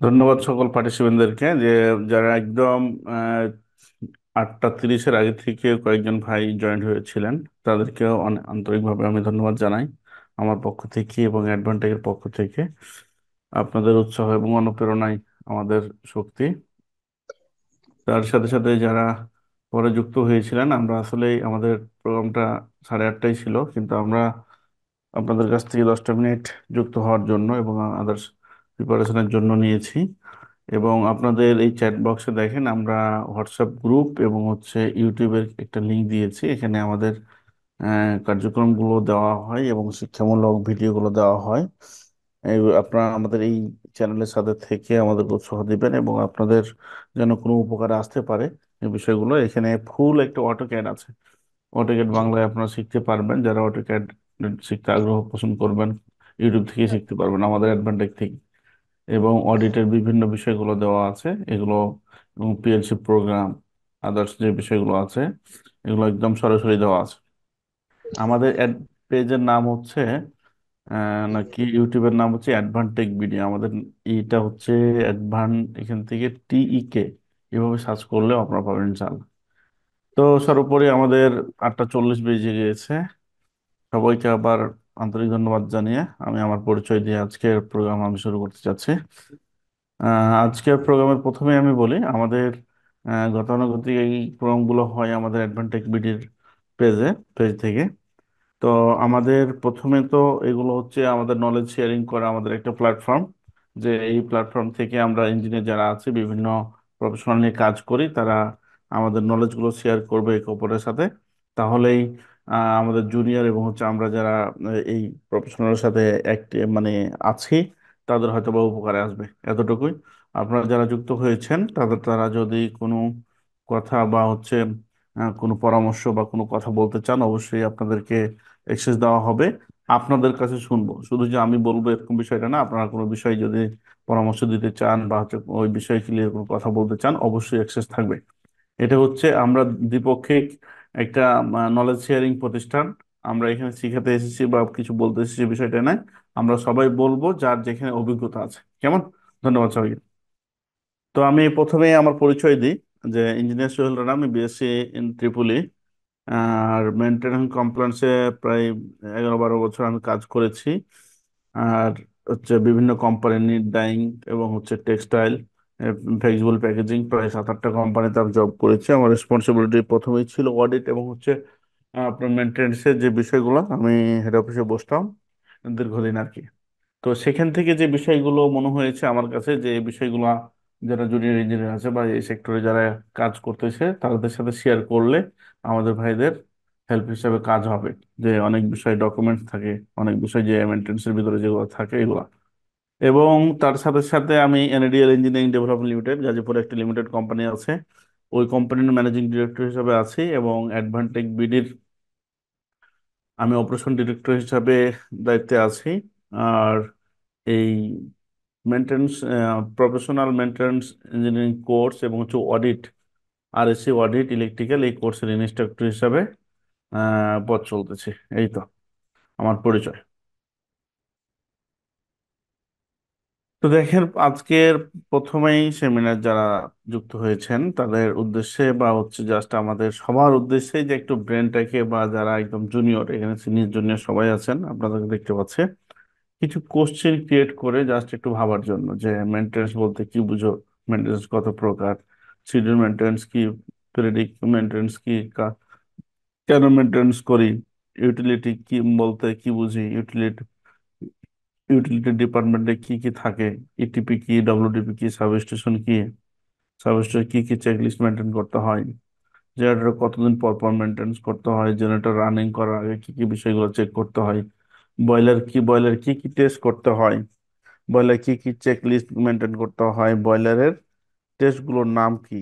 ধন্যবাদ সকল পার্টিসিপেন্টদেরকে যারা একদম আহ, 8টা 30-এর আগে থেকে কয়েকজন ভাই জয়েন্ট হয়েছিলেন। তাদেরকেও অনেক আন্তরিকভাবে আমি ধন্যবাদ জানাই আমার পক্ষ থেকে এবং অ্যাডভান্টেজের পক্ষ থেকে। আপনাদের উৎসাহ এবং অনুপ্রেরণাই আমাদের শক্তি। তার সাথে সাথে যারা পরে যুক্ত হয়েছিলেন, আমরা আসলে আমাদের প্রোগ্রামটা 8:30টায় ছিল, কিন্তু আমরা আপনাদের কাছ থেকে 10টা মিনিট যুক্ত হওয়ার জন্য এবং আদার্স প্রিপারেশনের জন্য নিয়েছি। এবং আপনাদের এই চ্যাট বক্সে দেখেন আমরা হোয়াটসঅ্যাপ গ্রুপ এবং ইউটিউবের একটা লিংক দিয়েছি। এখানে আমাদের কার্যক্রমগুলো দেওয়া হয় এবং শিক্ষামূলক ভিডিওগুলো দেওয়া হয়। আপনারা আমাদের এই চ্যানেলের সাথে থেকে আমাদের উৎসাহ দিবেন এবং আপনাদের যেন কোনো উপকারে আসতে পারে এই বিষয়গুলো। এখানে ফুল একটা অটোক্যাড আছে। অটোক্যাড বাংলায় আপনারা শিখতে পারবেন, যারা অটোক্যাড শিখতে আগ্রহ পোষণ করবেন ইউটিউব থেকে শিখতে পারবেন আমাদের অ্যাডভান্টেজ থেকে। এবং অডিটের বিভিন্ন বিষয়গুলো দেওয়া আছে এগুলো, এবং পিএলসি প্রোগ্রাম, আদার্স যে বিষয়গুলো আছে এগুলো একদম সরাসরি দেওয়া আছে। আমাদের অ্যাড পেজের নাম নাকি ইউটিউবের নাম অ্যাডভান্টেক ভিডিও। আমাদের এইটা অ্যাডভান, এখান থেকে TEK এভাবে সার্চ করলেও আপনারা পাবেন ইনশাআল্লাহ। তো সর্বোপরি আমাদের 8টা 40 বেজে গিয়েছে। সবাইকে আবার আন্তরিক ধন্যবাদ জানিয়ে আমি আমার পরিচয় দিয়ে আজকের প্রোগ্রাম আমি শুরু করতে চাচ্ছি। আজকের প্রোগ্রামের প্রথমে আমি বলি আমাদের গতানুগতিক এই প্রোগ্রামগুলো হয় আমাদের অ্যাডভান্টেজ বিডির পেজ থেকে। তো আমাদের প্রথমে তো এগুলো আমাদের নলেজ শেয়ারিং করা আমাদের একটা প্ল্যাটফর্ম। যে এই প্ল্যাটফর্ম থেকে আমরা ইঞ্জিনিয়ার যারা আছে বিভিন্ন প্রফেশনাল নিয়ে কাজ করি, তারা আমাদের নলেজগুলো শেয়ার করবে একে অপরের সাথে। তাহলেই আমাদের জুনিয়র এবং আমরা যারা এই প্রফেশনালের সাথে মানে আছি, তাদের হয়তো বা উপকারে আসবে এতটুকুই। আপনারা যারা যুক্ত হয়েছেন তারা যদি কোনো কথা বা কোনো পরামর্শ বা কোনো কথা বলতে চান, অবশ্যই আপনাদেরকে অ্যাক্সেস দেওয়া হবে। আপনাদের কাছে শুনবো, শুধু যে আমি বলবো এরকম বিষয়টা না। আপনারা কোনো বিষয় যদি পরামর্শ দিতে চান বা ওই বিষয়ে ক্লিয়ার কোনো কথা বলতে চান, অবশ্যই অ্যাক্সেস থাকবে। এটা আমরা দ্বিপক্ষিক একটা নলেজ শেয়ারিং প্রতিষ্ঠান। আমরা এখানে শিখাতে এসেছি বা কিছু বলতে এসেছি বিষয়টা নয়। আমরা সবাই বলবো যার যেখানে অভিজ্ঞতা আছে। কেমন? ধন্যবাদ সবাইকে। তো আমি প্রথমে আমার পরিচয় দিই যে ইঞ্জিনিয়ার সোহেল রানা, আমি বিএসসি ইন ট্রিপলি আর মেনটেন্যান্স কমপ্লায়েন্সে প্রায় 11-12 বছর আমি কাজ করেছি। আর বিভিন্ন কোম্পানি নিট ডাইং এবং টেক্সটাইল, ফ্লেক্সিবল প্যাকেজিং, প্রায় 7-8টা কোম্পানিতে আমি জব করেছি। আমার রেসপন্সিবিলিটি প্রথমেই ছিল অডিট এবং আপনার মেনটেন্যান্সের যে বিষয়গুলো। আমি হেড অফিসে বসতাম দীর্ঘদিন আর কি। তো সেখান থেকে যে বিষয়গুলো মনে হয়েছে আমার কাছে, যে এই বিষয়গুলো যারা জুনিয়র ইঞ্জিনিয়ার আছে বা এই সেক্টরে যারা কাজ করতেছে তাদের সাথে শেয়ার করলে আমাদের ভাইদের হেল্প হিসাবে কাজ হবে। যে অনেক বিষয় ডকুমেন্টস থাকে, অনেক বিষয় যে মেনটেন্সের ভিতরে যেগুলো থাকে এগুলো। এবং তার সাথে সাথে আমি এনএডিএল ইঞ্জিনিয়ারিং ডেভেলপমেন্ট লিমিটেড, গাজীপুরে একটা লিমিটেড কোম্পানি আছে, ওই কোম্পানির ম্যানেজিং ডিরেক্টর হিসাবে আছি। এবং অ্যাডভান্টেক বিডির আমি অপারেশন ডিরেক্টর হিসাবে দায়িত্বে আছি। আর এই maintenance professional maintenance engineering course এবং অডিট, RSC অডিট ইলেকট্রিক্যাল, এই কোর্সের ইনস্ট্রাক্টর হিসাবে পথ চলতেছে। এই তো আমার পরিচয়। তো দেখেন, আজকের প্রথমেই সেমিনার যারা যুক্ত হয়েছেন তাদের উদ্দেশ্যে বা জাস্ট আমাদের সবার উদ্দেশ্যে যে একটু ব্রেনটাকে, বা যারা একদম জুনিয়র, এখানে সিনিয়র জুনিয়র সবাই আছেন আপনাদেরকে দেখতে পাচ্ছে, কিছু কোশ্চেন ক্রিয়েট করে জাস্ট একটু ভাবার জন্য যে মেনটেন্স বলতে কি বুঝো, মেনটেন্স কত প্রকার, শিডিউল মেনটেন্স কি, পিরিয়ডিক মেনটেন্স কি, কেন মেনটেন্স করি, ইউটিলিটি কি বলতে কি বুঝি, ইউটিলিটি ইউটিলিটি ডিপার্টমেন্টে কি কি থাকে, ইটিপি কি, ডব্লিউডিপি কি, সাবস্টেশন কি, সাবস্টেশন কি কি চেকলিস্ট মেনটেন করতে হয়, জেনারেটর কতদিন পর পর মেনটেন্স করতে হয়, জেনারেটর রানিং করার আগে কি কি বিষয়গুলো চেক করতে হয়, বয়লার কি কি টেস্ট করতে হয়, বয়লার কি কি চেক লিস্ট মেনটেন করতে হয়, বয়লারের টেস্টগুলোর নাম কি,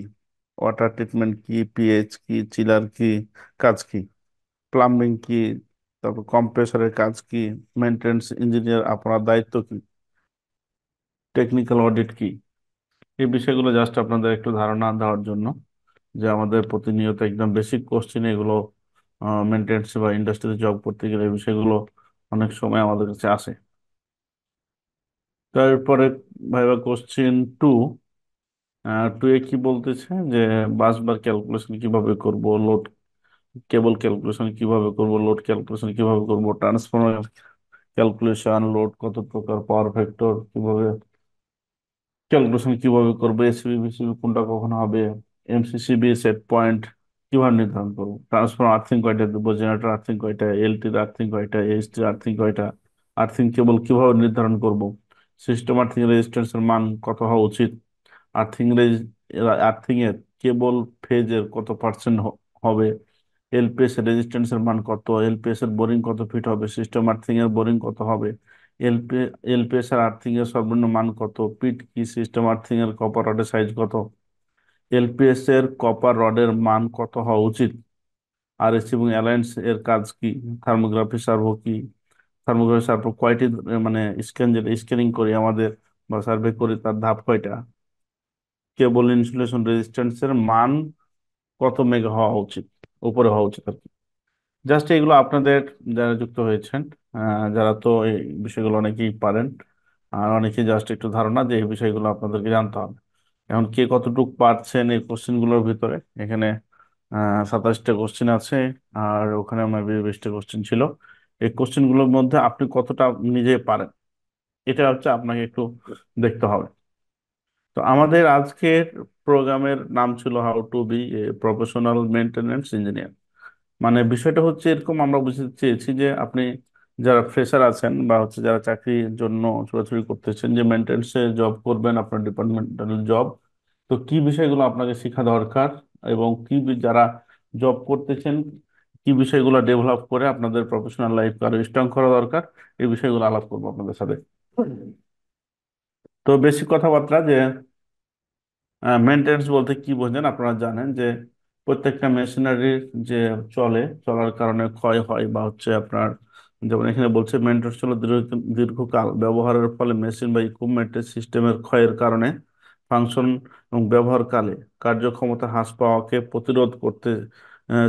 ওয়াটার ট্রিটমেন্ট কি, পিএইচ কি, চিলার কি, কাজ কি, প্লাম্বিং কি, তারপর কম্প্রেসরের কাজ কি, মেনটেন্স ইঞ্জিনিয়ার আপনার দায়িত্ব কি, টেকনিক্যাল অডিট কি, এই বিষয়গুলো জাস্ট আপনাদের একটু ধারণা দেওয়ার জন্য। যে আমাদের প্রতিনিয়ত একদম বেসিক কোশ্চেন এগুলো, মেনটেন্স বা ইন্ডাস্ট্রিতে জব করতে গেলে এই বিষয়গুলো অনেক সময় আমাদের কাছে আসে। তারপরে ভাইবা কোশ্চিন টু, টু এ কি বলতেছে যে বাস বার ক্যালকুলেশন কিভাবে করব, লোড কেবল ক্যালকুলেশন কিভাবে করব, লোড ক্যালকুলেশন কিভাবে করব, ট্রান্সফর্মার ক্যালকুলেশন, লোড কত প্রকার, পাওয়ার ফ্যাক্টর কিভাবে ক্যালকুলেশন কিভাবে করবো, এসিবি বিসিবি কোনটা কখন হবে, এমসিসিবি সেট পয়েন্ট কিভাবে নির্ধারণ করবো, ট্রান্সফর্মার আর্থিং কয়টা দেবো, জেনারেটর আর্থিং কয়টা, এলটির আর্থিং কয়টা, এইচটির আর্থিং কয়টা, আর্থিং কেবল কিভাবে নির্ধারণ করব, সিস্টেম আর্থিং রেজিস্ট্যান্সের মান কত হওয়া উচিত, আর্থিং আর্থিং এর কেবল ফেজের কত পার্সেন্ট হবে, এলপিএস এর রেজিস্ট্যান্সের মান কত, এলপিএস এর বোরিং কত ফিট হবে, সিস্টেম আর্থিং এর বোরিং কত হবে, এলপি এলপিএস আর আর্থিং এর সর্বনিম্ন মান কত, পিট কি, সিস্টেম আর্থিং এর কপার রডের সাইজ কত, এলপিএস এর কপার রডের মান কত হওয়া উচিত, আরএস এবং অ্যালায়েন্স এর কাজ কি, থার্মোগ্রাফি সার্ভো কি, থার্মোগ্রাফি সার্ভো কয়টি মানে যেটা স্ক্যানিং করি আমাদের বা সার্ভে করি তার ধাপ কয়টা, কেবল ইনসুলেশন রেজিস্ট্যান্সের মান কত মেগা হওয়া উচিত, উপরে হওয়া উচিত আর কি। জাস্ট এগুলো আপনাদের যারা যুক্ত হয়েছেন, যারা তো এই বিষয়গুলো অনেকেই পারেন, আর অনেকেই জাস্ট একটু ধারণা যে এই বিষয়গুলো আপনাদেরকে জানতে হবে। এখন কে কতটুকু পারছেন এই কোশ্চেনগুলোর ভিতরে, এখানে 27টা কোশ্চেন আছে, আর ওখানে আমার 20টা কোশ্চেন ছিল। এই কোশ্চেনগুলোর মধ্যে আপনি কতটা নিজে পারেন এটা হচ্ছে আপনাকে একটু দেখতে হবে। তো আমাদের আজকের প্রোগ্রামের নাম ছিল how to be a professional maintenance engineer. মানে বিষয়টা হচ্ছে এরকম, আমরা বুঝতে চেয়েছি যে আপনি যারা ফ্রেশার আছেন বা হচ্ছে যারা চাকরির জন্য ছোটাছুটি করতেছেন, যে মেনটেন্সে জব করবেন, আপনার ডিপার্টমেন্টাল জব, তো কি বিষয়গুলো আপনাকে শেখা দরকার, এবং যারা জব করতেছেন কি বিষয়গুলো ডেভেলপ করে আপনাদের প্রফেশনাল লাইফ আরো স্ট্রং করা দরকার, এই বিষয়গুলো আলাপ করবো আপনাদের সাথে। তো বেশি কথাবার্তা যে মেনটেন্স বলতে কি বোঝেন, আপনারা জানেন যে প্রত্যেকটা মেশিনারির যে চলার কারণে ক্ষয় হয় বা হচ্ছে আপনার, যেমন এখানে বলছে মেনটেন্স হলো দীর্ঘকাল ব্যবহারের ফলে মেশিন বা ইকুইপমেন্টের সিস্টেমের ক্ষয়ের কারণে ফাংশন এবং ব্যবহারকালে কার্যক্ষমতা হ্রাস পাওয়াকে প্রতিরোধ করতে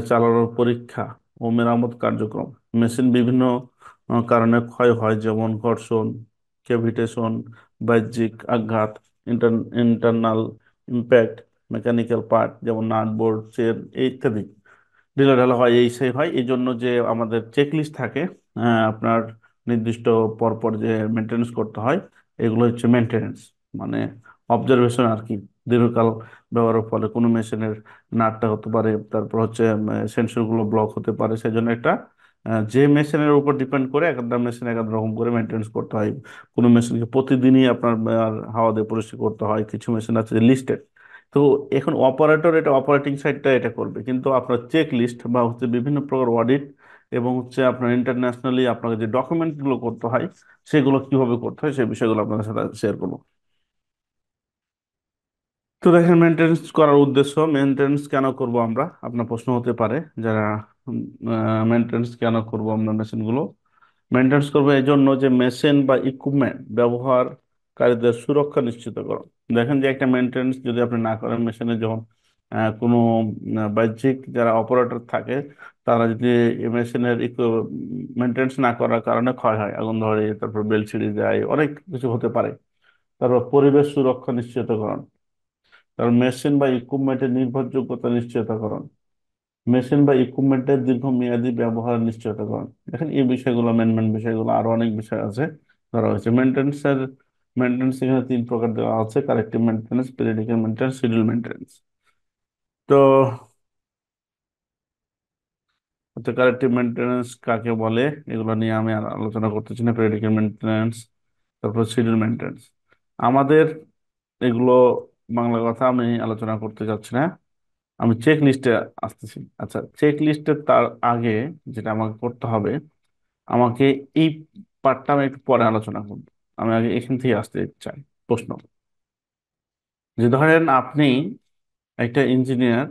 চালানোর পরীক্ষা ও মেরামত কার্যক্রম। মেশিন বিভিন্ন কারণে ক্ষয় হয়, যেমন ঘর্ষণ, ক্যাভিটেশন, বাহ্যিক আঘাত, ইন্টারনাল ইম্প্যাক্ট, মেকানিক্যাল পার্ট যেমন নাট বোল্ট চেন ইত্যাদি ঢিলাঢালা হয়, এই সেই হয়। এই জন্য যে আমাদের চেকলিস্ট থাকে, আপনার নির্দিষ্ট পরপর যে মেনটেনেন্স করতে হয়, এগুলো হচ্ছে মেনটেনেন্স, মানে অবজারভেশন আর কি। দীর্ঘকাল ব্যবহারের ফলে কোনো মেশিনের নাটটা হতে পারে, তারপর হচ্ছে সেন্সরগুলো ব্লক হতে পারে, সেজন্য একটা যে মেশিনের উপর ডিপেন্ড করে এক একটা মেশিন এক এক রকম করে মেনটেনেন্স করতে হয়। কোনো মেশিনকে প্রতিদিনই আপনার হাওয়া দিয়ে পরিষ্কার করতে হয়, কিছু মেশিন আছে লিস্টেড। তো এখন অপারেটর এটা অপারেটিং সাইডটা এটা করবে, কিন্তু আপনার চেক লিস্ট বা হচ্ছে বিভিন্ন প্রকার অডিট এবং হচ্ছে আপনার ইন্টারন্যাশনালি আপনাকে যে ডকুমেন্ট গুলো করতে হয়, সেগুলো কিভাবে করতে হয় সেই বিষয়গুলো আপনাদের সাথে শেয়ার করবো। তো দেখেন, মেনটেন্স করার উদ্দেশ্য, মেনটেন্স কেন করব আমরা, আপনার প্রশ্ন হতে পারে যারা মেনটেন্স কেন করব আমরা মেশিনগুলো। মেনটেন্স করবো এই জন্য যে মেশিন বা ইকুইপমেন্ট ব্যবহারকারীদের সুরক্ষা নিশ্চিত করো। দেখেন যে একটা মেনটেন্স যদি আপনি না করেন মেশিনের, যখন কোনো বাহ্যিক যারা অপারেটর থাকে তারা যদি মেশিনের মেনটেন্স না করার কারণে ক্ষয় হয়, আগুন ধরে, তারপর বেল ছিঁড়ে যায়, অনেক কিছু হতে পারে। তারপর পরিবেশ সুরক্ষা নিশ্চিতকরণ, তারপর মেশিন বা ইকুইপমেন্টের নির্ভরযোগ্যতা নিশ্চিতকরণ, মেশিন বা ইকুইপমেন্টের দীর্ঘমেয়াদী ব্যবহার নিশ্চয়তাকরণ। দেখেন এই বিষয়গুলো মেন মেন বিষয়গুলো, আরো অনেক বিষয় আছে ধরা হয়েছে। মেনটেন্স এখানে তিন প্রকার দেওয়া আছে: corrective maintenance, periodical maintenance, schedule maintenance. তো হচ্ছে কারেক্টিভ মেনটেন্স কাকে বলে, এগুলো নিয়ে আমি আর আলোচনা করতেছি না। পিরিয়ডিক্যাল মেনটেন্স, তারপর শিডিউল মেনটেন্স, আমাদের এগুলো বাংলা কথা আমি আলোচনা করতে যাচ্ছি না। আমি চেক লিস্টে আসতেছি। আচ্ছা, চেক লিস্টে তার আগে যেটা আমাকে করতে হবে, আমাকে এই পার্টটা আমি একটু পরে আলোচনা করব। আমি আগে এখান থেকে আসতে চাই প্রশ্ন, যে ধরেন আপনি একটা ইঞ্জিনিয়ার,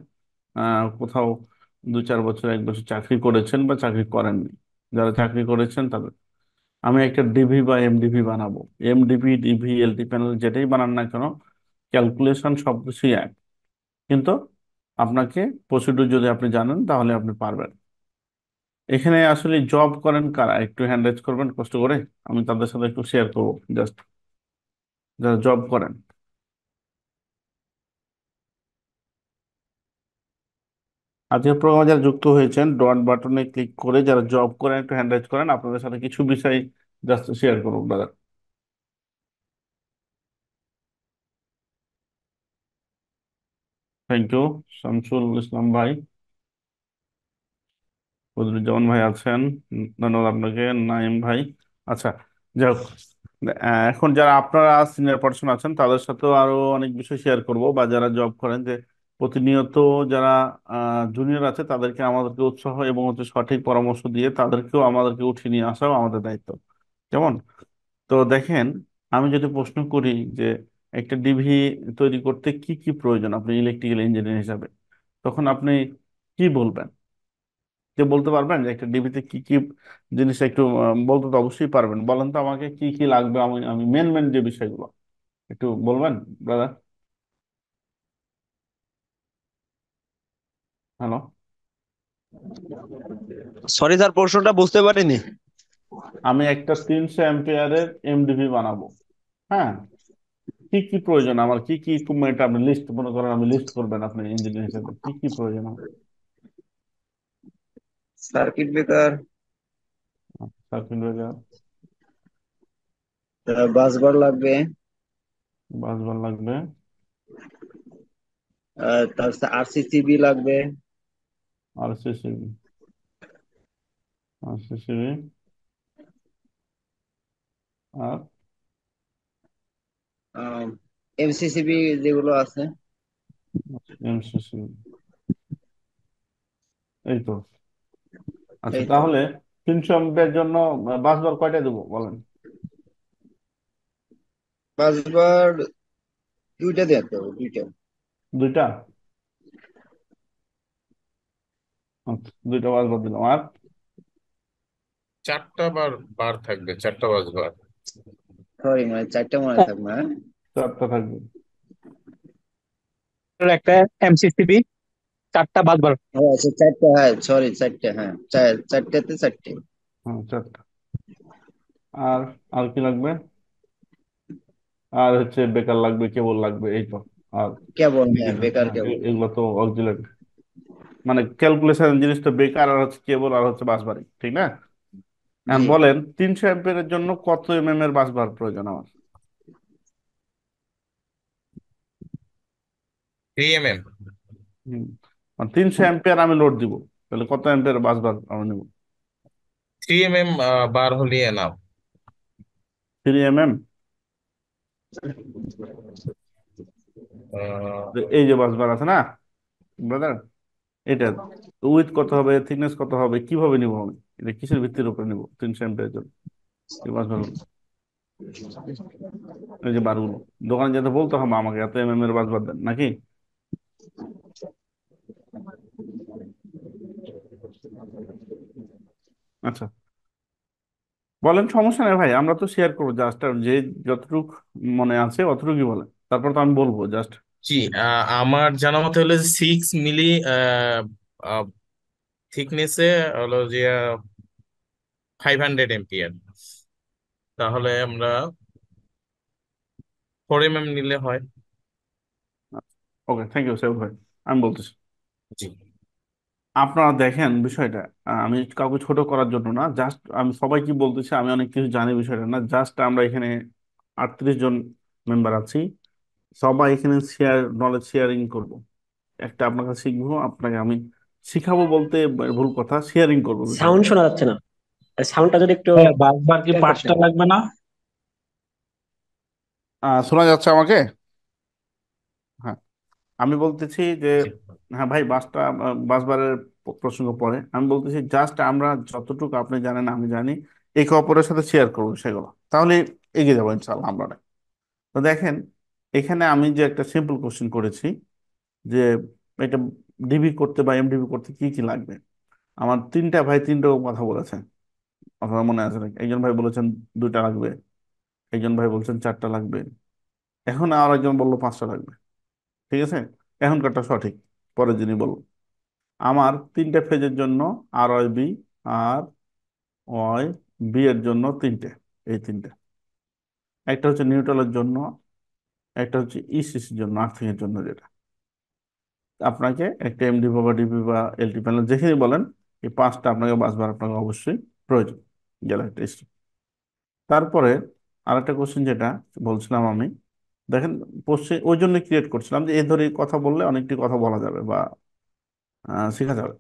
কোথাও 2-4 বছর 1 বছর চাকরি করেছেন বা চাকরি করেননি। যারা চাকরি করেছেন তাদের, আমি একটা ডিভি বা এমডিভি বানাবো। এমডিভি, ডিভি, এলটি প্যানেল যেটাই বানান না কেন, ক্যালকুলেশন সবকিছুই এক, কিন্তু আপনাকে প্রসিডিউর যদি আপনি জানেন তাহলে আপনি পারবেন। এখানে আসলে জব করেন কারা, একটু হ্যান্ড রাইজ করবেন কষ্ট করে, আমি তাদের সাথে একটু শেয়ার করবো জাস্ট। যারা জব করেন। আজকের প্রোগ্রামে যারা যুক্ত হয়েছেন, ডট বাটনে ক্লিক করে যারা জব করেন একটু হ্যান্ড রাইজ করেন, আপনাদের সাথে কিছু বিষয় জাস্ট শেয়ার করবো brother. Thank you. Shamsul Islam ভাই, বদরুজ্জামান ভাই আছেন, ধন্যবাদ আপনাকে। নাইম ভাই। আচ্ছা, যাই হোক, এখন যারা আপনারা সিনিয়র পার্সন আছেন তাদের সাথেও আরো অনেক বিষয় শেয়ার করব, বা যারা জব করেন, যে প্রতিনিয়ত যারা জুনিয়র আছে তাদেরকে আমাদেরকে উৎসাহ এবং হচ্ছে সঠিক পরামর্শ দিয়ে তাদেরকেও আমাদেরকে উঠিয়ে নিয়ে আসাও আমাদের দায়িত্ব। কেমন? তো দেখেন, আমি যদি প্রশ্ন করি যে একটা ডিভি তৈরি করতে কি কি প্রয়োজন আপনি ইলেকট্রিক্যাল ইঞ্জিনিয়ার হিসাবে, তখন আপনি কি বলবেন? যে বলতে পারবেন যে একটা ডিবিতে কি কি জিনিস, একটু বলতে তো অবশ্যই পারবেন, বলেন তো আমাকে কি কি লাগবে, আমি আমি মেন মেন যে বিষয়গুলো একটু বলবেন ব্রাদার। হ্যালো। সরি স্যার, প্রশ্নটা বুঝতে পারিনি। আমি একটা 300 অ্যাম্পিয়ারের এমডিভি বানাবো। হ্যাঁ, কি কি প্রয়োজন আমার, কি কি ইকুইপমেন্ট আপনি লিস্ট, মনে করেন আমি লিস্ট করবেন আপনি ইঞ্জিনিয়ার হিসেবে, কি কি প্রয়োজন আমার? সার্কিট ব্রেকার, সার্কিট ব্রেকার, বাসবার লাগবে, বাসবার লাগবে, তারপর আরসিসিবি লাগবে, আর সিসিবি, আর সিসিবি, আর এমসিসিবি যেগুলো আছে। এমসিসিবি, এই তো। আচ্ছা, এই তো। তাহলে 300 অ্যাম্পিয়ার জন্য বাসবার কয়টা দেবো বলেন? বাসবার দুইটা দেখতে হবে, দুইটা। দুইটা। আচ্ছা, দুইটা বাসবার দিলাম। আর চারটা বার বার থাকবে, চারটা বাজ বার। সরি, মানে চারটা মনে থাকবে, হ্যাঁ। চারটা থাকবে। একটা এমসিসিবি, 4টা বাসবার। ও আচ্ছা, চারটা, হ্যাঁ সরি, চারটা, হ্যাঁ চারটাতে চারটে। হ্যাঁ, চারটা। আর আর কি লাগবে? আর হচ্ছে বেকার লাগবে, কেবল লাগবে, এই তো। আর কেবল, হ্যাঁ, ডিজিটাল, বেকার হ্যাঁ, কেবল। এগুলো তো অক্সিলারি, মানে ক্যালকুলেশন জিনিস তো বেকার, আর হচ্ছে কেবল, আর হচ্ছে বাসবাড়ি, ঠিক না? এখন জি। বলেন 300 অ্যাম্পিয়ারের জন্য কত এর বাসবার প্রয়োজন আমার? 3 mm। হম, 300 অ্যাম্পিয়ার আমি লোড দিব, তাহলে কত অ্যাম্পিয়ার বাসবার আমি নেব? 3 mm বার হলে এনাফ। 3 mm। এই যে বাসবার আছে না ব্রাদার, এটা উইথ কত হবে, থিকনেস কত হবে, কিভাবে নিব আমি? এটা কিসের ভিত্তির উপরে নিব 300 অ্যাম্পিয়ারের জন্য এই বাসবারগুলো? এই যে বারগুলো, দোকানে যেতে বলতে হবে আমাকে এত এর বাসবার দেন নাকি? আচ্ছা, বলেন, সমস্যা নেই ভাই, আমরা তো শেয়ার করবো জাস্ট, যে যতটুক মনে আছে অতটুকুই বলেন, তারপর তো আমি বলবো জাস্ট। জি, আমার জানা মতে হলো 6 মিলি থিকনেসে হলো যে 500 এম্পিয়ার। তাহলে আমরা 4 mm নিলে হয়। ওকে, থ্যাংক ইউ সেভ ভাই। আমি বলতেছি, জি। আপনারা দেখেন বিষয়টা, আমি কাউকে ছোট করার জন্য না, জাস্ট আমি সবাই কি বলতেছি, আমি অনেক কিছু জানি বিষয়টা না, জাস্ট আমরা এখানে 38 জন মেম্বার আছি, সবাই এখানে নলেজ শেয়ারিং করব। একটা আপনার কাছে শিখবো, আপনাকে আমি শিখাবো বলতে ভুল কথা, শেয়ারিং করবো সাউন্ড বিষয়গুলো। শোনা যাচ্ছে না, সাউন্ডটা যদি একটু বাসবার কি ক্লিয়ার করতেন। 5টা লাগবে না? শোনা যাচ্ছে আমাকে? হ্যাঁ, আমি বলতেছি যে, জি। হ্যাঁ ভাই, বাসবারের প্রসঙ্গ পরে, আমি বলতেছি জাস্ট আমরা যতটুকু আপনি জানেন আমি জানি, একে অপরের সাথে শেয়ার করবো সেগুলো, তাহলে এগিয়ে যাবো ইনশাল্লাহ আমরা। তো দেখেন, এখানে আমি যে একটা সিম্পল কোশ্চেন করেছি, যে এটা ডিবি করতে বা এমডিবি করতে কি কি লাগবে, আমার তিনটা ভাই তিনটা কথা বলেছেন, আপনার মনে আছে নাকি? একজন ভাই বলেছেন দুইটা লাগবে, একজন ভাই বলছেন চারটা লাগবে, এখন আর একজন বললো পাঁচটা লাগবে। ঠিক আছে, এখনকারটা সঠিক, পরে যিনি বলবো। আমার তিনটা ফেজের জন্য আর ওয়াই বি, আর ওয়াই বি এর জন্য তিনটে, এই তিনটে। একটা হচ্ছে নিউট্রালের জন্য একটা হচ্ছে ইসিসির জন্য, আর্থিং এর জন্য, যেটা আপনাকে একটা এমডি বা ডিপি বা এলটি প্যানেল যেখানে বলেন, এই পাঁচটা আপনাকে বাসবার আপনাকে অবশ্যই প্রয়োজন গেল একটা স্টেপ। তারপরে আরেকটা কোশ্চেন যেটা বলছিলাম আমি, দেখেন কোশ্চেন ওই জন্য ক্রিয়েট করছিলাম যে এই ধরে কথা বললে অনেকটি কথা বলা যাবে বা শেখা যাবে।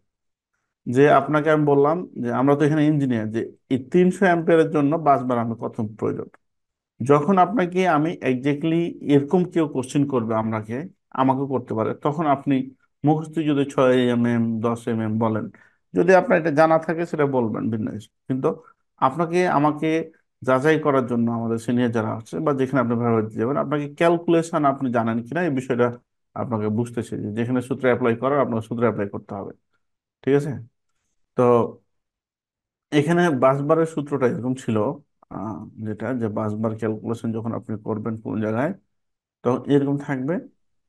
যে আপনাকে আমি বললাম যে আমরা তো এখানে ইঞ্জিনিয়ার, যে এই 300 অ্যাম্পিয়ারের জন্য বাস বাড়ানো কত প্রয়োজন। যখন আপনাকে আমি এক্স্যাক্টলি এরকম কেউ কোশ্চেন করবে আপনাকে, আমাকে করতে পারে, তখন আপনি মুখস্থ যদি 6 mm 10 mm বলেন, যদি আপনার এটা জানা থাকে সেটা বলবেন ভিন্ন বিষয়। কিন্তু আপনাকে আমাকে যাচাই করার জন্য আমাদের সিনিয়র যারা আছে বা যেখানে আপনি ব্যবহার দিতে যাবেন, আপনাকে ক্যালকুলেশন আপনি জানেন কিনা এই বিষয়টা আপনাকে বুঝতেছে, যে যেখানে সূত্র অ্যাপ্লাই করার আপনাকে সূত্র অ্যাপ্লাই করতে হবে। ঠিক আছে? তো এখানে বাসবারের সূত্রটা এরকম ছিল, আহ, যেটা যে বাসবার ক্যালকুলেশন যখন আপনি করবেন কোন জায়গায়, তখন এরকম থাকবে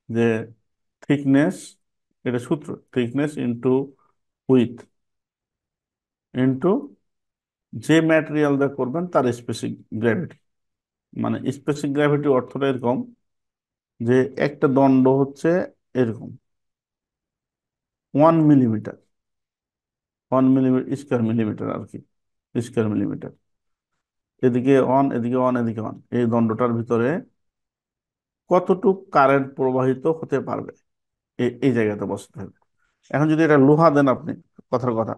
যে থিকনেস, এটা সূত্র, থিকনেস ইন্টু উইথ ইন্টু যে ম্যাটেরিয়াল দিয়ে করবেন তার স্পেসিফিক গ্র্যাভিটি। মানে স্পেসিফিক গ্র্যাভিটি অর্থটা এরকম যে একটা দণ্ড হচ্ছে এরকম 1 মিলিমিটার, 1 মিলিমিটার স্কোয়ার মিলিমিটার আর কি, স্কোয়ার মিলিমিটার। এদিকে অন, এদিকে অন, এদিকে অন, এই দণ্ডটার ভিতরে কতটুক কারেন্ট প্রবাহিত হতে পারবে, এই জায়গাতে বসতে হবে। এখন যদি এটা লোহা দেন আপনি, কথার কথা,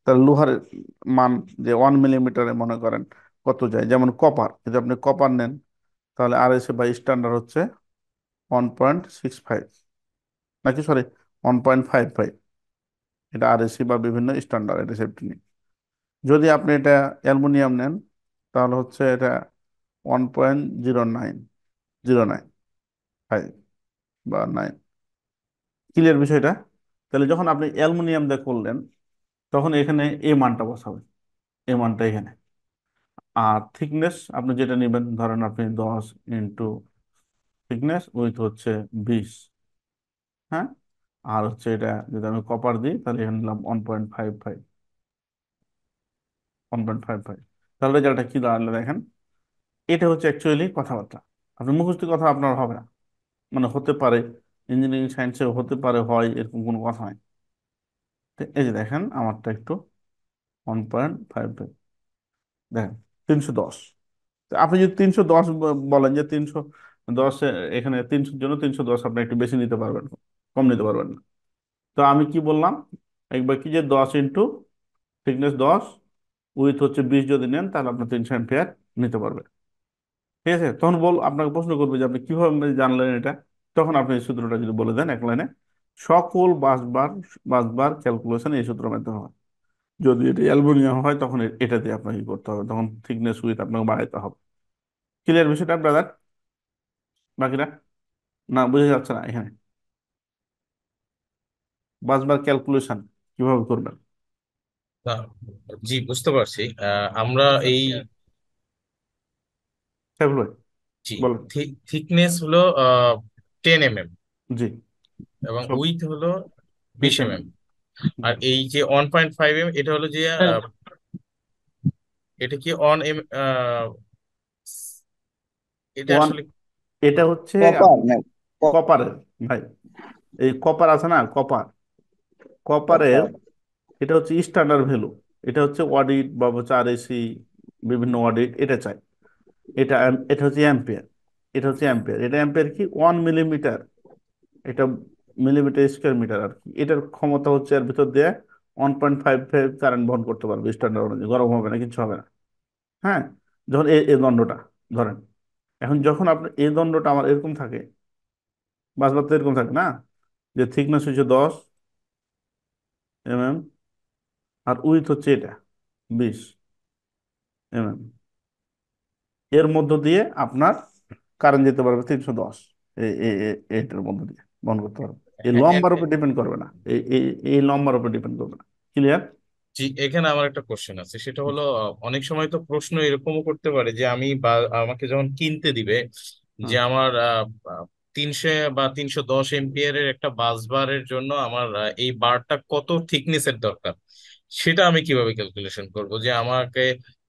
তাহলে লোহার মান যে 1 মিলিমিটারে মনে করেন কত যায়, যেমন কপার, যদি আপনি কপার নেন তাহলে আরএসএ বা স্ট্যান্ডার্ড হচ্ছে 1.65, নাকি সরি 1.55, এটা আরএসি বা বিভিন্ন স্ট্যান্ডার্ড, এটা সেফটি নেই। যদি আপনি এটা অ্যালুমিনিয়াম নেন তাহলে হচ্ছে এটা 1.09, 09.5 বা 9। ক্লিয়ার বিষয়টা? তাহলে যখন আপনি অ্যালুমিনিয়াম দিয়ে করলেন, তখন এখানে এ মানটা বসাবেন, এ মানটা এখানে। আর থিকনেস আপনি যেটা নেবেন, ধরেন আপনি 10 ইন্টু থিকনেস উইথ হচ্ছে 20। হ্যাঁ, আর হচ্ছে এটা যদি আমি কপার দিই তাহলে এখানে নিলাম 1.55, 1.55। তাহলে রেজাল্টটা কি দাঁড়ালো দেখেন, এটা হচ্ছে অ্যাকচুয়ালি কথাবার্তা। আপনি মুখস্থ কথা আপনার হবে না, মানে হতে পারে ইঞ্জিনিয়ারিং সায়েন্সে হতে পারে, হয় এরকম কোনো কথা নাই। তো এই যে দেখেন আমারটা একটু 1.55, দেখেন 310। তো আপনি যদি 310 বলেন যে 310, এখানে 300-র জন্য 310 আপনি একটু বেশি নিতে পারবেন, কম নিতে পারবেন না। তো আমি কি বললাম একবার, কি যে 10 ইন্টু থিকনেস 10 উইথ হচ্ছে 20 যদি নেন তাহলে আপনার 300 অ্যাম্পিয়ার নিতে পারবে। ঠিক আছে? তখন আপনাকে প্রশ্ন করবে যে আপনি কিভাবে জানলেন এটা। তখন আপনি এই সূত্রটা যদি বলে দেন এক লাইনে, সকল বাসবার ক্যালকুলেশন এই সূত্রের মাধ্যমে হয়। যদি এটা অ্যালুমিনিয়াম হয় তখন এটা দিয়ে আপনাকে কি করতে হবে, তখন থিকনেস উইথ আপনাকে বাড়াইতে হবে। ক্লিয়ার বিষয়টা ব্রাদার? বাকিরা না বুঝে যাচ্ছে না এখানে? বাসবার ক্যালকুলেশন কিভাবে করবেন? না, জি বুঝতে পারছি। আমরা আচ্ছা, এই সাইফুল ভাই জি বলেন। থিকনেস হলো 10 mm, জি, এবং সব উইথ হলো 20 20 mm। mm। আর জি, এই যে 1.5 mm, এটা হলো যে এটা কি অন এম, এটা ওয়ান, আসলে এটা হচ্ছে কপার আপনার না, কপারের, ভাই এই কপার আছে না, কপার, কপারের কপার। এটা হচ্ছে স্ট্যান্ডার্ড ভ্যালু। এটা হচ্ছে অডিট বা হচ্ছে আরএসি, বিভিন্ন অডিট এটা চাই। এটা হচ্ছে অ্যাম্পিয়ার, এটা হচ্ছে অ্যাম্পিয়ার, এটা অ্যাম্পিয়ার কি 1 মিলিমিটার, এটা মিলিমিটার স্কোয়ার মিটার আর কি। এটার ক্ষমতা হচ্ছে এর ভিতর দিয়ে 1.55 কারেন্ট বহন করতে পারবে স্ট্যান্ডার্ড অনুযায়ী, গরম হবে না, কিছু হবে না। হ্যাঁ, যখন এই দণ্ডটা ধরেন, এখন যখন আপনার এই দণ্ডটা আমার এরকম থাকে, বাসবার তো এরকম থাকে না, যে থিকনেস হচ্ছে 10 mm আর উইথ হচ্ছে এটা 20 mm, এর মধ্য দিয়ে আপনার কারেন্ট যেতে পারবে 310, এইটার মধ্য দিয়ে বহন করতে পারবে। এই লম্বার উপর ডিপেন্ড করবে না, এই লম্বার উপর ডিপেন্ড করবে না। ক্লিয়ার? জি, এখানে আমার একটা কোশ্চেন আছে, সেটা হলো অনেক সময় তো প্রশ্ন এরকমও করতে পারে যে আমি বা আমাকে যখন কিনতে দিবে যে হ্যাঁ, আমার 300 বা 310 এম্পিয়ারের একটা বাস বারের জন্য আমার এই বারটা কত থিকনেসের দরকার, সেটা আমি কিভাবে ক্যালকুলেশন করব? যে আমাকে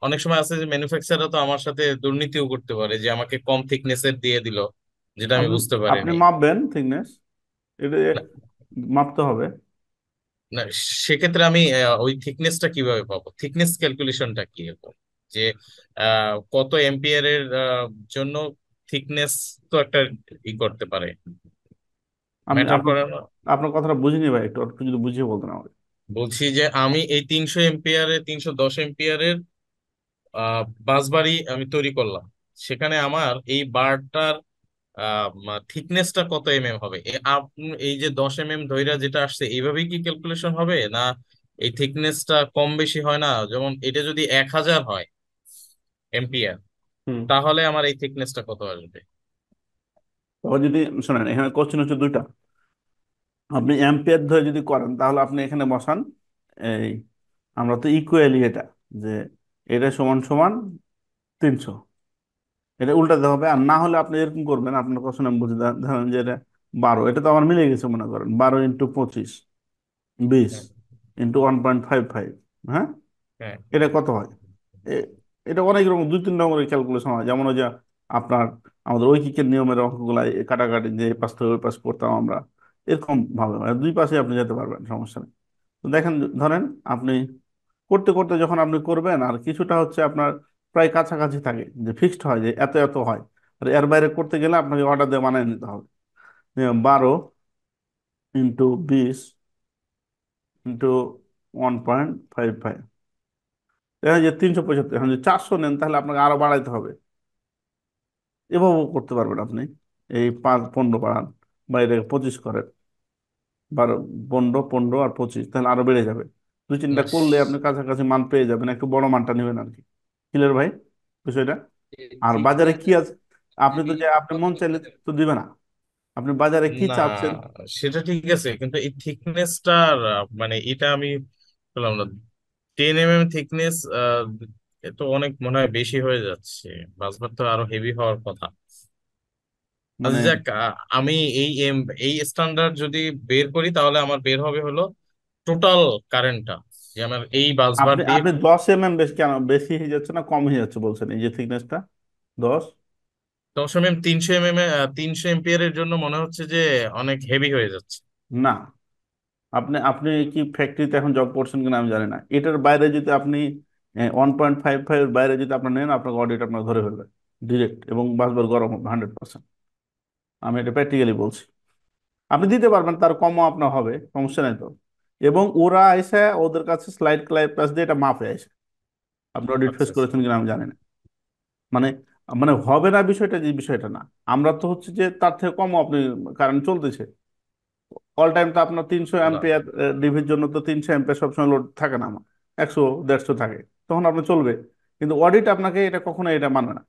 অনেক সময় আছে যে ম্যানুফ্যাকচারার তো আমার সাথে দুর্নীতিও করতে পারে, যে আমাকে কম থিকনেসের দিয়ে দিল, যেটা আমি আপনি বুঝতে আপনি পারিনি। মাপবেন থিকনেস, এটা না, মাপতে হবে। না, সেক্ষেত্রে আমি ওই থিকনেসটা কিভাবে পাবো? থিকনেস ক্যালকুলেশনটা কি এরকম যে কত এম্পিয়ারের জন্য থিকনেস তো একটা ই করতে পারে, আমি ম্যাটার আপনার করে না? আপনার কথাটা বুঝিনি ভাই, একটু একটু যদি বুঝিয়ে বলতেন আমাকে। বলছি যে আমি এই 300 এম্পিয়ারের 310 এম্পিয়ারের বাসবাড়ি আমি তৈরি করলাম, সেখানে আমার এই বারটার থিকনেসটা কত হবে? এই যে 10 ধইরা যেটা আসছে এইভাবেই কি ক্যালকুলেশন হবে না? এই থিকনেসটা কম বেশি হয় না? যেমন এটা যদি 1000 হয় এম্পিয়ার, হুম। তাহলে আমার এই থিকনেসটা কত আসবে? তখন যদি শোনেন, এখানে কোশ্চেন হচ্ছে দুইটা। আপনি অ্যাম্পিয়ার ধরে যদি করেন তাহলে আপনি এখানে বসান এই, আমরা তো ইকুয়ালি এটা, যে এটা সমান সমান 300, এটা উল্টাতে হবে। আর না হলে আপনি এরকম করবেন, আপনার কোশ্চেন আমি বুঝে ধরেন যে এটা 12, এটা তো আমার মিলে গেছে, মনে করেন 12 × 25, 20 হ্যাঁ, ইন্টু 1.55। হ্যাঁ, হ্যাঁ। এটা কত হয়? এ- এটা অনেক রকম, দুই তিন রকমের ক্যালকুলেশন হয়। যেমন ওই যে আপনার আমাদের ঐকিকের নিয়মের অঙ্কগুলা কাটাকাটি, যে এই পাশ থেকে ওই পাশ করতাম আমরা, এরকম ভাবে হয়। দুই পাশে আপনি যেতে পারবেন, সমস্যা নেই। তো দেখেন, ধরেন আপনি করতে করতে যখন আপনি করবেন, আর কিছুটা হচ্ছে আপনার প্রায় কাছাকাছি থাকে, যে ফিক্সড হয় যে এত এত হয়, আর এর বাইরে করতে গেলে আপনাকে অর্ডার দিয়ে বানিয়ে নিতে হবে। 12 × 20 × 1.55, দেখা যায় 375। এখন যদি 400 নেন তাহলে আপনাকে আরো বাড়াইতে হবে। এভাবেও করতে পারবেন আপনি, এই 5 15 বাড়ান, বা এটাকে 25 করেন, 12 15 15 আর 25, তাহলে আরো বেড়ে যাবে। দুই তিনটা না, করলে আপনি কাছাকাছি মান পেয়ে যাবেন, একটু বড় মানটা নেবেন আর কি। ক্লিয়ার ভাই বিষয়টা? আর বাজারে কি আছে, আপনি তো যে আপনি মন চাইলে তো দিবে না, আপনি বাজারে কি না, চাচ্ছেন। সেটা ঠিক আছে, কিন্তু এই থিকনেসটা মানে এটা আমি বললাম না, 10 থিকনেস তো অনেক মনে হয় বেশি হয়ে যাচ্ছে। বাসবার তো আরো হেভি হওয়ার কথা। মানে আচ্ছা যাক, আমি এই এই স্ট্যান্ডার্ড যদি বের করি তাহলে আমার বের হবে হলো টোটাল কারেন্টটা, যে আমার এই বাসবার আপনি দিয়ে আপনি 10 বেশি কেন, বেশি হয়ে যাচ্ছে না কম হয়ে যাচ্ছে বলছেন, এই যে থিকনেসটা 10? 10 300 300 এম্পিয়ারের জন্য মনে হচ্ছে যে অনেক হেভি হয়ে যাচ্ছে। না, আপনি আপনি কি ফ্যাক্টরিতে এখন জব করছেন কিনা আমি জানি না, এটার বাইরে যদি আপনি 1.55 এর বাইরে যদি আপনার নেন, আপনাকে অডিট আপনাকে ধরে ফেলবে ডিরেক্ট, এবং বাসবার গরম হবে 100%। আমি এটা প্র্যাকটিক্যালি বলছি। আপনি দিতে পারবেন, তার কমও আপনার হবে, সমস্যা নেই তো। এবং ওরা এসে ওদের কাছে স্লাইড ক্লাইড প্লাস দিয়ে এটা মাপে আসে। আপনি অডিট আচ্ছা, ফেস আচ্ছা। করেছেন কিনা আমি জানি না। মানে মানে হবে না বিষয়টা, যে বিষয়টা না, আমরা তো হচ্ছে যে তার থেকে কমও আপনি কারেন্ট চলতেছে অল টাইম। তো আপনার 300 অ্যাম্পিয়ার ডিভির জন্য তো 300 অ্যাম্পিয়ার সবসময় লোড থাকে না আমার, 100 150 থাকে, তখন আপনার চলবে। কিন্তু অডিট আপনাকে এটা কখনো এটা মানবে না।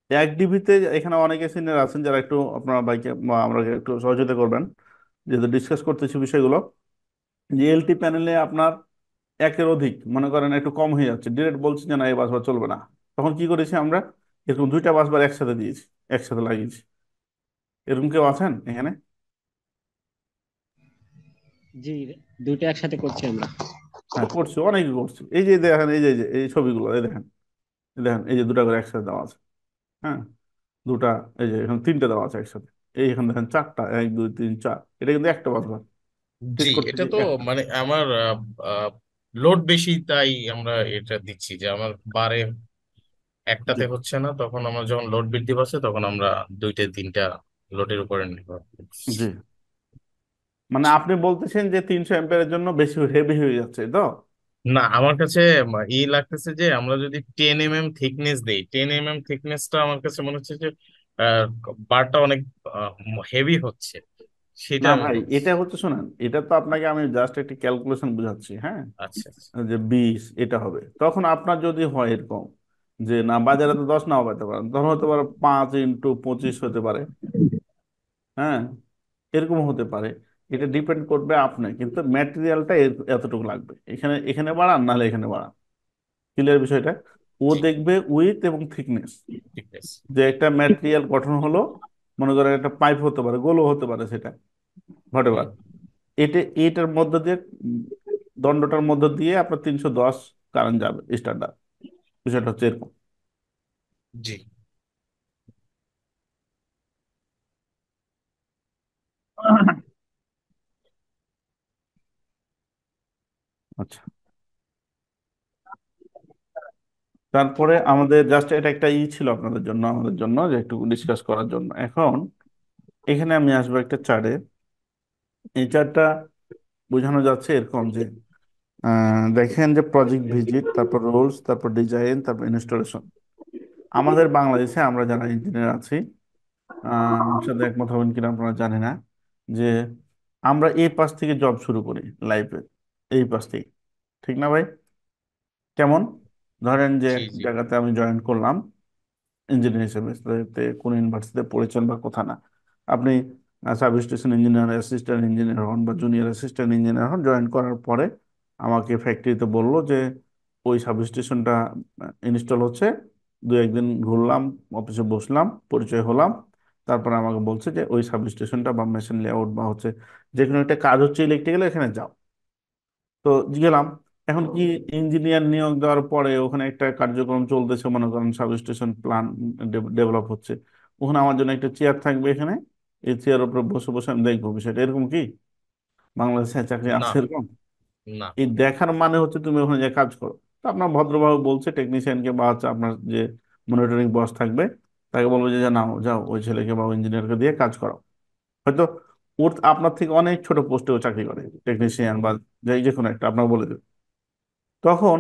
1 ডিভিতে এখানে অনেকে সিনিয়র আছেন যারা একটু আপনার বাইকে আমরা একটু সহযোগিতা করবেন, যেহেতু ডিসকাস করতেছি বিষয়গুলো, যে এলটি প্যানেলে আপনার একের অধিক মনে করেন একটু কম হয়ে যাচ্ছে, ডিরেক্ট বলছি যে না এই বাসবার চলবে না, তখন কি করেছি আমরা, এরকম দুইটা বাসবার একসাথে দিয়েছি, একসাথে লাগিয়েছি। এরকম কেউ আছেন এখানে? জি, দুইটা একসাথে করছি আমরা। হ্যাঁ করছি, অনেকে করছি। এই যে দেখেন, এই ছবিগুলো, এই দেখেন, এই দেখেন, এই যে দুটা করে একসাথে দেওয়া আছে। হ্যাঁ, দুটা, এই যে এখানে তিনটে দেওয়া আছে একসাথে, এই এখানে দেখেন চারটা, 1 2 3 4, এটা কিন্তু একটা বাসবার। জি, টেস্ট এটা করতেছি তো একটা। মানে আমার লোড বেশি, তাই আমরা এটা দিচ্ছি যে আমার বারে জি একটাতে হচ্ছে না, তখন আমার যখন লোড বৃদ্ধি পাচ্ছে তখন আমরা দুইটা তিনটা লোডের উপরে নির্ভর করছি। জি, মানে আপনি বলতেছেন যে 300 অ্যাম্পিয়ারের জন্য বেশি হেভি হয়ে যাচ্ছে তো? না, আমার কাছে লাগতেছে যে আমরা যদি 10 থিকনেস দেই, 10 থিকনেসটা আমার কাছে মনে হচ্ছে যে আহ, বারটা অনেক হেভি হচ্ছে, সেটা না আমি ভাই, বলছি। এটা হচ্ছে শোনেন, এটা তো আপনাকে আমি জাস্ট একটি ক্যালকুলেশন বুঝাচ্ছি, হ্যাঁ, আচ্ছা, আচ্ছা। যে 20 এটা হবে, তখন আপনার যদি হয় এরকম যে না বাজারে তো 10 নাও পেতে পারেন, তখন হতে পারে 5 × 25 হতে পারে। হ্যাঁ, এরকম হতে পারে। এটা ডিপেন্ড করবে আপনি, কিন্তু ম্যাটেরিয়ালটা এতটুকু লাগবে, এখানে এখানে বাড়ান নাহলে এখানে বাড়ান। ক্লিয়ার বিষয়টা? ও জি, দেখবে উইথ এবং থিকনেস, থিকনেস। যে একটা ম্যাটেরিয়াল গঠন হলো, মনে করেন একটা পাইপ হতে পারে, গোলও হতে পারে, সেটা হুম। হোয়াটএভার। এটার মধ্য দিয়ে দণ্ডটার মধ্য দিয়ে আপনার 310 কারেন্ট যাবে স্ট্যান্ডার্ড। বিষয়টা হচ্ছে এরকম। জি। আচ্ছা, তারপরে আমাদের জাস্ট এটা একটা ছিল আপনাদের জন্য, আমাদের জন্য যে একটু ডিসকাস করার জন্য। এখন এখানে আমি আসবো একটা চার্টে। এই চার্টটা বোঝানো যাচ্ছে এরকম যে দেখেন যে প্রজেক্ট ভিজিট, তারপর রোলস, তারপর ডিজাইন, তারপর ইনস্টলেশন। আমাদের বাংলাদেশে আমরা যারা ইঞ্জিনিয়ার আছি, আমার সাথে একমত হবেন কিনা আপনারা জানি না, যে আমরা এই পাশ থেকে জব শুরু করি লাইফে, এই পাশ থেকে। ঠিক না ভাই? কেমন? ধরেন যে জি এক জি। জায়গাতে আমি জয়েন করলাম ইঞ্জিনিয়ার হিসেবে, সেটাতে কোন ইউনিভার্সিটিতে পড়েছেন বা কথা না, আপনি sub station engineer, assistant engineer হন বা জুনিয়র অ্যাসিস্ট্যান্ট ইঞ্জিনিয়ার হন, জয়েন করার পরে আমাকে ফ্যাক্টরিতে বললো যে ওই সাব স্টেশনটা ইনস্টল হচ্ছে। দু একদিন ঘুরলাম, অফিসে বসলাম, পরিচয় হলাম। তারপরে আমাকে বলছে যে ওই সাব স্টেশনটা বা মেশিন লেআউট বা হচ্ছে যে কোনো একটা কাজ হচ্ছে ইলেকট্রিক্যাল, এখানে যাও। তো গেলাম। এখন কি, ইঞ্জিনিয়ার নিয়োগ দেওয়ার পরে ওখানে একটা কার্যক্রম চলতেছে, মনে করেন সাবস্টেশন প্ল্যান ডেভেলপ হচ্ছে, ওখানে আমার জন্য একটা চেয়ার থাকবে এখানে, এই চেয়ারের উপরে বসে বসে আমি দেখবো বিষয়টা, এরকম কি বাংলাদেশে চাকরি না আছে এরকম? না। এই দেখার মানে হচ্ছে তুমি ওখানে যে কাজ করো। তো আপনার ভদ্রভাবে বলছে টেকনিশিয়ানকে বা হচ্ছে আপনার যে মনিটরিং বস থাকবে, তাকে বলবো যে নাও যাও ওই ছেলেকে বা ইঞ্জিনিয়ারকে দিয়ে কাজ করো। হয়তো ওর আপনার থেকে অনেক ছোট পোস্টেও চাকরি করে, টেকনিশিয়ান বা যে কোনো একটা, আপনাকে বলে দেবে। তখন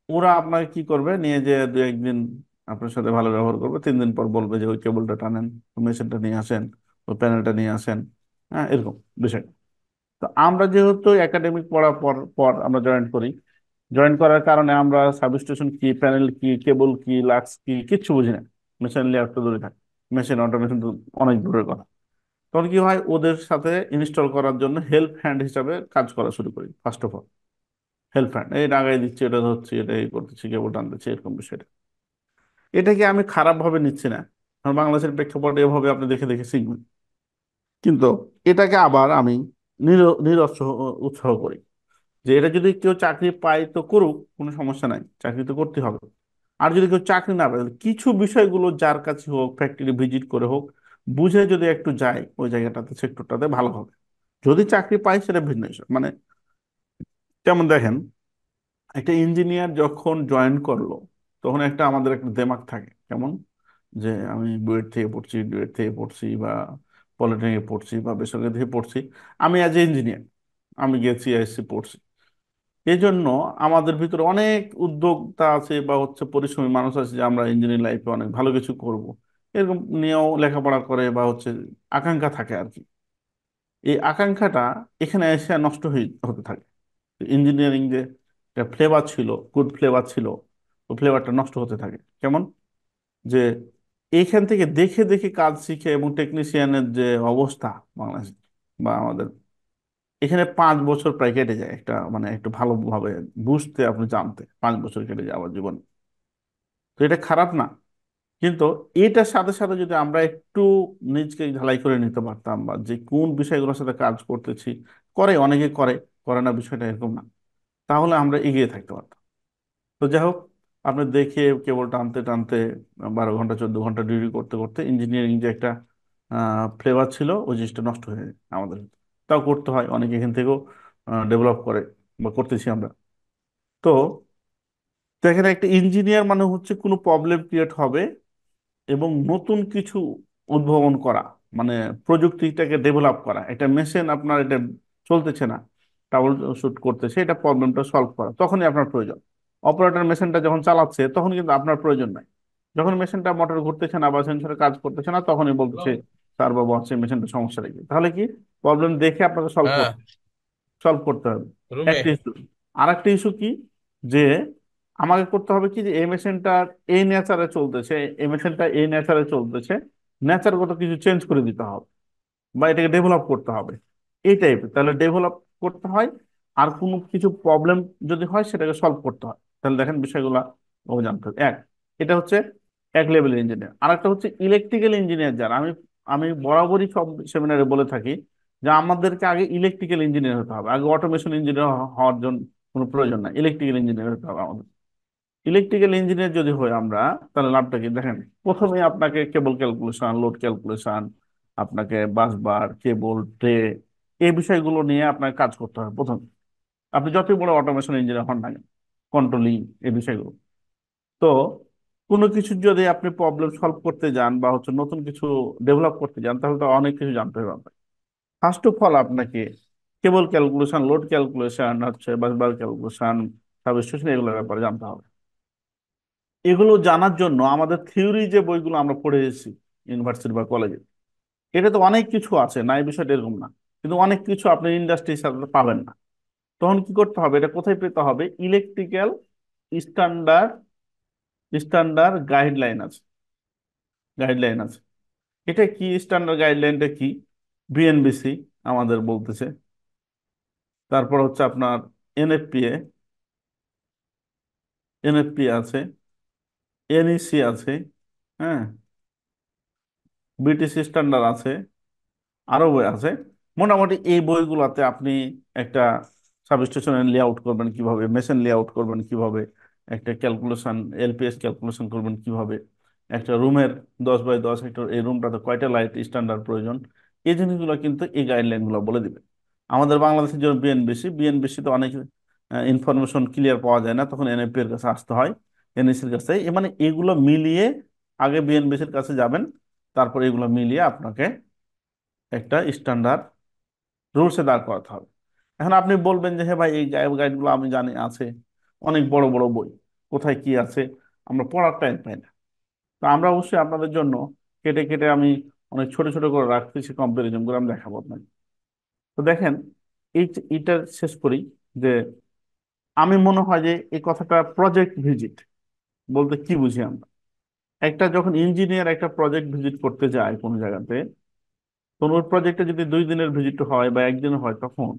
ওরা আপনাকে কি করবে, নিয়ে যে দু একদিন আপনার সাথে ভালো ব্যবহার করবে, 3 দিন পর বলবে যে ওই কেবলটা টানেন, ওই মেশিনটা নিয়ে আসেন, ওই প্যানেলটা নিয়ে আসেন। হ্যাঁ, এরকম বিষয়। তো আমরা যেহেতু একাডেমিক পড়ার পর পর আমরা জয়েন করি, জয়েন করার কারণে আমরা সাবস্টেশন কি, প্যানেল কি, কেবল কি, লাক্স কি, কিচ্ছু বুঝি না। মেশিন লেয়ার তো দূরে থাকে, মেশিন অটোমেশন তো অনেক দূরের কথা। তখন কি হয়, ওদের সাথে ইনস্টল করার জন্য হেল্প হ্যান্ড হিসাবে কাজ করা শুরু করি first of all. Help hand, এই লাগাই দিচ্ছি, এটা ধরছি, এটা এই করতেছি, কেবল টানতেছি, এরকম বিষয়টা। এটাকে আমি খারাপ ভাবে নিচ্ছি না, কারণ বাংলাদেশের প্রেক্ষাপটে এভাবে আপনি দেখে দেখে শিখবেন। কিন্তু এটাকে আবার আমি নিরুৎসাহ উৎসাহ করি, যে এটা যদি কেউ চাকরি পায় তো করুক, কোনো সমস্যা নাই, চাকরি তো করতে হবে। আর যদি কেউ চাকরি না পায়, তাহলে কিছু বিষয়গুলো যার কাছে হোক, ফ্যাক্টরি ভিজিট করে হোক, বুঝে যদি একটু যায় ওই জায়গাটাতে, সেক্টরটাতে, ভালো হবে। যদি চাকরি পায় সেটা ভিন্ন বিষয়। মানে যেমন দেখেন, একটা ইঞ্জিনিয়ার যখন জয়েন করলো, তখন একটা আমাদের একটা দেমাগ থাকে কেমন, যে আমি বুয়েট থেকে পড়ছি, ডুয়েট থেকে পড়ছি, বা পলিটেকনিকে পড়ছি, বা বেসরকারি থেকে পড়ছি, আমি অ্যাজ এ ইঞ্জিনিয়ার আমি গেছি, এসেছি, পড়ছি। এই জন্য আমাদের ভিতরে অনেক উদ্যোক্তা আছে বা হচ্ছে পরিশ্রমী মানুষ আছে, যে আমরা ইঞ্জিনিয়ারিং লাইফে অনেক ভালো কিছু করব, এরকম নিয়েও লেখাপড়া করে বা হচ্ছে আকাঙ্ক্ষা থাকে আর কি। এই আকাঙ্ক্ষাটা এখানে এসে নষ্ট হয়ে হতে থাকে। ইঞ্জিনিয়ারিং যে একটা ফ্লেভার ছিল, গুড ফ্লেভার ছিল, ওই ফ্লেভারটা নষ্ট হতে থাকে। কেমন, যে এইখান থেকে দেখে দেখে কাজ শিখে, এবং টেকনিশিয়ানের যে অবস্থা বাংলাদেশ বা আমাদের এখানে 5 বছর প্রায় কেটে যায়, একটা মানে একটু ভালোভাবে বুঝতে, আপনি জানতে 5 বছর কেটে যায় আমার জীবন। তো এটা খারাপ না, কিন্তু এটার সাথে সাথে যদি আমরা একটু নিজকে ঢালাই করে নিতে পারতাম, বা যে কোন বিষয়গুলোর সাথে কাজ করতেছি, করে অনেকে করে, করে না বিষয়টা এরকম না, তাহলে আমরা এগিয়ে থাকতে পারতাম। তো যাই হোক, আপনি দেখে কেবল টানতে টানতে 12 ঘন্টা 14 ঘন্টা ডিউটি করতে করতে ইঞ্জিনিয়ারিং যে একটা ফ্লেভার ছিল, ওই জিনিসটা নষ্ট হয়ে যায় আমাদের। তাও করতে হয়, অনেকে এখান থেকেও ডেভেলপ করে বা করতেছি আমরা। তো দেখেন, একটা ইঞ্জিনিয়ার মানে হচ্ছে কোনো প্রবলেম ক্রিয়েট হবে এবং নতুন কিছু উদ্ভাবন করা, মানে প্রযুক্তিটাকে ডেভেলপ করা। একটা মেশিন আপনার এটা চলতেছে না, ট্রাবল শুট করতেছে, এটা প্রবলেমটা সলভ করা, তখনই আপনার প্রয়োজন। অপারেটর মেশিনটা যখন চালাচ্ছে তখন কিন্তু আপনার প্রয়োজন নাই। যখন মেশিনটা মোটর ঘুরতেছে না বা সেন্সরে কাজ করতেছে না, তখনই বলতেছে স্যার বা বলছে মেশিনটা সমস্যা রেখে। তাহলে কি, প্রবলেম দেখে আপনাকে হ্যাঁ। সলভ করতে হবে। রুমে। একটা ইস্যু। আর একটা ইস্যু কি, যে আমাকে করতে হবে কি, যে এই মেশিনটা এই নেচারে চলতেছে, এই মেশিনটা এই নেচারে চলতেছে, নেচারগত কিছু চেঞ্জ করে দিতে হবে, বা এটাকে ডেভেলপ করতে হবে, এই টাইপের। তাহলে ডেভেলপ করতে হয়, আর কোনো কিছু প্রবলেম যদি হয় সেটাকে সলভ করতে হয়। তাহলে দেখেন বিষয়গুলো জানতে হবে। এটা হচ্ছে এক লেভেলের ইঞ্জিনিয়ার। আর একটা হচ্ছে ইলেকট্রিক্যাল ইঞ্জিনিয়ার, যারা আমি আমি বরাবরই সব সেমিনারে বলে থাকি যে আমাদেরকে আগে ইলেকট্রিক্যাল ইঞ্জিনিয়ার হতে হবে, আগে অটোমেশন ইঞ্জিনিয়ার হওয়ার জন্য কোনো প্রয়োজন নাই, ইলেকট্রিক্যাল ইঞ্জিনিয়ার হতে হবে আমাদের। ইলেকট্রিক্যাল ইঞ্জিনিয়ার যদি হই আমরা, তাহলে লাভটা কি দেখেন, প্রথমে আপনাকে কেবল ক্যালকুলেশন, লোড ক্যালকুলেশন, আপনাকে বাস বার, কেবল, ট্রে, এই বিষয়গুলো নিয়ে আপনাকে কাজ করতে হবে প্রথমে। আপনি যতই বড় অটোমেশন ইঞ্জিনিয়ার হন না কেন, কন্ট্রোলিং এই বিষয়গুলো। তো কোনো কিছু যদি আপনি প্রবলেম সলভ করতে যান বা হচ্ছে নতুন কিছু ডেভেলপ করতে যান, তাহলে তো অনেক কিছু জানতে হবে আপনাকে। ফার্স্ট অফ অল আপনাকে কেবল ক্যালকুলেশন, লোড ক্যালকুলেশন, হচ্ছে বাসবার ক্যালকুলেশন, সাবস্টেশন, এগুলোর ব্যাপারে জানতে হবে। এগুলো জানার জন্য আমাদের থিওরি যে বইগুলো আমরা পড়ে এসেছি ইউনিভার্সিটি বা কলেজে, এটা তো অনেক কিছু আছে না, এই বিষয়টা এরকম না। কিন্তু অনেক কিছু আপনি ইন্ডাস্ট্রির সাথে পাবেন না। তখন কি করতে হবে? এটা কোথায় পেতে হবে? ইলেকট্রিক্যাল স্ট্যান্ডার্ড, স্ট্যান্ডার্ড গাইডলাইন আছে, গাইডলাইন আছে। এটা কি স্ট্যান্ডার্ড গাইডলাইনটা কি? বিএনবিসি আমাদের বলতেছে। তারপর হচ্ছে আপনার এনএফপিএ, এনএফপি আছে, এনইসি আছে, হ্যাঁ, বিটিসি স্ট্যান্ডার্ড আছে, আরো বই আছে। মোটামুটি এই বইগুলোতে আপনি একটা সাবস্টেশনের লেআউট করবেন কিভাবে, মেশিন লেআউট করবেন কিভাবে, একটা ক্যালকুলেশন এলপিএস ক্যালকুলেশন করবেন কিভাবে, একটা রুমের 10 বাই 10 হেক্টর এই রুমটাতে কয়টা লাইট স্ট্যান্ডার্ড প্রয়োজন, এই জিনিসগুলো কিন্তু এই গাইডলাইনগুলো বলে দিবে। আমাদের বাংলাদেশের জন্য বিএনবিসি, বিএনবিসিতে অনেক ইনফরমেশন ক্লিয়ার পাওয়া যায় না, তখন এনএপি এর কাছে আসতে হয়, এনএসির কাছে। মানে এগুলো মিলিয়ে আগে বিএনবিসির কাছে যাবেন, তারপর এগুলো মিলিয়ে আপনাকে একটা স্ট্যান্ডার্ড রুলসে দাঁড় করাতে হবে। এখন আপনি বলবেন যে হ্যাঁ ভাই, এই গাইডগুলো আমি জানি আছে, অনেক বড় বড় বই, কোথায় কি আছে আমরা পড়ার টাইম পাই না। তো আমরা অবশ্যই আপনাদের জন্য কেটে কেটে আমি অনেক ছোট ছোট করে রাখতেছি, কম্পারিজন করে আমি দেখাবো আপনাকে। তো দেখেন, এই এটা শেষ করি যে আমি মনে হয় যে এই কথাটা প্রজেক্ট ভিজিট বলতে কি বুঝি আমরা। একটা যখন ইঞ্জিনিয়ার একটা প্রজেক্ট ভিজিট করতে যায় কোনো জায়গাতে, তখন ওই প্রজেক্টে যদি 2 দিনের ভিজিট হয় বা একদিন হয়, তখন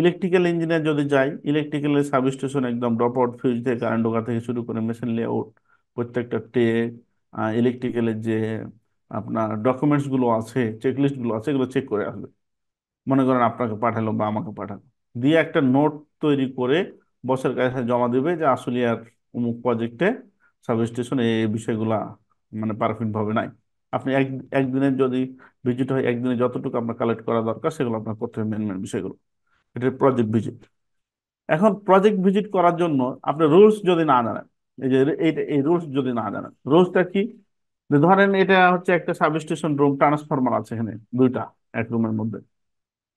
ইলেকট্রিক্যাল ইঞ্জিনিয়ার যদি যায়, ইলেকট্রিক্যালের সাবস্টেশন একদম ড্রপ আউট ফিউজ থেকে কারেন্ট ঢোকা থেকে শুরু করে মেশিন লেআউট, প্রত্যেকটা টেক, ইলেকট্রিক্যালের যে আপনার ডকুমেন্টস গুলো আছে, চেকলিস্ট গুলো আছে, এগুলো চেক করে আসবে। মনে করেন আপনাকে পাঠালো বা আমাকে পাঠালো, দিয়ে একটা নোট তৈরি করে বসের কাছে জমা দিবে যে আসলে আর অমুক প্রজেক্টে সাবস্টেশন এই বিষয়গুলা মানে পারফেক্ট ভাবে নাই। আপনি একদিনের যদি ভিজিট হয়, একদিনে যতটুকু আপনার কালেক্ট করা দরকার সেগুলো আপনার করতে হবে, মেন মেন বিষয়গুলো। এটা প্রজেক্ট ভিজিট। এখন প্রজেক্ট ভিজিট করার জন্য আপনি রুলস যদি না জানেন, এই যে এই রুলস যদি না জানেন, রুলসটা কি? যে ধরেন এটা হচ্ছে একটা সাবস্টেশন রুম, ট্রান্সফরমার আছে এখানে দুইটা এক রুমের মধ্যে।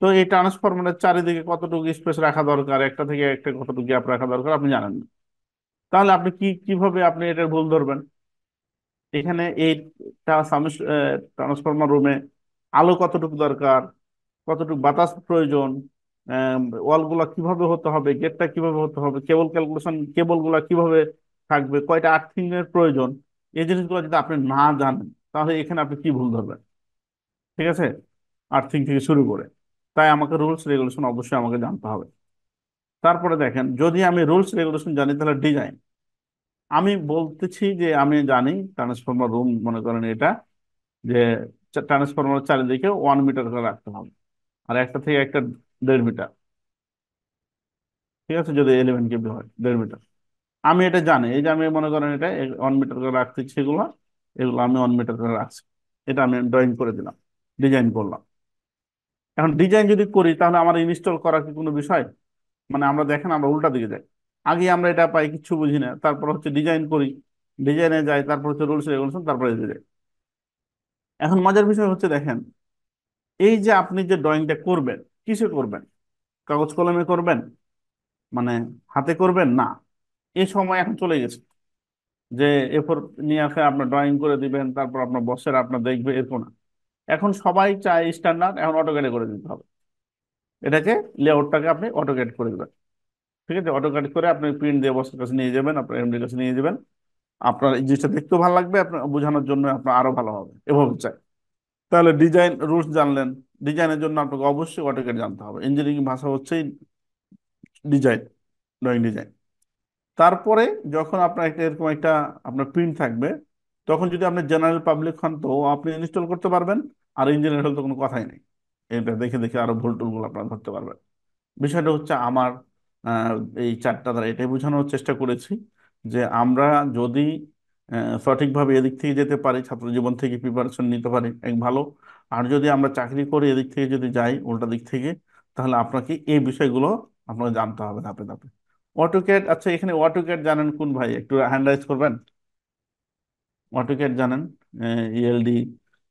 তো এই ট্রান্সফরমারের চারিদিকে কতটুকু স্পেস রাখা দরকার, একটা থেকে একটা কতটুকু গ্যাপ রাখা দরকার আপনি জানেন না। তাহলে আপনি কিভাবে আপনি এটার ভুল ধরবেন? এখানে এই ট্রান্সফরমার রুমে আলো কতটুকু দরকার, কতটুকু বাতাস প্রয়োজন, ওয়াল গুলা কিভাবে হতে হবে, গেটটা কিভাবে হতে হবে, কেবল ক্যালকুলেশন, কেবল গুলা কিভাবে থাকবে, কয়টা আর্থিং এর প্রয়োজন, এই জিনিসগুলো যদি আপনি না জানেন, তাহলে এখানে আপনি কি ভুল ধরবেন? ঠিক আছে, আর্থিং থেকে শুরু করে। তাই আমাকে রুলস রেগুলেশন অবশ্যই আমাকে জানতে হবে। তারপরে দেখেন, যদি আমি রুলস রেগুলেশন জানি, তাহলে ডিজাইন আমি বলতেছি যে আমি জানি ট্রান্সফরমার রুম মনে করেন এটা, যে ট্রান্সফরমার চারিদিকে 1 মিটার করে রাখতে হবে, আর একটা থেকে একটা 1.5 মিটার। ঠিক আছে, যদি 11 কেবি হয় 1.5 মিটার। আমি এটা জানি, এই যে আমি মনে করেন এটা 1 মিটার করে রাখতেছি, এগুলো এগুলো আমি 1 মিটার করে রাখছি। এটা আমি ড্রয়িং করে দিলাম, ডিজাইন করলাম। এখন ডিজাইন যদি করি, তাহলে আমার ইনস্টল করা কি কোনো বিষয়? মানে আমরা দেখেন, আমরা উল্টা দিকে যাই। আগে আমরা এটা পাই কিচ্ছু বুঝি না, তারপর হচ্ছে ডিজাইন করি, ডিজাইনে যাই, তারপর হচ্ছে রুলস রেগুলেশন, তারপরে এসে যাই। এখন মজার বিষয় হচ্ছে দেখেন, এই যে আপনি যে ড্রয়িংটা করবেন, কিসে করবেন? কাগজ কলমে করবেন, মানে হাতে করবেন না। এই সময় এখন চলে গেছে যে এরপর নিয়ে আসে আপনার ড্রয়িং করে দিবেন, তারপর আপনার বসের আপনার দেখবে, এরকম না। এখন সবাই চায় স্ট্যান্ডার্ড, এখন অটোক্যাডে করে দিতে হবে। এটাকে লেআউটটাকে আপনি অটোক্যাড করে দেবেন। ঠিক আছে, অটোক্যাড করে আপনি প্রিন্ট দিয়ে বসের কাছে নিয়ে যাবেন, আপনার এমডির কাছে নিয়ে যাবেন। আপনার এই জিনিসটা দেখতেও ভালো লাগবে, আপনার বোঝানোর জন্য আপনার আরো ভালো হবে, এভাবে চাই। তাহলে ডিজাইন রুলস জানলেন। ডিজাইনের জন্য আপনাকে অবশ্যই অটোক্যাড জানতে হবে, ইঞ্জিনিয়ারিং ভাষা হচ্ছে ডিজাইন, ড্রয়িং ডিজাইন। তারপরে যখন আপনার একটা এরকম একটা আপনার প্রিন্ট থাকবে, তখন যদি আপনি জেনারেল পাবলিক হন, তো আপনি ইনস্টল করতে পারবেন। আর ইঞ্জিনিয়ার হলে তো কোনো কথাই নেই, এটা দেখে দেখে আরো ভুল টুলগুলো আপনারা ধরতে পারবেন। বিষয়টা হচ্ছে আমার আহ, এই চারটা দ্বারা এটাই বোঝানোর চেষ্টা করেছি যে আমরা যদি সঠিকভাবে এদিক থেকে যেতে পারি, ছাত্র জীবন থেকে প্রিপারেশন নিতে পারি এক ভালো। আর যদি আমরা চাকরি করে এদিক থেকে যদি যাই উল্টা দিক থেকে, তাহলে আপনাকে এই বিষয়গুলো আপনাকে জানতে হবে ধাপে ধাপে। অটোক্যাড, আচ্ছা এখানে অটোক্যাড জানেন কোন ভাই, একটু হ্যান্ড রাইজ করবেন? অটোক্যাড জানেন? ইএলডি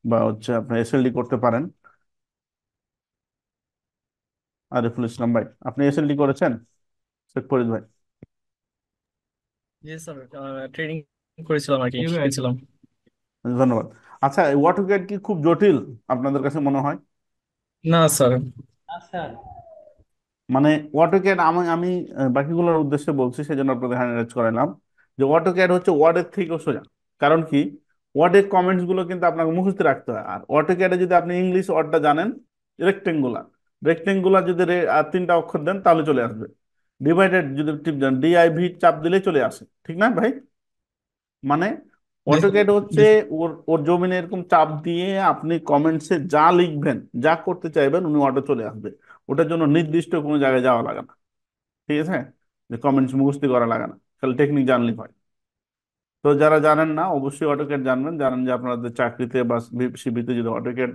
বা হচ্ছে আপনার এসএলডি করতে পারেন? আরিফুল ইসলাম ভাই, আপনি এসএলডি করেছেন? শেখ ফরিদ ভাই? জি স্যার, ট্রেনিং করেছিলাম আর কি, শিখেছিলাম। ধন্যবাদ। আচ্ছা, অটোক্যাড কি খুব জটিল আপনাদের কাছে মনে হয়? না স্যার। মানে অটোক্যাড, আমি আমি বাকিগুলোর উদ্দেশ্যে বলছি, সেই জন্য আপনাদের হ্যান্ড রাইজ করালাম যে অটোক্যাড হচ্ছে ওয়ার্ডের থেকেও সোজা। কারণ কি, ওয়ার্ডের কমেন্টস গুলো কিন্তু আপনাকে মুখস্থ রাখতে হয়, আর অটোক্যাডে যদি আপনি ইংলিশ ওয়ার্ডটা জানেন, রেক্টেঙ্গুলার, রেক্টেঙ্গুলার যদি আর তিনটা অক্ষর দেন তাহলে চলে আসবে। ডিভাইডেড যদি টিপ দেন, ডিআইভি চাপ দিলে চলে আসে, ঠিক না ভাই? মানে জি স্যার। অটোক্যাড হচ্ছে জি ওর ওর জমিনে এরকম চাপ দিয়ে আপনি কমেন্টসে যা লিখবেন, যা করতে চাইবেন, উনি অটো চলে আসবে। ওটার জন্য নির্দিষ্ট কোনো জায়গায় যাওয়া লাগে না, ঠিক আছে? যে কমেন্টস মুখস্থ করা লাগে না, খালি টেকনিক জানলেই হয়। তো যারা জানেন না, অবশ্যই অটোক্যাড জানবেন, জানেন যে আপনাদের চাকরিতে বা সিভিতে যদি অটোক্যাড,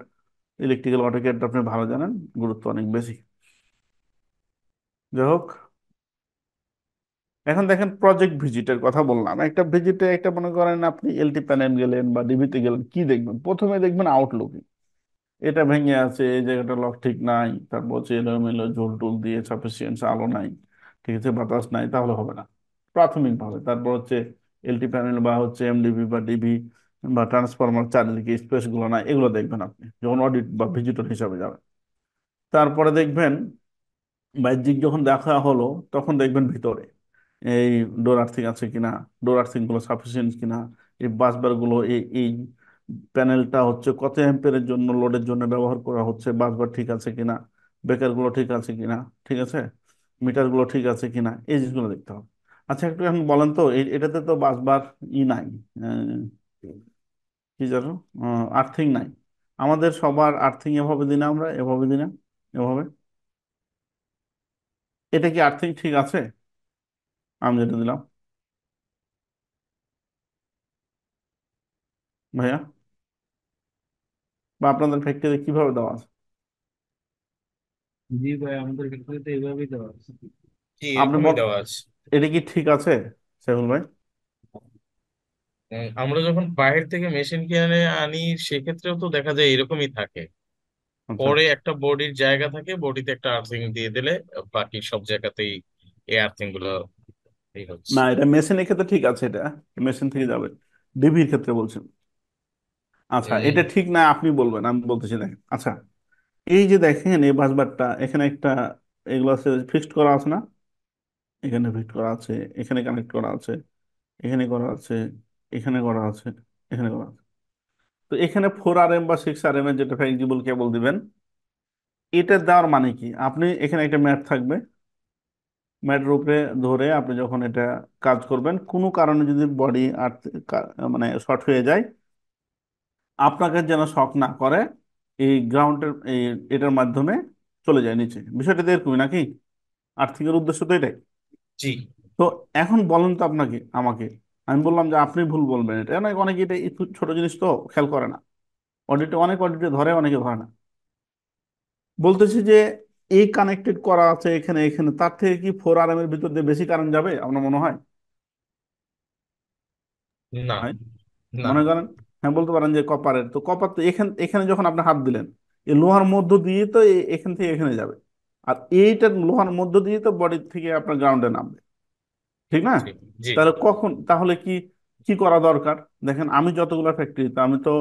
ইলেকট্রিক্যাল অটোক্যাড আপনি ভালো জানেন, গুরুত্ব অনেক বেশি। যাই হোক, এখন দেখেন প্রজেক্ট ভিজিটের কথা বললাম। একটা ভিজিটে, একটা মনে করেন আপনি এলটি প্যানেল গেলেন বা ডিবিতে গেলেন, কি দেখবেন? প্রথমে দেখবেন আউটলুক, এটা ভেঙে আছে, এই জায়গাটা লক ঠিক নাই, তারপর হচ্ছে এলোমেলো ঝোল টোল দিয়ে সাফিসিয়েন্ট আলো নাই, ঠিক আছে, বাতাস নাই, তাহলে হবে না প্রাথমিকভাবে। তারপর হচ্ছে এলটি প্যানেল বা হচ্ছে এমডিবি বা ডিবি বা ট্রান্সফরমার চারিদিকে স্পেস গুলো নাই, এগুলো দেখবেন আপনি যখন অডিট বা ভিজিটর হিসাবে যাবেন। তারপরে দেখবেন বাহ্যিক যখন দেখা হলো, তখন দেখবেন ভিতরে এই ডোর আর্থিং আছে কিনা, ডোর আর্থিং গুলো সাফিসিয়েন্ট কিনা, এই বাসবার গুলো, এই প্যানেলটা হচ্ছে কত অ্যাম্পিয়ারের জন্য, লোডের জন্য ব্যবহার করা হচ্ছে, বাসবার ঠিক আছে কিনা, ব্রেকার গুলো ঠিক আছে কিনা, ঠিক আছে, মিটার গুলো ঠিক আছে কিনা, এই জিনিসগুলো দেখতে হবে। আচ্ছা একটু এখন বলেন তো, এটাতে তো বাসবার নাই, কি জানো, আর্থিং নাই। আমাদের সবার আর্থিং এভাবে দিই না, আমরা এভাবে দিই না, এভাবে। এটা কি আর্থিং ঠিক আছে? আমি যেটা দিলাম, ভাইয়া, বা আপনাদের ফ্যাক্টরি কিভাবে দেওয়া আছে? জি ভাই, আমাদের ক্ষেত্রে তো এইভাবেই দেওয়া আছে। কি আপনি এরকমই দেওয়া আছে। এটা কি ঠিক আছে সাইফুল ভাই? আমরা যখন বাইরে থেকে মেশিন কিনে আনি, সেক্ষেত্রেও তো দেখা যায় এরকমই থাকে। আচ্ছা, পরে একটা বডির জায়গা থাকে, বডিতে একটা আর্থিং দিয়ে দিলে বাকি সব জায়গাতেই এই আর্থিং গুলো এই হচ্ছে। না এটা মেশিনের ক্ষেত্রে ঠিক আছে, এটা মেশিন থেকে যাবে, ডিবির ক্ষেত্রে বলছেন। আচ্ছা এই এটা ঠিক না আপনি বলবেন, আমি বলতেছি দেখেন। আচ্ছা এই যে দেখেন এই বাসবারটা, এখানে একটা, এগুলো আছে ফিক্সড করা আছে না, এখানে ফিক্সড করা আছে, এখানে কানেক্ট করা আছে, এখানে করা আছে, এখানে করা আছে, এখানে করা আছে। তো এখানে 4 RM বা 6 RM এর যেটা ফ্লেক্সিবল কেবল দিবেন, এটা দেওয়ার মানে কি, আপনি এখানে একটা ম্যাট থাকবে, ম্যাটের উপরে ধরে আপনি যখন এটা কাজ করবেন, কোনো কারণে যদি বডি আর মানে শর্ট হয়ে যায়, আপনাকে যেন শক না করে, এই গ্রাউন্ডের এই এটার মাধ্যমে চলে যায় নিচে। বিষয়টা তো এরকমই নাকি? আর্থিকের উদ্দেশ্য তো এটাই। জি। তো এখন বলেন তো আপনাকে, আমাকে, আমি বললাম যে আপনি ভুল বলবেন, এটা অনেক, অনেকে এটা একটু ছোট জিনিস তো খেয়াল করে না, অডিটে অনেক অডিটে ধরে, অনেকে ধরে না। বলতেছি যে এই কানেক্টেড করা আছে এখানে, এখানে তার থেকে কি 4 RM এর ভিতর দিয়ে বেশি কারেন্ট যাবে আপনার মনে হয়? না। হয়? না। মনে করেন, হ্যাঁ বলতে পারেন যে কপারের, তো কপার তো এখানে, এখানে যখন আপনি হাত দিলেন, এই লোহার মধ্য দিয়ে তো এখান থেকে এখানে যাবে, আর এইটা লোহার মধ্য দিয়ে তো বডি থেকে আপনার গ্রাউন্ডে নামবে, ঠিক না? জি। জি। তাহলে কখন, তাহলে কি কি করা দরকার? দেখেন আমি যতগুলো ফ্যাক্টরিতে, আমি তো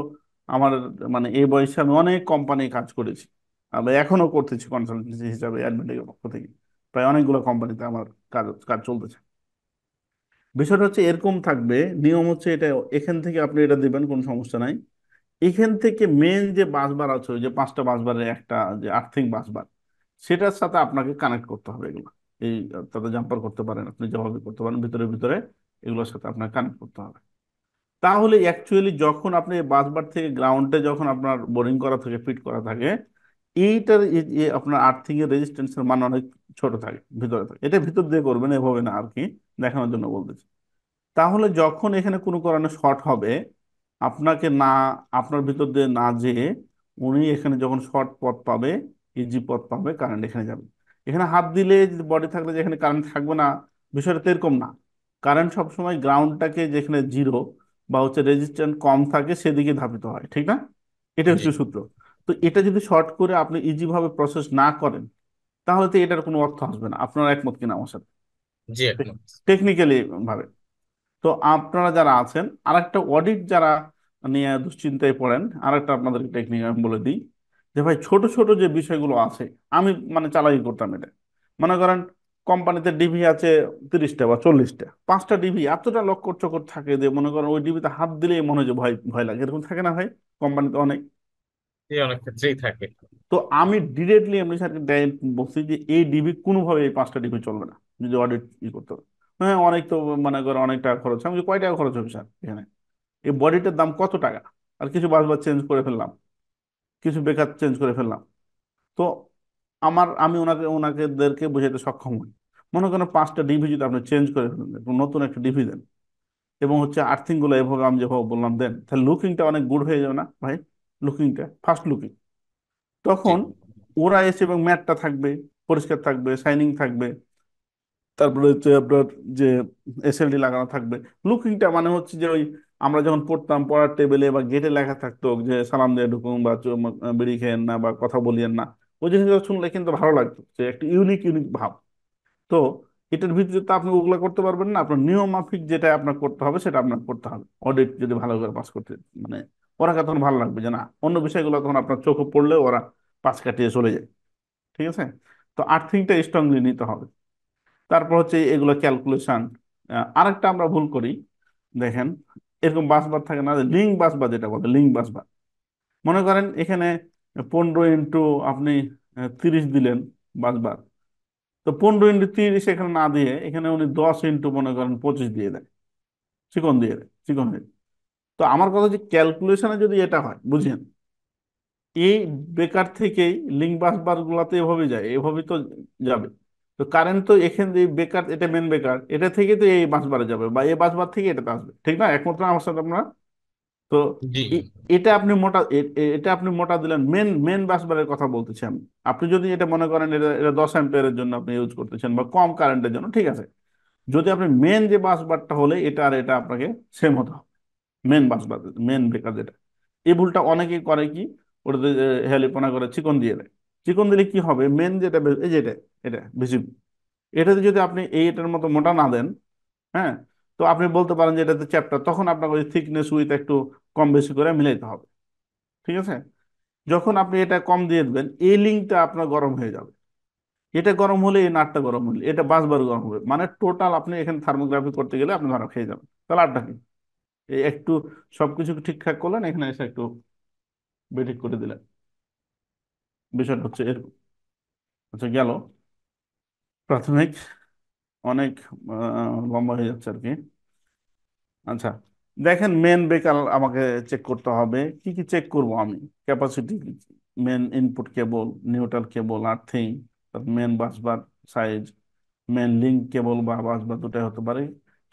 আমার মানে এই বয়সে আমি অনেক কোম্পানি কাজ করেছি, আমি এখনো করতেছি কনসালটেন্সি হিসাবে অ্যাডমিটের পক্ষ থেকে, প্রায় অনেকগুলো কোম্পানিতে আমার কাজ কাজ চলতেছে। বিষয়টা হচ্ছে এরকম থাকবে, নিয়ম হচ্ছে এটা, এখান থেকে আপনি এটা দিবেন, কোনো সমস্যা নাই। এখান থেকে মেন যে বাসবার আছে, ওই যে 5টা বাসবারের একটা যে আর্থিং বাসবার, সেটার সাথে আপনাকে কানেক্ট করতে হবে এগুলো। এই তাতে জাম্পার করতে পারেন, আপনি যেভাবে করতে পারেন, ভিতরে ভিতরে এগুলোর সাথে আপনার কানেক্ট করতে হবে। তাহলে অ্যাকচুয়ালি যখন আপনি বাসবার থেকে গ্রাউন্ডে যখন আপনার বোরিং করা থাকে, ফিট করা থাকে, এইটার আপনার আর্থিং এর রেজিস্ট্যান্সের মান অনেক ছোট থাকে, ভিতরে থাকে। এটা ভিতর দিয়ে করবেন, এভাবে না আর কি, দেখানোর জন্য বলতেছি। তাহলে যখন এখানে কোনো কারণে শর্ট হবে, আপনাকে না, আপনার ভিতর দিয়ে না যেয়ে উনি এখানে যখন শর্ট পথ পাবে, ইজি পথ পাবে, কারেন্ট এখানে যাবে। এখানে হাত দিলে বডি থাকলে যেখানে কারেন্ট থাকবে না, বিষয়টা তো এরকম না। কারেন্ট সবসময় গ্রাউন্ডটাকে যেখানে জিরো বা হচ্ছে রেজিস্ট্যান্স কম থাকে সেদিকে ধাবিত হয়, ঠিক না? এটা জি, হচ্ছে সূত্র। তো এটা যদি শর্ট করে আপনি ইজি ভাবে প্রসেস না করেন, তাহলে তো এটার কোনো অর্থ আসবে না। আপনারা একমত কিনা আমার সাথে? জি একদম। টেকনিক্যালি ভাবে। তো আপনারা যারা আছেন, আরেকটা অডিট যারা নিয়ে দুশ্চিন্তায় পড়েন, আরেকটা আপনাদের টেকনিক আমি বলে দিই, যে ভাই ছোট ছোট যে বিষয়গুলো আছে, আমি মানে চালাকি করতাম এটা। মনে করেন কোম্পানিতে ডিবি আছে 30টা বা 40টা, 5টা ডিবি এতটা লক্কর চক্কর থাকে যে মনে করেন ওই ডিবিতে হাত দিলেই মনে হয় যে ভয় ভয় লাগে, এরকম থাকে না ভাই কোম্পানিতে অনেক? এই অনেক ক্ষেত্রেই থাকে। তো আমি ডিরেক্টলি এমনি স্যারকে ডাইরেক্ট বলছি যে এই ডিবি কোনোভাবে এই 5টা ডিবি চলবে না যদি অডিট করতে হবে। হ্যাঁ অনেক তো, মনে করেন অনেক টাকা খরচ। আমি বলি, কয় টাকা খরচ হবে স্যার এখানে? এই বডিটার দাম কত টাকা? আর কিছু বাসবার চেঞ্জ করে ফেললাম, কিছু বেকার চেঞ্জ করে ফেললাম। তো আমি ওনাকেদেরকে বোঝাতে সক্ষম হই। মনে করেন 5টা ডিভি যদি আপনি চেঞ্জ করে ফেলেন, একটু নতুন একটা ডিভি দেন, এবং হচ্ছে আর্থিং গুলো এভাবে আমি যেভাবে বললাম দেন, তাহলে লুকিংটা অনেক গুড হয়ে যাবে না ভাই? লুকিংটা ফার্স্ট লুকিং, জি তখন ওরা এসে এবং ম্যাটটা থাকবে, পরিষ্কার থাকবে, শাইনিং থাকবে। তারপরে হচ্ছে আপনার যে এসএলডি লাগানো থাকবে। লুকিংটা মানে হচ্ছে যে ওই আমরা যখন পড়তাম, পড়ার টেবিলে বা গেটে লেখা থাকতো যে সালাম দিয়ে ঢুকুন বা বিড়ি খেয়েন না বা কথা বলিয়েন না, ওই জিনিসগুলো শুনলে কিন্তু ভালো লাগতো, যে একটা ইউনিক ইউনিক ভাব। তো এটার ভিত্তিতে তো আপনি ওগুলা করতে পারবেন না। আপনার নিয়ম মাফিক যেটা আপনার করতে হবে সেটা আপনার করতে হবে। অডিট যদি ভালো করে পাস করতে, মানে ওরা তখন ভালো লাগবে যে না, অন্য বিষয়গুলো তখন আপনার চোখে পড়লে ওরা পাশ কাটিয়ে চলে যায়। ঠিক আছে? তো আর্থিংটা স্ট্রংলি নিতে হবে। তারপর হচ্ছে এগুলো ক্যালকুলেশন। আরেকটা আমরা ভুল করি, দেখেন, এরকম বাসবার থাকে না, লিঙ্ক বাসবার যেটা বলে, লিঙ্ক বাসবার। মনে করেন এখানে 15 ইন্টু আপনি 30 দিলেন বাসবার, তো 15 ইন্টু 30 এখানে না দিয়ে এখানে উনি 10 ইন্টু মনে করেন 25 দিয়ে দেয়, চিকন দিয়ে দেয়, চিকন হয়ে। তো আমার কথা যে ক্যালকুলেশনে যদি এটা হয়, বুঝেন, এই বেকার থেকেই লিঙ্ক বাস বার গুলাতে এভাবে যায়, এভাবে তো যাবে। তো কারেন্ট তো এখান দিয়ে বেকার, এটা মেন বেকার, এটা থেকে তো এই বাস বারে যাবে বা এই বাস বার থেকে এটাতে আসবে, ঠিক না? একমাত্র আমার সাথে আপনারা। তো জি এটা আপনি মোটা এটা আপনি মোটা দিলেন, মেন মেন বাস বারের কথা বলতেছি আমি। আপনি যদি এটা মনে করেন এটা এটা 10 অ্যাম্পিয়ারের জন্য আপনি ইউজ করতেছেন বা কম কারেন্টের জন্য, ঠিক আছে। যদি আপনি মেন যে বাস বারটা হলে এটা আর এটা আপনাকে সেম হতে হবে। মেন বাস বার, মেন বেকার যেটা, এই ভুলটা অনেকেই করে কি, ওটাতে হেলিপনা করে চিকন দিয়ে দেয়। চিকন দিলে কি হবে, মেন যেটা এই যে এটা, এটা বেশি, এটাতে যদি আপনি এটার মতো মোটা না দেন, হ্যাঁ, তো আপনি বলতে পারেন যে এটাতে চ্যাপ্টার, তখন আপনাকে ওই থিকনেস উইথ একটু কম বেশি করে মিলাইতে হবে। ঠিক আছে? যখন আপনি এটা কম দিয়ে দেবেন, এই লিঙ্কটা আপনার গরম হয়ে যাবে। এটা গরম হলে এই নাটটা গরম হলে এটা বাসবার গরম হবে, মানে টোটাল আপনি এখানে থার্মোগ্রাফি করতে গেলে আপনি ধরা খেয়ে যাবেন। তাহলে আরটা কি, এই একটু সবকিছু ঠিকঠাক করলেন, এখানে এসে একটু বেঠিক করে দিলেন, বিষয়টা হচ্ছে এরকম। আচ্ছা, গেল প্রাথমিক, অনেক লম্বা হয়ে যাচ্ছে আর কি। আচ্ছা, দেখেন মেন বেকার আমাকে চেক করতে হবে। কি কি চেক করব আমি? Capacity, main input cable, neutral cable, earthing, main busbar size, main link cable বা বাসবার দুটাই হতে পারে,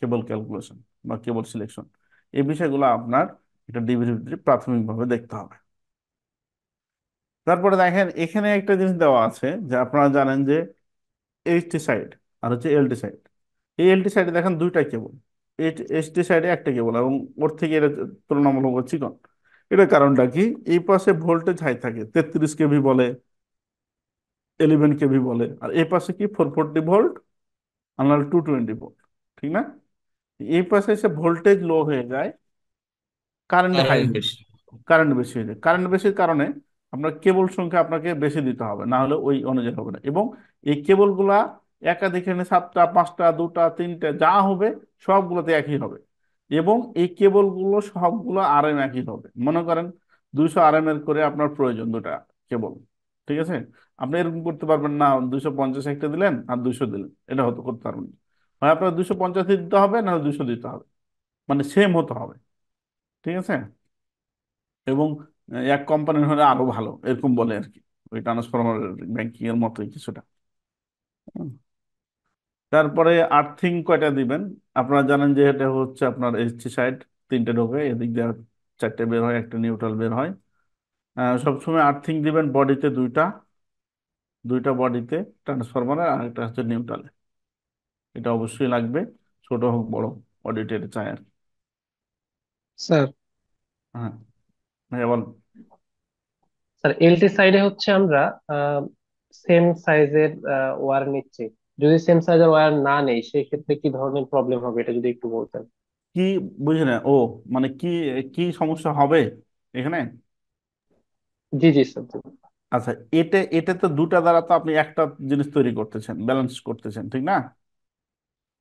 কেবল ক্যালকুলেশন বা কেবল সিলেকশন। এই বিষয়গুলো আপনার এটা ডিভিডি প্রাথমিকভাবে দেখতে হবে। তারপরে দেখেন এখানে একটা জিনিস দেওয়া আছে, যে আপনারা জানেন যে এইচটি সাইড আর হচ্ছে এলটি সাইড। এই এলটি সাইডে দেখেন দুইটা কেবল, এইচটি সাইডে একটা কেবল, এবং ওর থেকে এটা তুলনামূলক চিকন। এটার কারণটা কি? এই পাশে ভোল্টেজ হাই থাকে, 33 কেভি বলে, 11 কেভি বলে, আর এই পাশে কি 440 ভোল্ট, আর 220 ভোল্ট, ঠিক না? এই পাশে এসে ভোল্টেজ লো হয়ে যায়, কারেন্ট হাই কারেন্ট হয়ে যায়। বেশি। কারেন্ট বেশি হয়ে যায়, কারেন্ট বেশির কারণে আপনার কেবল সংখ্যা আপনাকে বেশি দিতে হবে, না হলে ওই অনুযায়ী হবে না। এবং এই কেবলগুলা একাধিক এখানে 7টা 5টা 2টা 3টা যা হবে, সবগুলোতে একই হবে। এবং এই কেবলগুলো সবগুলো আরএম একই হবে। মনে করেন 200 আরএম এর করে আপনার প্রয়োজন দুটা কেবল, ঠিক আছে? আপনি এরকম করতে পারবেন না 250 একটা দিলেন আর 200 দিলেন, এটা হতে করতে পারবেন না। হয় আপনার 250 দিতে হবে, না 200 দিতে হবে, মানে সেম হতে হবে। ঠিক আছে? এবং এক কোম্পানির হলে আরো ভালো, এরকম বলে আর কি, ওই ট্রান্সফরমার ব্যাংকিং এর মতোই কিছুটা। হুম। তারপরে আর্থিং কয়টা দিবেন? আপনারা জানেন যে এটা হচ্ছে আপনার এইচটি সাইড, 3টে ঢোকে, এদিক দিয়ে 4টে বের হয়, একটা নিউট্রাল বের হয়। সবসময় আর্থিং দিবেন বডিতে 2টা, দুইটা বডিতে, ট্রান্সফরমারে আর একটা হচ্ছে নিউট্রালে। এটা অবশ্যই লাগবে, ছোট হোক বড়, অডিটের চায়। স্যার হ্যাঁ, ভাইয়া বল। স্যার এলটি সাইডে হচ্ছে আমরা সেম সাইজের ওয়্যার নিচ্ছি। যদি সেম সাইজের ওয়্যার না নেই সেই ক্ষেত্রে কি ধরনের প্রবলেম হবে এটা যদি একটু বলতেন। কি বুঝি না, ও মানে কি, কি সমস্যা হবে এখানে? জি জি স্যার জি। আচ্ছা, এটা তো দুটা দ্বারা তো আপনি একটা জিনিস তৈরি করতেছেন, ব্যালেন্স করতেছেন, ঠিক না?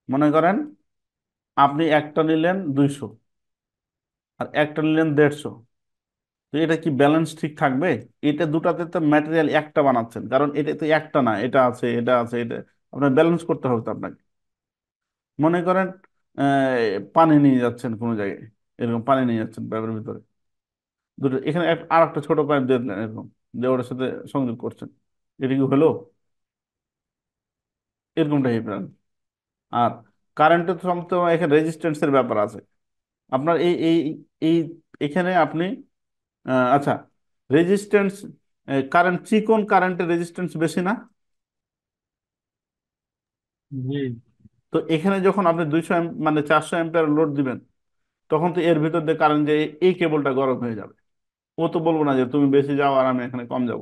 মনে করেন আপনি একটা নিলেন 200 আর একটা নিলেন 150, তো এটা কি ব্যালেন্স ঠিক থাকবে? এটা দুটাতে তো ম্যাটেরিয়াল একটা বানাচ্ছেন, কারণ এটা তো একটা না, এটা আছে এটা আছে এটা, আপনার ব্যালেন্স করতে হবে তো আপনাকে। মনে করেন পানি নিয়ে যাচ্ছেন কোনো জায়গায়, এরকম পানি নিয়ে যাচ্ছেন পাইপের ভিতরে, দুটো এখানে আর একটা ছোট পাইপ দিয়ে দিলেন এরকম, দিয়ে ওটার সাথে সংযোগ করছেন, এটা কি হলো? এরকম টাইপের। আর কারেন্টের তো এখানে রেজিস্ট্যান্সের ব্যাপার আছে। আপনার এই এই এই এখানে আপনি আচ্ছা, রেজিস্ট্যান্স, কারেন্ট, চিকন কারেন্টের রেজিস্ট্যান্স বেশি না? জি। তো এখানে যখন আপনি 200 মানে 400 অ্যাম্পিয়ার লোড দিবেন, তখন তো এর ভিতর দিয়ে কারেন্ট যে এই কেবলটা গরম হয়ে যাবে। ও তো বলবো না যে তুমি বেশি যাও আর আমি এখানে কম যাব।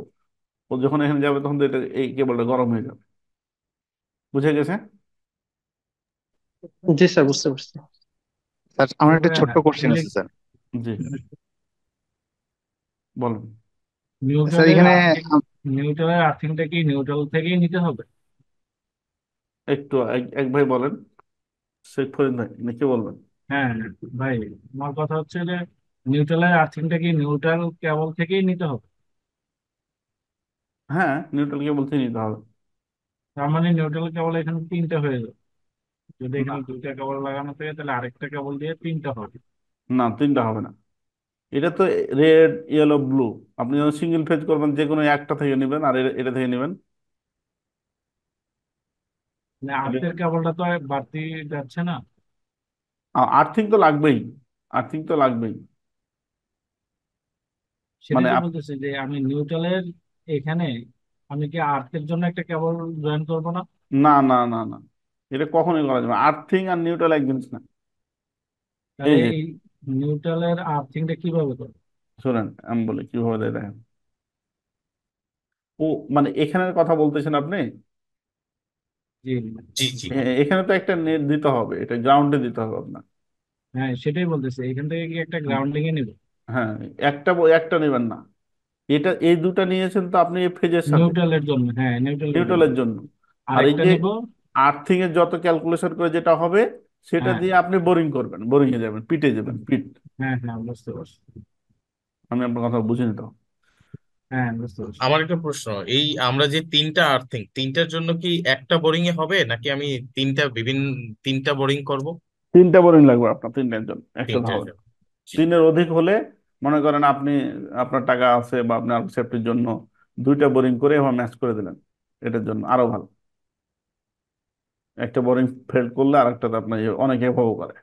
ও যখন এখানে যাবে তখন তো এটা এই কেবলটা গরম হয়ে যাবে। বুঝে গেছে? জি স্যার বুঝতে পারছি। স্যার আমার একটা হ্যাঁ ছোট্ট কোশ্চেন আসলে আছে স্যার। জি, বলুন। স্যার নিউট্রালের এখানে আর্থিং, নিউট্রালের আর্থিংটা কি নিউট্রাল থেকেই নিতে হবে? একটু এক ভাই বলেন, শেখ ফরিদ ভাই নাকি বলবেন? হ্যাঁ ভাই, আমার কথা হচ্ছে যে নিউট্রালের আর্থিংটা কি নিউট্রাল কেবল থেকেই নিতে হবে? হ্যাঁ, নিউট্রাল কেবল থেকে নিতে হবে। তার মানে নিউট্রাল কেবল এখানে তিনটা হয়ে যাবে। যদি না, এখানে দুইটা কেবল লাগানো থাকে তাহলে আরেকটা কেবল দিয়ে তিনটা হবে। না, তিনটা হবে না। এটা তো রেড ইয়েলো ব্লু, আপনি যখন সিঙ্গেল ফেজ করবেন যে কোনো একটা থেকে নেবেন আর এটা থেকে নেবেন। মানে আর্থের কেবলটা তো আর বাড়তি যাচ্ছে না। আর্থিং তো লাগবেই, আর্থিং তো লাগবেই। সেটাই মানে তো বলতেছি যে আমি নিউট্রালের এখানে আমি কি আর্থের জন্য একটা কেবল জয়েন করবো না? না, না, না, না, এটা কখনোই করা যাবে না। আর্থিং আর নিউট্রাল এক জিনিস না। এই তাহলে যে এই নিউট্রালের আর্থিংটা কিভাবে করবো? শোনেন, আমি বলি কিভাবে দেয় দেখেন। ও মানে এখানের কথা বলতেছেন আপনি? জি। জি জি। এখানে তো একটা নেট দিতে হবে, এটা গ্রাউন্ডে দিতে হবে আপনার। হ্যাঁ সেটাই বলতেছি, এখান থেকে কি একটা গ্রাউন্ডিং এ নিব? হ্যাঁ, একটা নেবেন না। এটা এই দুটা নিয়েছেন তো আপনি এই ফেজের সাথে, নিউট্রালের জন্য, হ্যাঁ নিউট্রালের জন্য। নিউট্রালের জন্য। আর এই আরেকটা যে নিব। আর্থিং এর যত ক্যালকুলেশন করে যেটা হবে, সেটা হ্যাঁ দিয়ে আপনি বোরিং করবেন, বোরিং এ যাবেন, পিটে যাবেন, পিট। হ্যাঁ হ্যাঁ বুঝতে পারছি। আমি আপনার কথা বুঝিনি তো। হ্যাঁ বুঝতে পারছি। আমার একটা প্রশ্ন, এই আমরা যে তিনটা আর্থিং, তিনটার জন্য কি একটা বোরিং এ হবে নাকি আমি বিভিন্ন তিনটা বোরিং করব? তিনটা বোরিং লাগবে আপনার, তিনটার জন্য, একসাথে তিনটার হবে না। জন্য। জি। তিনের অধিক হলে, মনে করেন আপনি, আপনার টাকা আছে বা আপনার সেফটির জন্য দুইটা বোরিং করে এবার ম্যাচ করে দিলেন, এটার জন্য আরো ভালো। একটা বোরিং ফেল করলে আর একটা আপনার অনেকে এভাবে করে।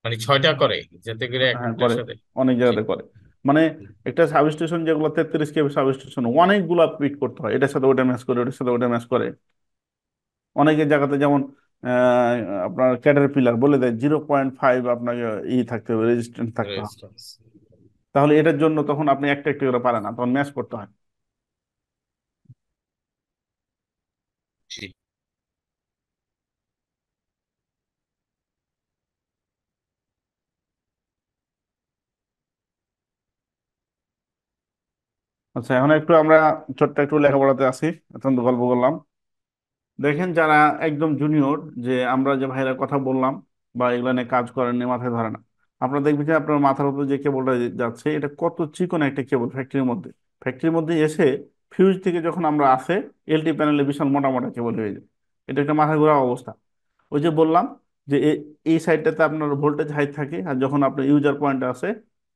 মানে 6টা করে যাতে করে হ্যাঁ, একটার করে, সাথে। অনেক জি। জায়গাতে করে। মানে একটা সাবস্টেশন যেগুলো 33 কেভি সাবস্টেশন, অনেকগুলা পিট করতে হয়, এটার সাথে ওটা ম্যাচ করে, ওটার সাথে ওটা ম্যাচ করে। অনেকের জায়গাতে যেমন আপনার ক্যাটার পিলার বলে দেয় 0.5 আপনাকে থাকতে হবে, রেজিস্ট্যান্স থাকতে হবে। রেজিস্ট্যান্স। তাহলে এটার জন্য তখন আপনি একটা একটা করে পারেন না, তখন ম্যাচ করতে হয়। জি। আচ্ছা, এখন একটু আমরা ছোট্ট একটু লেখাপড়াতে আসি, এখন তো গল্প করলাম। দেখেন যারা একদম জুনিয়র, যে আমরা যে ভাইরা কথা বললাম বা এগুলো নিয়ে কাজ করেন নি, মাথায় ধরে না, আপনারা দেখবেন যে আপনার মাথার উপর যে কেবলটা যাচ্ছে, এটা কত চিকন একটা কেবল ফ্যাক্টরির মধ্যে। ফ্যাক্টরির মধ্যে এসে ফিউজ থেকে যখন আমরা আসে, এলটি প্যানেলে বিশাল মোটা মোটা কেবল হয়ে যায়। এটা একটা মাথা ঘোরা অবস্থা। ওই যে বললাম যে এই সাইডটাতে আপনার ভোল্টেজ হাই থাকে, আর যখন আপনার ইউজার পয়েন্টে আসে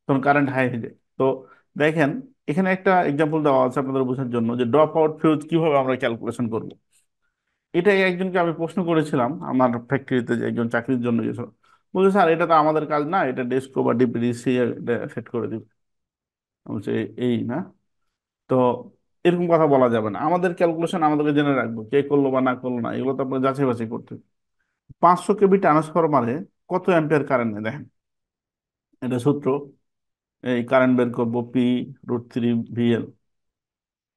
তখন কারেন্ট হাই হয়ে যায়। তো দেখেন, এখানে একটা এক্সাম্পল দেওয়া আছে আপনাদের বোঝার জন্য, যে ড্রপ আউট ফিউজ কিভাবে আমরা ক্যালকুলেশন করব। এটাই একজনকে আমি প্রশ্ন করেছিলাম আমার ফ্যাক্টরিতে, যে একজন চাকরির জন্য গেছিল। বলছে স্যার এটা তো আমাদের কাজ না, এটা ডেস্কো বা ডিপিডিসি এটা সেট করে দিবে। আমি বলছি এই না। তো এরকম কথা বলা যাবে না। আমাদের ক্যালকুলেশন আমাদেরকে জেনে রাখবো কে করলো বা না করলো না, এগুলো তো আপনার যাচাই বাছাই করতে হবে। 500 কেবি ট্রান্সফরমারে কত অ্যাম্পিয়ার কারেন্ট নেয় দেখেন, এটা সূত্র। এই কারেন্ট বের করবো P√3 VL।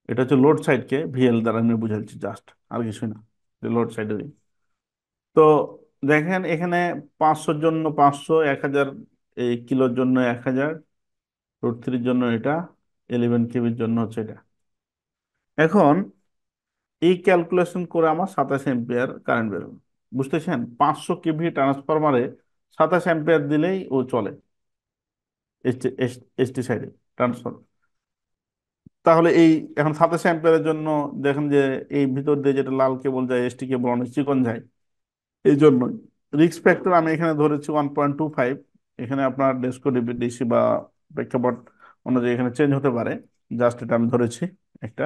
এটা হচ্ছে লোড সাইডকে ভিএল দ্বারা আমি বুঝাচ্ছি জাস্ট, আর কিছুই না, লোড সাইডে। তো দেখেন এখানে 500-র জন্য 500, 1000 এই কিলোর জন্য 1000, √3 জন্য এটা, 11 কেবির জন্য হচ্ছে এটা। এখন এই ক্যালকুলেশন করে আমার 27 এম্পিয়ার কারেন্ট বেরোবে। বুঝতেছেন, 500 কেভি ট্রান্সফরমারে 27 এম্পিয়ার দিলেই ও চলে এসটি এসটি সাইডে ট্রান্সফর। তাহলে এই এখন 27 এম্পিয়ারের জন্য দেখেন যে এই ভিতর দিয়ে যেটা লাল কেবল যায়, এসটি কেবল অনেক চিকন যায়, এই জন্যই রিস্ক ফ্যাক্টর আমি এখানে ধরেছি 1.25। এখানে আপনার ডেস্কো ডিসি বা প্রেক্ষাপট অনুযায়ী এখানে চেঞ্জ হতে পারে, জাস্ট এটা আমি ধরেছি একটা।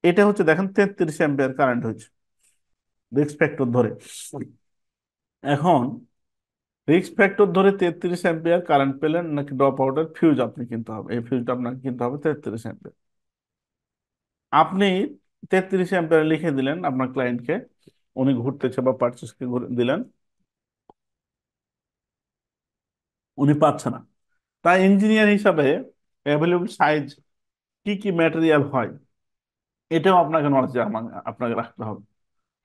এটা হচ্ছে দেখেন 33 এম্পিয়ার কারেন্ট হয়েছে রিস্ক ফ্যাক্টর ধরে। এখন রিস্ক ফ্যাক্টর ধরে 33 এম্পিয়ার কারেন্ট পেলেন নাকি ড্রপ আউটের ফিউজ আপনি কিনতে হবে, এই ফিউজটা আপনাকে কিনতে হবে 33 এম্পিয়ার। আপনি 33 এম্পিয়ার লিখে দিলেন আপনার ক্লায়েন্টকে, উনি ঘুরতেছে বা পার্চেসকে দিলেন, উনি পাচ্ছে না। তাই ইঞ্জিনিয়ার হিসাবে অ্যাভেলেবল সাইজ কি কি ম্যাটেরিয়াল হয় এটাও আপনাকে নলেজ আপনাকে রাখতে হবে।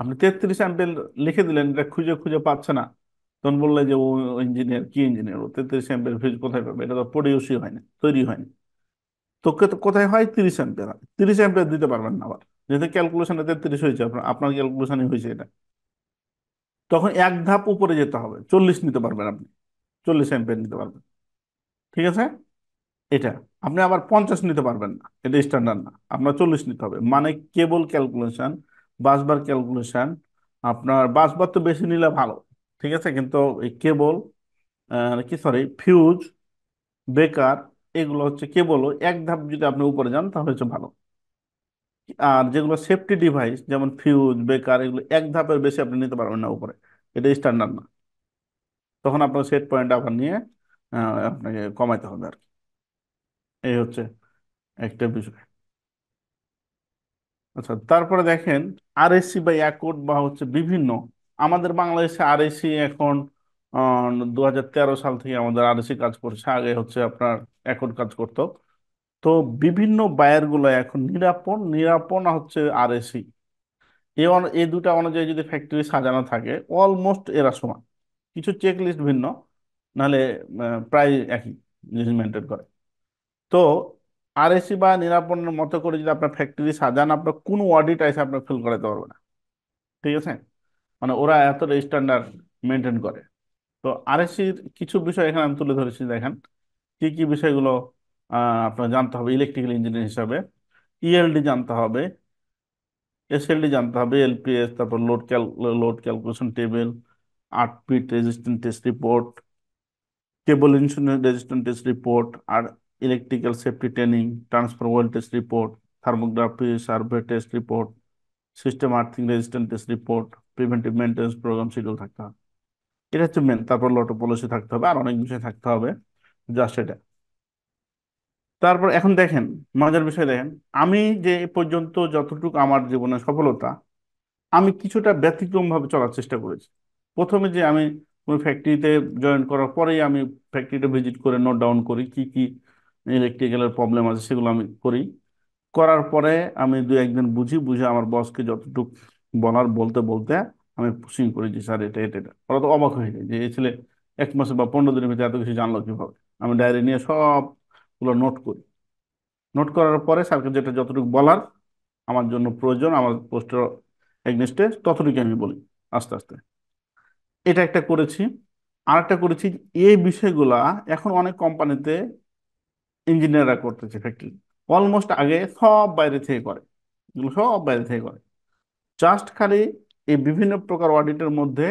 আপনি 33 এম্পিয়ার লিখে দিলেন, এটা খুঁজে খুঁজে পাচ্ছে না, তখন বললে যে ও ইঞ্জিনিয়ার, কি ইঞ্জিনিয়ার, ও 33 এম্পিয়ার ফিউজ কোথায় পাবে, এটা তো প্রডিউসই হয়নি, তৈরি হয়নি। তোকে তো কোথায় হয়, 30 এম্পিয়ার হয়। 30 এম্পিয়ার দিতে পারবেন না আবার, যেহেতু ক্যালকুলেশনে 33 হয়েছে, আপনার আপনার ক্যালকুলেশনই হয়েছে এটা। তখন এক ধাপ উপরে যেতে হবে, 40 নিতে পারবেন আপনি, 40 এম্পিয়ার নিতে পারবেন। ঠিক আছে, এটা আপনি আবার 50 নিতে পারবেন না, এটা স্ট্যান্ডার্ড না, আপনার 40 নিতে হবে। মানে কেবল ক্যালকুলেশন, বাসবার ক্যালকুলেশন, আপনার বাসবার তো বেশি নিলে ভালো, ঠিক আছে, কিন্তু এই কেবল কি সরি ফিউজ, বেকার, এগুলো হচ্ছে কেবলও এক ধাপ যদি আপনি উপরে যান তাহলে হচ্ছে ভালো। আর যেগুলো সেফটি ডিভাইস যেমন ফিউজ, বেকার, এগুলো এক ধাপের বেশি আপনি নিতে পারবেন না উপরে, এটা স্ট্যান্ডার্ড না। তখন আপনার সেট পয়েন্ট আবার নিয়ে আপনাকে কমাইতে হবে আর কি। এই হচ্ছে একটা বিষয়। আচ্ছা, তারপরে দেখেন আরএসসি বা অ্যাকর্ড বা হচ্ছে বিভিন্ন, আমাদের বাংলাদেশে আরএসসি এখন 2013 সাল থেকে আমাদের আরএসসি কাজ করছে, আগে হচ্ছে আপনার অ্যাকর্ড কাজ করতো। তো বিভিন্ন বায়ার গুলো এখন নিরাপণ নিরাপণ হচ্ছে আরএসসি, এই দুটা অনুযায়ী যদি ফ্যাক্টরি সাজানো থাকে অলমোস্ট এরা সমান, কিছু চেক লিস্ট ভিন্ন, নাহলে প্রায় একই জিনিস মেনটেন করে। তো আরএসসি বা নিরাপন্নের মতো করে যদি আপনার ফ্যাক্টরি সাজান, আপনার কোনো অডিট এসে আপনার ফেল করাতে পারবে না। ঠিক আছে, মানে ওরা এত স্ট্যান্ডার্ড মেনটেন করে। তো আরএসসির কিছু বিষয় এখানে আমি তুলে ধরেছি, দেখেন কি কি বিষয়গুলো আপনার জানতে হবে ইলেকট্রিক্যাল ইঞ্জিনিয়ার হিসাবে। ইএলডি জানতে হবে, এসএলডি জানতে হবে, এলপিএস, তারপর load calculation table, 8 fit resistant test report, cable insulation resistant test report, আর electrical safety training, transformer oil test report, thermography survey test report, system earthing resistant test report, preventive maintenance program schedule থাকতে হবে। এটা হচ্ছে main. তারপর লটো policy থাকতে হবে, আর অনেক বিষয় থাকতে হবে, জাস্ট এটা। তারপর এখন দেখেন মজার বিষয়, দেখেন আমি যে এ পর্যন্ত যতটুকু আমার জীবনে সফলতা, আমি কিছুটা ব্যতিক্রম ভাবে চলার চেষ্টা করেছি। প্রথমে যে আমি কোনো ফ্যাক্টরিতে জয়েন করার পরেই আমি ফ্যাক্টরিটা ভিজিট করে নোট ডাউন করি কি কি ইলেকট্রিক্যালের প্রবলেম আছে, সেগুলো আমি করি। করার পরে আমি দু একদিন বুঝে আমার বসকে যতটুকু বলার বলতে বলতে আমি পুশিং করি যে স্যার এটা এটা এটা। ওরা তো অবাক হয়ে যায় যে এই ছেলে 1 মাসে বা 15 দিনের ভিতরে এত কিছু জানলো কিভাবে। আমি ডায়েরি নিয়ে সবগুলো নোট করি। নোট করার পরে স্যারকে যেটা যতটুকু বলার আমার জন্য প্রয়োজন, আমার পোস্টের এগনেস্টে, ততটুকু আমি বলি আস্তে আস্তে। এটা একটা করেছি। আর একটা করেছি, এই বিষয়গুলা এখন অনেক কোম্পানিতে ইঞ্জিনিয়াররা করতেছে ফ্যাক্টরি, অলমোস্ট আগে সব বাইরে থেকে করে, এগুলো সব বাইরে থেকে করে। জাস্ট খালি এই বিভিন্ন প্রকার অডিটের মধ্যে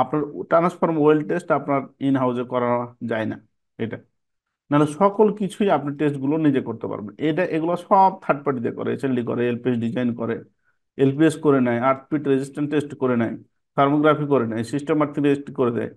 আপনার ট্রান্সফর্ম ওয়েল টেস্ট আপনার ইন হাউসে করা যায় না, এটা নাহলে সকল কিছুই আপনি টেস্টগুলো নিজে করতে পারবেন। এগুলো সব থার্ড পার্টিতে করে, এসএলডি করে, এলপিএস ডিজাইন করে, এলপিএস করে নেয়, 8 ফিট রেজিস্ট্যান্ট টেস্ট করে নেয়, থার্মোগ্রাফি করে নেয়, সিস্টেম আর্থিং টেস্ট করে দেয়।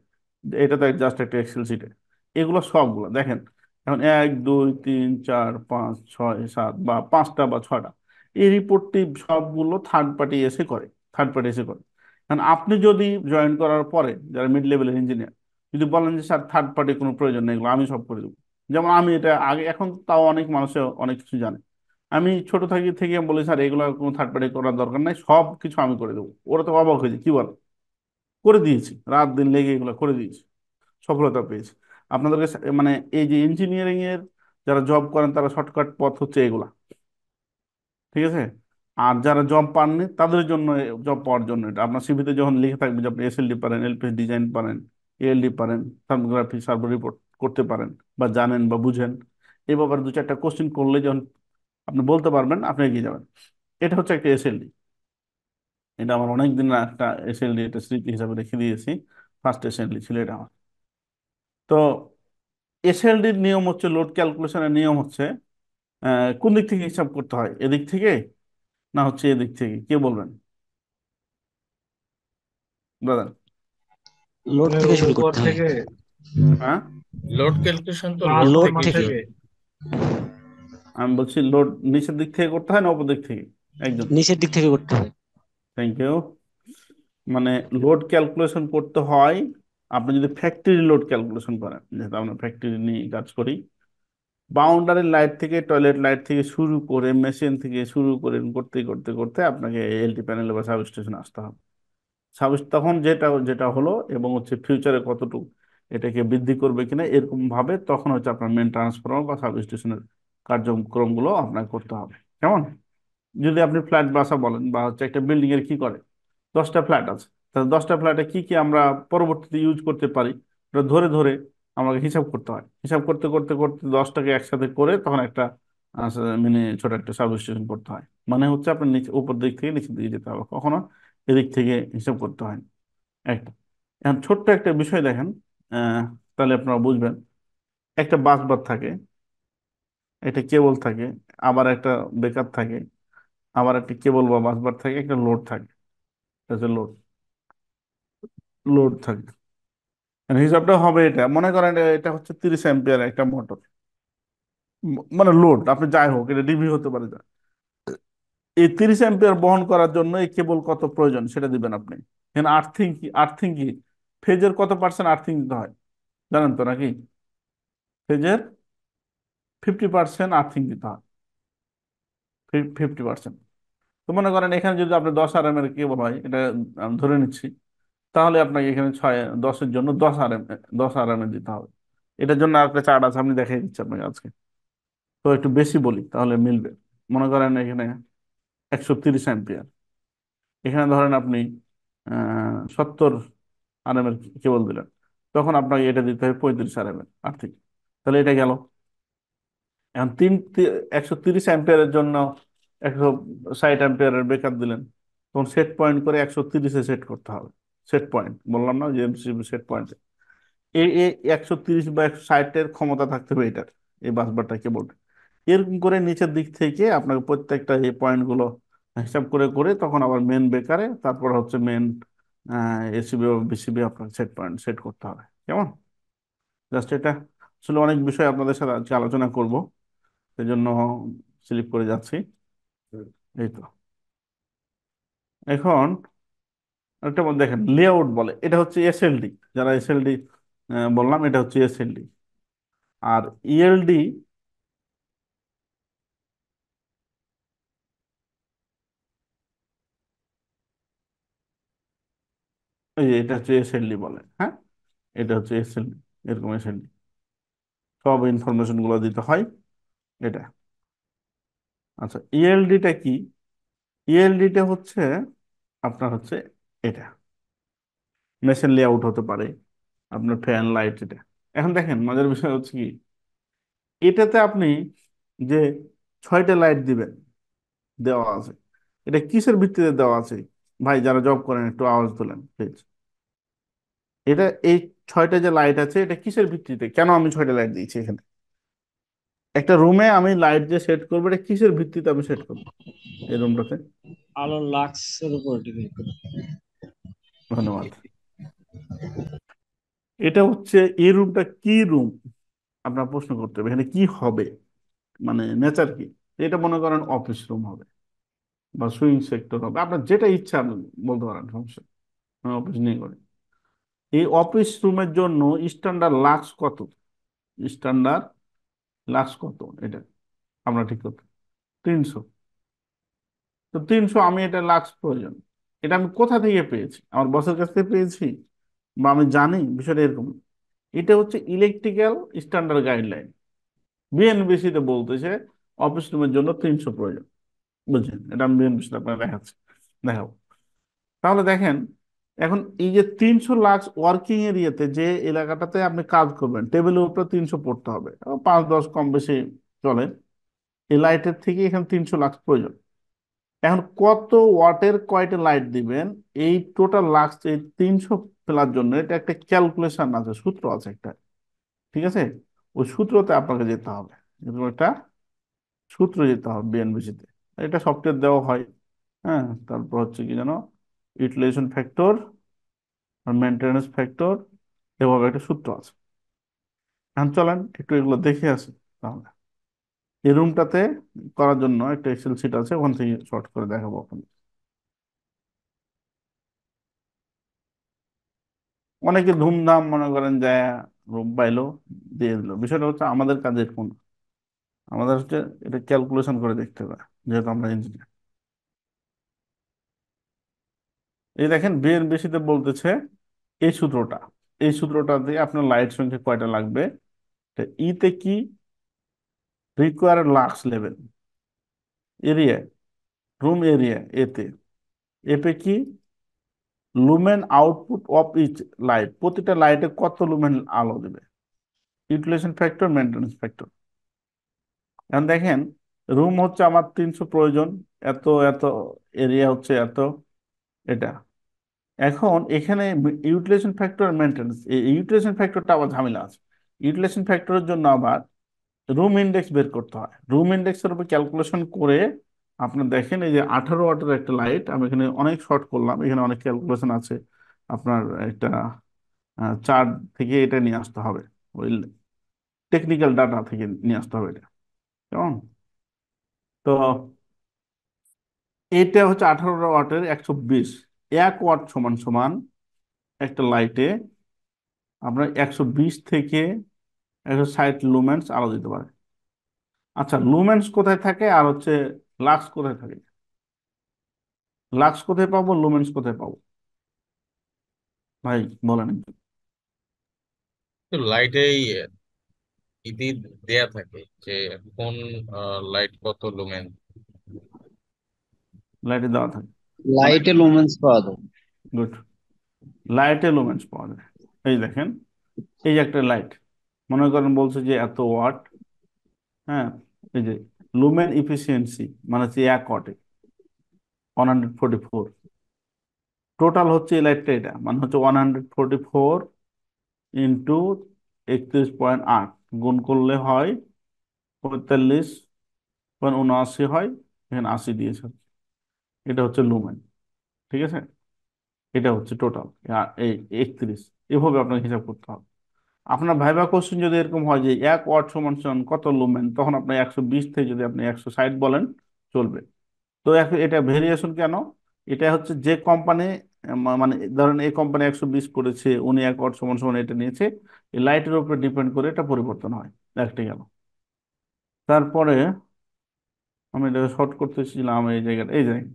এটা তো জাস্ট একটা এক্সেল শিটে এগুলো সবগুলো দেখেন। এখন 1 2 3 4 5 6 7 বা 5টা বা 6টা এই রিপোর্টটি সবগুলো থার্ড পার্টি এসে করে, থার্ড পার্টি এসে করে। কারণ আপনি যদি জয়েন করার পরে যারা মিড লেভেলের ইঞ্জিনিয়ার যদি বলেন যে স্যার থার্ড পার্টি কোনো প্রয়োজন নেই, এগুলো আমি সব করে দেবো, যেমন আমি এটা আগে, এখন তাও অনেক মানুষে অনেক কিছু জানে, আমি ছোট থাকি থেকে বলি স্যার এগুলো কোনো থার্ড পার্টি করার দরকার নাই, সব কিছু আমি করে দেবো, ওরা তো অবাক হয়েছে কি বল, করে দিয়েছি, রাত দিন লেগে এগুলো করে দিয়েছি, সফলতা পেয়েছি। আপনাদেরকে মানে এই যে ইঞ্জিনিয়ারিং এর যারা জব করেন তারা শর্টকাট পথ হচ্ছে এগুলা, ঠিক আছে। আর যারা জব পাননি তাদের জন্য, জব পাওয়ার জন্য এটা আপনার সিভিতে যখন লিখে থাকবে যে আপনি এসএলডি পারেন, এলপিএস ডিজাইন পারেন, এএলডি পারেন, থার্মোগ্রাফি সার্ভে রিপোর্ট করতে পারেন বা জানেন বা বুঝেন, এই ব্যাপারে দু চারটা কোশ্চেন করলে যখন আপনি বলতে পারবেন আপনি এগিয়ে যাবেন। এটা হচ্ছে একটা এসএলডি, এটা আমার অনেক দিন একটা এসএলডি, এটা স্মৃতি হিসাবে রেখে দিয়েছি, ফার্স্ট এসএলডি ছিল এটা আমার। তো এসএলডির নিয়ম হচ্ছে, লোড ক্যালকুলেশনের নিয়ম হচ্ছে কোন দিক থেকে হিসাব করতে হয়, এদিক থেকে না হচ্ছে এদিক থেকে, কে বলবেন দাদা? লোড থেকে শুরু উপর করতে হয়। থেকে, হ্যাঁ, লোড ক্যালকুলেশন তো লোড লোড ট্রান্সফরমার থেকেই থেকে, থেকে। আমি বলছি লোড নিচের দিক থেকে করতে হয় না উপর দিক থেকে? একজন, নিচের দিক থেকে করতে হয়। Thank you. মানে লোড ক্যালকুলেশন করতে হয় আপনি যদি ফ্যাক্টরি লোড ক্যালকুলেশন করেন, যেহেতু আমরা ফ্যাক্টরি নিয়ে কাজ করি, বাউন্ডারি লাইট থেকে টয়লেট লাইট থেকে শুরু করে মেশিন থেকে শুরু করে করতে করতে করতে আপনাকে এলটি প্যানেলে বা সাবস্টেশন আসতে হবে। তখন যেটা যেটা হলো এবং হচ্ছে ফিউচারে কতটুকু এটাকে বৃদ্ধি করবে কিনা এরকম ভাবে তখন হচ্ছে আপনার মেন ট্রান্সফরমার বা সাবস্টেশনের কার্যক্রমগুলো আপনাকে করতে হবে। কেমন? যদি আপনি ফ্ল্যাট বাসা বলেন বা হচ্ছে একটা বিল্ডিং এর কি করে, 10টা ফ্ল্যাট আছে, তাহলে 10টা ফ্ল্যাটে কি কি আমরা পরবর্তীতে ইউজ করতে পারি ওটা ধরে ধরে আমাকে হিসাব করতে হয়, হিসাব করতে করতে করতে 10টাকে একসাথে করে তখন একটা মানে ছোট একটা সাবস্টেশন করতে হয়। মানে হচ্ছে আপনার নিচে উপর দিক থেকে নিচের দিকে যেতে হবে, কখনো এদিক থেকে হিসাব করতে হয় না। একটা, এখন ছোট্ট একটা বিষয় দেখেন, তাহলে আপনারা বুঝবেন। একটা বাস বার থাকে, একটা কেবল থাকে, আবার একটা বেকার থাকে, আবার একটা কেবল বা বাস বার থাকে, একটা লোড থাকে, এটা হচ্ছে লোড, লোড থাকে। আর হিসাবটা হবে এটা, মনে করেন এটা হচ্ছে 30 অ্যাম্পিয়ার একটা মোটর, মানে লোড আপনি যাই হোক এটা ডিভি হতে পারে যা, এই 30 অ্যাম্পিয়ার বহন করার জন্য এই কেবল কত প্রয়োজন সেটা দিবেন আপনি। এখানে আর্থিং কি, আর্থিং কি, ফেজের কত পার্সেন্ট আর্থিং দিতে হয় জানেন তো নাকি? ফেজের 50% আর্থিং দিতে হয়, 50%। তো মনে করেন এখানে যদি আপনি 10 আরএম এর কেবল হয়, এটা আমি ধরে নিচ্ছি, তাহলে আপনাকে এখানে 10-এর জন্য 10 আরএম, 10 আরএম দিতে হবে। এটার জন্য আর একটা চার্ট আছে, আমি দেখাই দিচ্ছি আপনাকে আজকে। তো একটু বেশি বলি তাহলে মিলবে। মনে করেন এখানে 130 অ্যাম্পিয়ার, এখানে ধরেন আপনি 70 আরএম এর কেবল দিলেন, তখন আপনাকে এটা দিতে হবে 35 আরএম এর আর্থিং। তাহলে এটা গেল। এখন 130 অ্যাম্পিয়ারের জন্য 160 অ্যাম্পিয়ারের ব্রেকআপ দিলেন, তখন সেট পয়েন্ট করে 130-এ সেট করতে হবে। সেট পয়েন্ট বললাম না যে এমসিবি সেট পয়েন্ট, এই এই 130 বা 160-এর ক্ষমতা থাকতে হবে এটার, এই বাসবারটা কেবল। এরকম করে নিচের দিক থেকে আপনাকে প্রত্যেকটা এই পয়েন্টগুলো হিসাব করে করে তখন আবার মেন বেকারে, তারপর হচ্ছে মেন এসিবি বা বিসিবি আপনাকে সেট পয়েন্ট সেট করতে হবে। কেমন? জাস্ট এটা আসলে অনেক বিষয় আপনাদের সাথে আজকে আলোচনা করব, সেই জন্য স্লিপ করে যাচ্ছি। এই তো এখন একটা দেখেন লেআউট বলে, এটা হচ্ছে এসএলডি, যারা এসএলডি বললাম এটা হচ্ছে এসএলডি। আর ইএলডি, এই যে এটা হচ্ছে এসএলডি বলে, হ্যাঁ, এটা হচ্ছে এসএলডি, এরকম এসএলডি সব ইনফরমেশন গুলো দিতে হয় এটা। আচ্ছা ইএলডিটা কি? ইএলডিটা হচ্ছে আপনার হচ্ছে এটা মেশিন লেআউট হতে পারে, আপনার ফ্যান লাইট এটা। এখন দেখেন মজার বিষয় হচ্ছে কি, এটাতে আপনি যে 6টা লাইট দিবেন দেওয়া আছে, এটা কিসের ভিত্তিতে দেওয়া আছে? ভাই যারা জব করেন একটু আওয়াজ তোলেন প্লিজ। এটা এই 6টা যে লাইট আছে এটা কিসের ভিত্তিতে, কেন আমি 6টা লাইট দিয়েছি এখানে? একটা রুমে আমি লাইট যে সেট করবো এটা কিসের ভিত্তিতে আমি সেট করবো এই রুমটাতে? আলোর লাক্সের উপর ডিপেন্ড করে। ধন্যবাদ। এটা হচ্ছে এই রুমটা কি রুম আপনার প্রশ্ন করতে হবে, এখানে কি হবে, মানে নেচার কি। এটা মনে করেন অফিস রুম হবে, বা সুইং সেক্টর হবে, আপনার যেটা ইচ্ছা আপনি বলতে পারেন, সমস্যা নেই। আমি অফিস নিয়ে করি। এই অফিস রুমের জন্য স্ট্যান্ডার্ড লাক্স কত? স্ট্যান্ডার্ড লাক্স কত এটা আমরা ঠিক করতে, 300। তো 300, আমি এটা লাক্স প্রয়োজন, এটা আমি কোথা থেকে পেয়েছি? আমার বসের কাছ থেকে পেয়েছি, বা আমি জানি বিষয়টা এরকম? এটা হচ্ছে ইলেকট্রিক্যাল স্ট্যান্ডার্ড গাইডলাইন। বিএনবিসি তে বলতেছে অফিস রুমের জন্য 300 প্রয়োজন। বুঝছেন? এটা আমি বিএনবিসি আপনাকে দেখাচ্ছি, দেখাবো। তাহলে দেখেন, এখন এই যে 300 লাক্স ওয়ার্কিং এরিয়াতে যে এলাকাটাতে আপনি কাজ করবেন, টেবিলের উপরে 300 পড়তে হবে, 5-10 কম বেশি চলে। এই লাইটের থেকে এখানে 300 লাক্স প্রয়োজন। এখন কত ওয়াটের কয়টা লাইট দিবেন, এই টোটাল লাক্স এই 300 ফেলার জন্য এটা একটা ক্যালকুলেশন আছে, সূত্র আছে একটা। ঠিক আছে? ওই সূত্রতে আপনাকে যেতে হবে, এরকম একটা সূত্র যেতে হবে বিএনবিসি তে। এটা সফটওয়্যার দেওয়া হয়। হ্যাঁ, তারপর হচ্ছে কি জানো, ইউটিলাইজেশন ফ্যাক্টর আর মেনটেনেন্স ফ্যাক্টর, এভাবে একটা সূত্র আছে। এখন চলেন একটু এগুলো দেখে আসি। তাহলে এই রুমটাতে করার জন্য একটা এক্সেল শিট আছে, ওখান থেকে শর্ট করে দেখাবো আপনাকে। অনেকে ধুমধাম মনে করেন যায়, রুম পাইলো, দিয়ে দিল। বিষয়টা হচ্ছে আমাদের কাজের কোন, আমাদের হচ্ছে এটা ক্যালকুলেশন করে দেখতে হবে, যেহেতু আমরা ইঞ্জিনিয়ার। এই দেখেন বিএনবিসি তে বলতেছে এই সূত্রটা, এই সূত্রটা দিয়ে আপনার লাইট সংখ্যা কয়টা লাগবে। ইতে কি, required lux level, area, room area এতে, এপে কি, lumen output of each light, প্রতিটা লাইটে কত লুমেন আলো দেবে, ইউটিলাইজেশন ফ্যাক্টর, মেনটেনেন্স ফ্যাক্টর। এখন দেখেন, রুম হচ্ছে আমার 300 প্রয়োজন, এত এত, এরিয়া হচ্ছে এত, এটা। এখন এখানে ইউটিলাইজেশন ফ্যাক্টর আর মেনটেন্স, এই ইউটিলাইজেশন ফ্যাক্টরটা আবার ঝামেলা আছে। ইউটিলাইজেশন ফ্যাক্টরের জন্য আবার রুম ইন্ডেক্স বের করতে হয়। রুম ইন্ডেক্সের উপর ক্যালকুলেশন করে আপনার দেখেন, এই যে 18 ওয়াটের একটা লাইট, আমি এখানে অনেক শর্ট করলাম, এখানে অনেক ক্যালকুলেশন আছে। আপনার একটা চার্ট থেকে এটা নিয়ে আসতে হবে, ওই টেকনিক্যাল ডাটা থেকে নিয়ে আসতে হবে এটা, কেমন? তো এটা হচ্ছে 18 ওয়াটের 120, 1 ওয়াট সমান সমান একটা লাইটে আপনার 120 থেকে 160 লুমেন্স আলো দিতে পারে। আচ্ছা, লুমেন্স কোথায় থাকে আর হচ্ছে লাক্স কোথায় থাকে? লাক্স কোথায় পাবো, লুমেন্স কোথায় পাবো? ভাই বলেন একটু। তো লাইটেই ইতি দেয়া থাকে যে কোন লাইট কত লুমেন। লাইটে দেওয়া থাকে, মানে লাইটে লুমেন্স পাওয়া যায়। গুড, লাইটে লুমেন্স পাওয়া যায়। এই দেখেন, এই যে একটা লাইট, মনে করেন বলছে যে এত ওয়াট। হ্যাঁ, এই যে লুমেন ইফিসিয়েন্সি মানে হচ্ছে 1 ওয়াটে 144, টোটাল হচ্ছে এই লাইটটা, এটা মানে হচ্ছে 144 ইন্টু 31.8, গুণ করলে হয় 45.79 হয়। এখানে 80 দিয়েছে, এটা হচ্ছে লুমেন। ঠিক আছে? এটা হচ্ছে টোটাল এই 31, এভাবে আপনাকে হিসাব করতে হবে। আপনার ভাইবা কোশ্চেন যদি এরকম হয় যে 1 ওয়াট সমান সমান কত লুমেন, তখন আপনি 120 থেকে যদি আপনি 160 বলেন, চলবে। তো এটা ভেরিয়েশন কেন? এটা হচ্ছে যে কোম্পানি, মানে ধরেন এই কোম্পানি 120 করেছে, উনি 1 ওয়াট সমান সমান এটা নিয়েছে, এই লাইটের উপরে ডিপেন্ড করে এটা পরিবর্তন হয়। একটা গেল। তারপরে আমি এটা শর্ট করতেছিলাম এই জায়গাটা, এই জায়গায়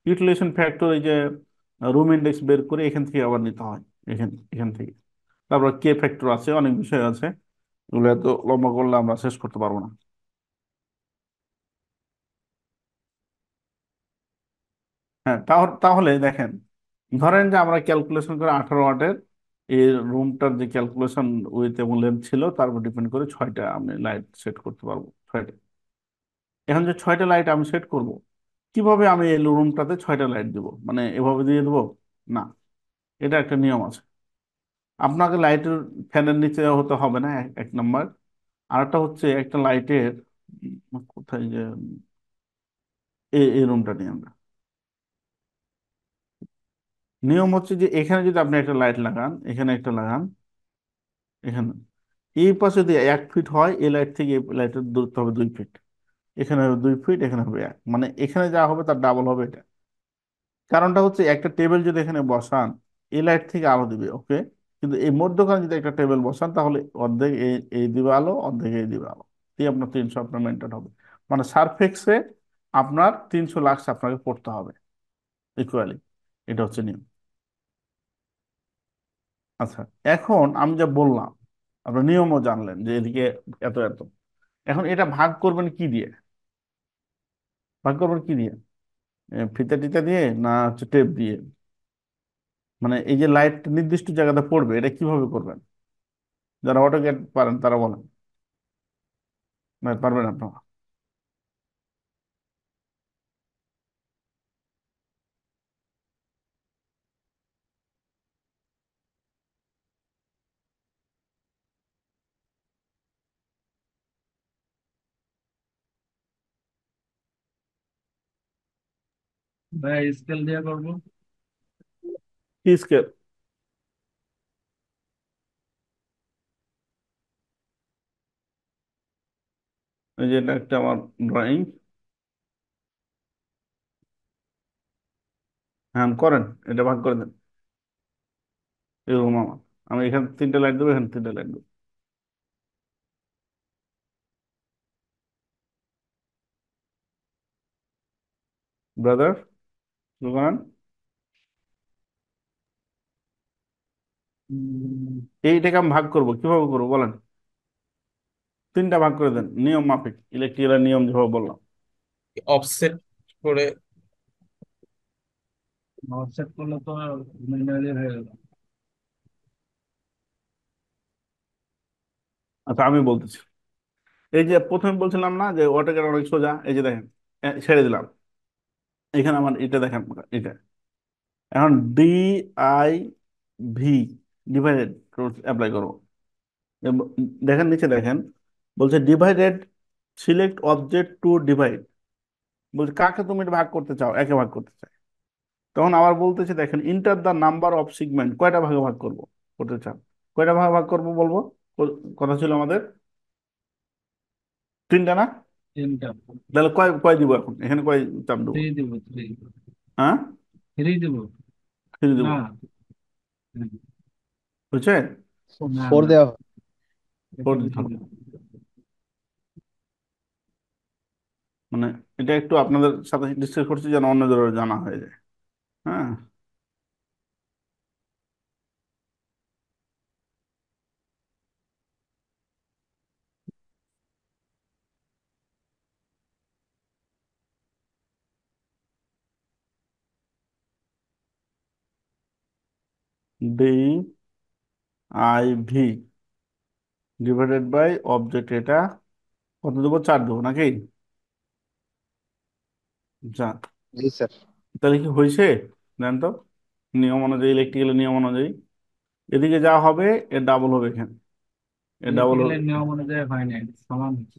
ইউটিলাইজেশন ফ্যাক্টর, এই যে রুম ইন্ডেক্স বের করে এখান থেকে আবার নিতে হয়, এখান এখান থেকে। তারপর কে ফ্যাক্টর আছে, অনেক বিষয় আছে, এগুলো এত লম্বা করলে আমরা শেষ করতে পারবো না। হ্যাঁ, তাহলে দেখেন, ধরেন যে আমরা ক্যালকুলেশন করে 18 ওয়াটের এই রুমটার যে ক্যালকুলেশন উইথ এবং লেন্থ ছিল, তার উপর ডিপেন্ড করে 6টা আমি লাইট সেট করতে পারবো, 6টা। এখন যে 6টা লাইট আমি সেট করব, কিভাবে আমি এই রুমটাতে 6টা লাইট দিব, মানে এভাবে দিয়ে দেবো? না, এটা একটা নিয়ম আছে। আপনাকে লাইটের ফ্যানের নিচে হতে হবে না, এক নাম্বার। আরেকটা হচ্ছে একটা লাইটের, কোথায় যে, এই রুমটা নিয়ে আমরা, নিয়ম হচ্ছে যে এখানে যদি আপনি একটা লাইট লাগান, এখানে একটা লাগান, এখানে, এই পাশে যদি 1 ফিট হয়, এই লাইট থেকে এই লাইটের দূরত্ব হবে 2 ফিট। এখানে হবে 2 ফিট, এখানে হবে 1, মানে এখানে যা হবে তার ডাবল হবে এটা। কারণটা হচ্ছে একটা টেবিল যদি এখানে বসান, এই লাইট থেকে আলো দিবে, ওকে, কিন্তু এই মধ্যখানে যদি একটা টেবিল বসান তাহলে অর্ধেক এই এই দিবে আলো, অর্ধেক এই দিবে আলো, এই আপনার 300 আপনার মেনটেন হবে। মানে সারফেক্সে আপনার 300 লাক্স আপনাকে পড়তে হবে ইকুয়ালি, এটা হচ্ছে নিয়ম। আচ্ছা, এখন আমি যা বললাম আপনার নিয়মও জানলেন যে এদিকে এত এত, এখন এটা ভাগ করবেন কি দিয়ে? ভাগ করবেন কি দিয়ে? ফিতা টিতা দিয়ে না হচ্ছে টেপ দিয়ে? মানে এই যে লাইট নির্দিষ্ট জায়গাতে পড়বে এটা কিভাবে করবেন? যারা অটোক্যাড পারেন তারা বলেন। না, পারবেন আপনারা? ভাই স্কেল দিয়ে করবো। কি স্কেল? এই যে এটা একটা আমার ড্রয়িং, হ্যাঁ করেন, এটা ভাগ করে দেন এরকম আমার। আমি এখানে 3টে লাইট দেবো, এখানে 3টে লাইট দেবো। ব্রাদার দোকান, উম, এইটাকে আমি ভাগ করবো কিভাবে করবো বলেন? 3টা ভাগ করে দেন নিয়ম মাফিক, ইলেকট্রিক্যাল নিয়ম যেভাবে বললাম। অফসেট করে। অফসেট করলে তো ম্যানুয়ালি হয়ে গেল। আচ্ছা আমি বলতেছি, এই যে প্রথমে বলছিলাম না যে অটোক্যাড অনেক সোজা, এই যে দেখেন, ছেড়ে দিলাম, এখানে আমার এটা দেখেন, এটা এখন DIV ডিভাইডেড অ্যাপ্লাই করবো। এব- দেখেন নিচে দেখেন, বলছে divided, select object to divide, বলছে কাকে তুমি এটা ভাগ করতে চাও, একে ভাগ করতে চাই। তখন আবার বলতেছে দেখেন enter the number of segment, কয়টা ভাগে ভাগ করব, করতে চান, কয়টা ভাগে ভাগ করব বলবো? কথা ছিল আমাদের 3টা না? তিনটা। তাহলে কয় কয় দিব এখন, এখানে কয় চাপ দেবো? 3 দিব, 3। হ্যাঁ, 3 দিব। থ্রি না, দেবো, বুঝছে? না, ফোর না, দেওয়া হয়। এটা 4 দিতে বেশি হবে। দিব। মানে এটা একটু আপনাদের সাথে ডিসকাস করছি যেন অন্যদের জানা হয়ে যায়। হ্যাঁ, DIV ডিভাইডেড বাই অবজেক্ট, এটা কত দেবো, 4 দেবো নাকি? যা, জি স্যার। তাহলে কি হয়েছে জানেন তো, নিয়ম অনুযায়ী, ইলেকট্রিক্যাল নিয়ম অনুযায়ী এদিকে যা হবে এর ডাবল হবে এখানে, এর ডাবল হবে ইলেকট্রিক্যালের এখানে। নিয়ম অনুযায়ী হয় না, সমান হচ্ছে।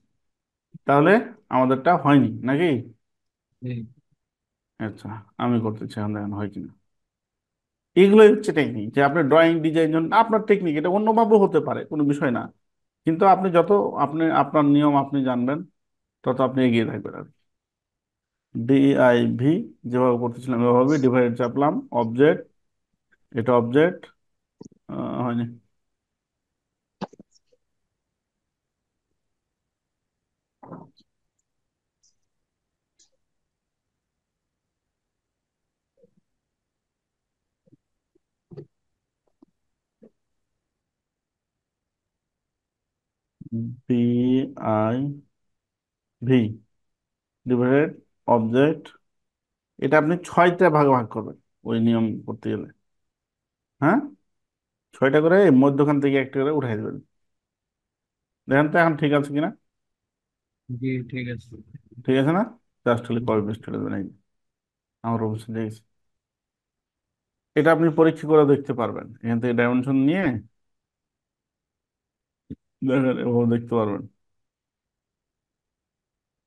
তাহলে আমাদেরটা হয়নি নাকি? এই, আচ্ছা, আমি করতেছি, এখন দেখেন হয় কিনা। এগুলোই হচ্ছে টেকনিক, যে আপনি ড্রয়িং ডিজাইন আপনার টেকনিক, এটা অন্যভাবেও হতে পারে, কোনো বিষয় না, কিন্তু আপনি যত আপনি আপনার নিয়ম আপনি জানবেন তত আপনি এগিয়ে থাকবেন আর কি। DIV যেভাবে করতেছিলাম এভাবে ডিভাইড চাপলাম, অবজেক্ট, এটা অবজেক্ট, হয়নি। DIV ডিভাইডেড অবজেক্ট, এটা আপনি 6টা ভাগে ভাগ করবেন ওই নিয়ম করতে গেলে। হ্যাঁ, 6টা করে এই মধ্যখান থেকে একটা করে উঠাই দেবেন। দেখেন তো এখন ঠিক আছে কিনা? জি ঠিক আছে। ঠিক আছে না? জাস্ট খালি কপি পেস্ট করে দেবেন, এই যে আমার অফিসে দেখেছি। এটা আপনি পরীক্ষা করে দেখতে পারবেন, এখান থেকে ডাইমেনশন নিয়ে দেখেন, এভাবে দেখতে পারবেন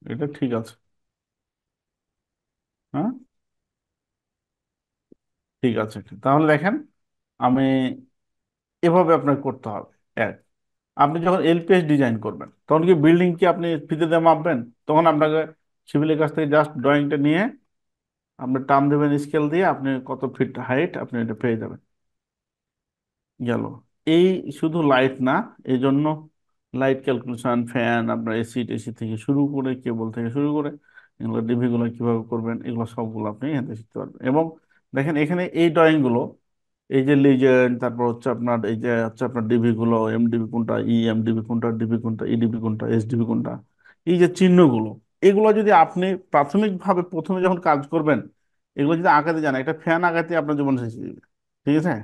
এটা ঠিক আছে। হ্যাঁ, ঠিক আছে, তাহলে দেখেন, আমি এভাবে আপনাকে করতে হবে, এক। আপনি যখন এলপিএস ডিজাইন করবেন তখন কি বিল্ডিং কি আপনি ফিতে দিয়ে মাপবেন? তখন আপনাকে সিভিলের কাছ থেকে জাস্ট ড্রয়িংটা নিয়ে আপনি টার্ম দেবেন, স্কেল দিয়ে আপনি কত ফিট হাইট আপনি এটা পেয়ে যাবেন। গেল। এই শুধু লাইট না, এই জন্য লাইট ক্যালকুলেশন, ফ্যান, আপনার এসি টেসি থেকে শুরু করে, কেবল থেকে শুরু করে, এগুলো ডিভি গুলো কিভাবে করবেন, এগুলো সবগুলো আপনি এখান থেকে শিখতে পারবেন। এবং দেখেন এখানে এই ড্রয়িং গুলো, এই যে লিজেন্ড, তারপর হচ্ছে আপনার এই যে হচ্ছে আপনার ডিভি গুলো, এমডিবি কোনটা, এমডিবি কোনটা, ডিবি কোনটা, ইডিবি কোনটা, এসডিবি কোনটা, এই যে চিহ্নগুলো, এগুলো যদি আপনি প্রাথমিকভাবে প্রথমে যখন কাজ করবেন, এগুলো যদি আঁকাতে জানেন, একটা ফ্যান আঁকাতে আপনার জীবন শেষ হয়ে যাবে। ঠিক আছে?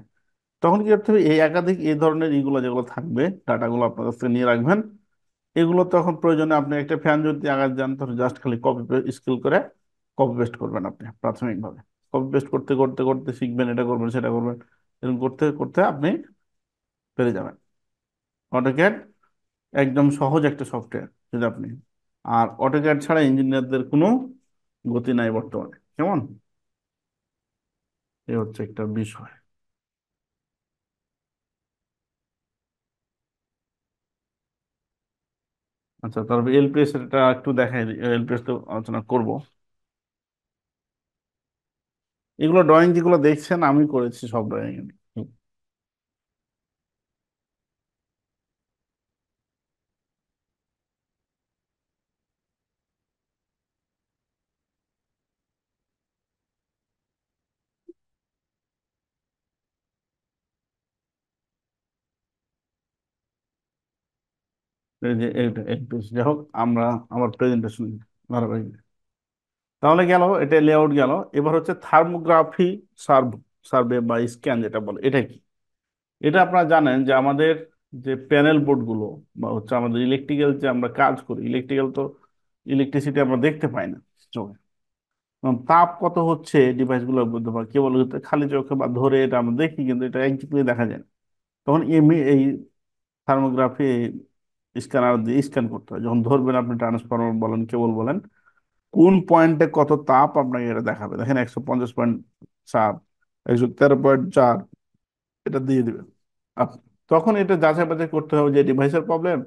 তখন কি করতে হবে, এই একাধিক এই ধরনের ইগুলো যেগুলো থাকবে, ডাটাগুলো আপনার কাছ থেকে নিয়ে রাখবেন। এগুলো তখন প্রয়োজনে আপনি একটা ফ্যান যদি আঘাত যান, তখন জাস্ট খালি কপি স্কিল করে কপি পেস্ট করবেন আপনি প্রাথমিকভাবে। কপি পেস্ট করতে করতে করতে শিখবেন, এটা করবেন সেটা করবেন, এরকম করতে করতে আপনি পেরে যাবেন। অটোক্যাড একদম সহজ একটা সফটওয়্যার যদি আপনি, আর অটোক্যাড ছাড়া ইঞ্জিনিয়ারদের কোনো গতি নাই বর্তমানে। কেমন? এ হচ্ছে একটা বিষয়। আচ্ছা, তারপর এলপিএস এটা একটু দেখাই, এলপিএস তো আলোচনা করব। এগুলো ড্রয়িং যেগুলো দেখছেন আমি করেছি সব ড্রয়িং। এই যে এলপিএস, যাই হোক আমরা আমার প্রেজেন্টেশন ধারাবাহিক। তাহলে গেল, এটা লেআউট গেল। এবার হচ্ছে থার্মোগ্রাফি সার্ভে বা স্ক্যান যেটা বলে, এটা কি? এটা আপনারা জানেন যে আমাদের যে প্যানেল বোর্ডগুলো বা হচ্ছে আমাদের ইলেকট্রিক্যাল যে আমরা কাজ করি, ইলেকট্রিক্যাল তো ইলেকট্রিসিটি আমরা দেখতে পাই না চোখে। তাপ কত হচ্ছে ডিভাইসগুলো বুঝতে পারি কেবল খালি চোখে বা ধরে, এটা আমরা দেখি কিন্তু এটা একজিক্টলি দেখা যায় না। তখন এই থার্মোগ্রাফি স্ক্যানার দিয়ে স্ক্যান করতে হয়। যখন ধরবেন আপনি, ট্রান্সফরমার বলেন, কেবল বলেন, কোন পয়েন্টে কত তাপ আপনাকে এটা দেখাবে। দেখেন 150.4, 113.4, এটা দিয়ে দিবে আপ- তখন এটা যাচাই বাছাই করতে হবে যে ডিভাইসের প্রবলেম,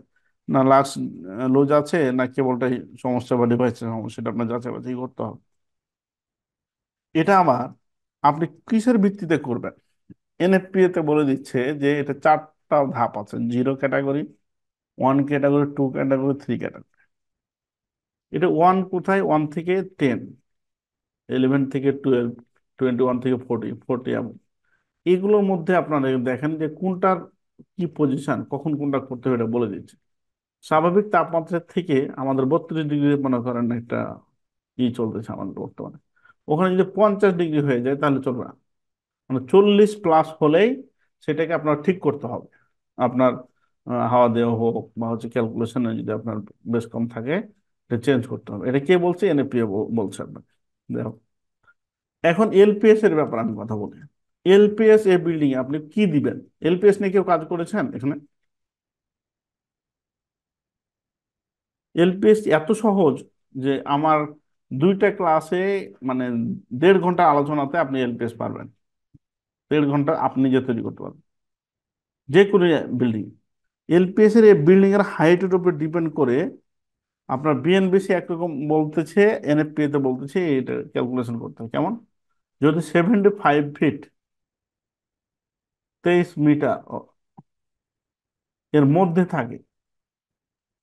না লাক্স লুজ আছে, না কেবলটাই সমস্যা বা ডিভাইসের সমস্যা, এটা আপনার যাচাই বাছাই করতে হবে। এটা আবার আপনি কিসের ভিত্তিতে করবেন? এনএফপিএ তে বলে দিচ্ছে যে এটা চারটা ধাপ আছে: zero category, one category, two category, three category. এটা ওয়ান কোথায়? 1 থেকে 10, 11 থেকে 12, 21 থেকে 40, 40 এমন। এগুলোর মধ্যে আপনারা দেখেন যে কোনটার কি পজিশন, কখন কোনটা করতে হবে, এটা বলে দিচ্ছে। স্বাভাবিক তাপমাত্রা থেকে আমাদের 32 ডিগ্রি মনে করেন একটা চলতেছে আমাদের বর্তমানে, ওখানে যদি 50 ডিগ্রি হয়ে যায় তাহলে চলবে না। মানে 40+ হলেই সেটাকে আপনার ঠিক করতে হবে। আপনার হাওয়া দেওয়া হোক বা হচ্ছে ক্যালকুলেশনে যদি আপনার বেশ কম থাকে, এটা চেঞ্জ করতে হবে। এটা কে বলছে? এনএপিএ বলছে আপনাকে। দেখো, এখন এলপিএস এর ব্যাপারে আমি কথা বলি। এলপিএস এ বিল্ডিং আপনি কি দিবেন? এলপিএস নিয়ে কেউ কাজ করেছেন এখানে? এলপিএস এত সহজ যে আমার 2টা ক্লাসে, মানে 1.5 ঘন্টা আলোচনাতে আপনি এলপিএস পারবেন। 1.5 ঘন্টা আপনি নিজে তৈরি করতে পারবেন যে কোনো বিল্ডিং। এলপিএস এর এই বিল্ডিং এর হাইটের উপর ডিপেন্ড করে আপনার বিএনবিসি একরকম বলতেছে, এনএফপিএ তে বলতেছে এটা ক্যালকুলেশন করতে হবে। কেমন? যদি 75 ফিট, 23 মিটার এর মধ্যে থাকে,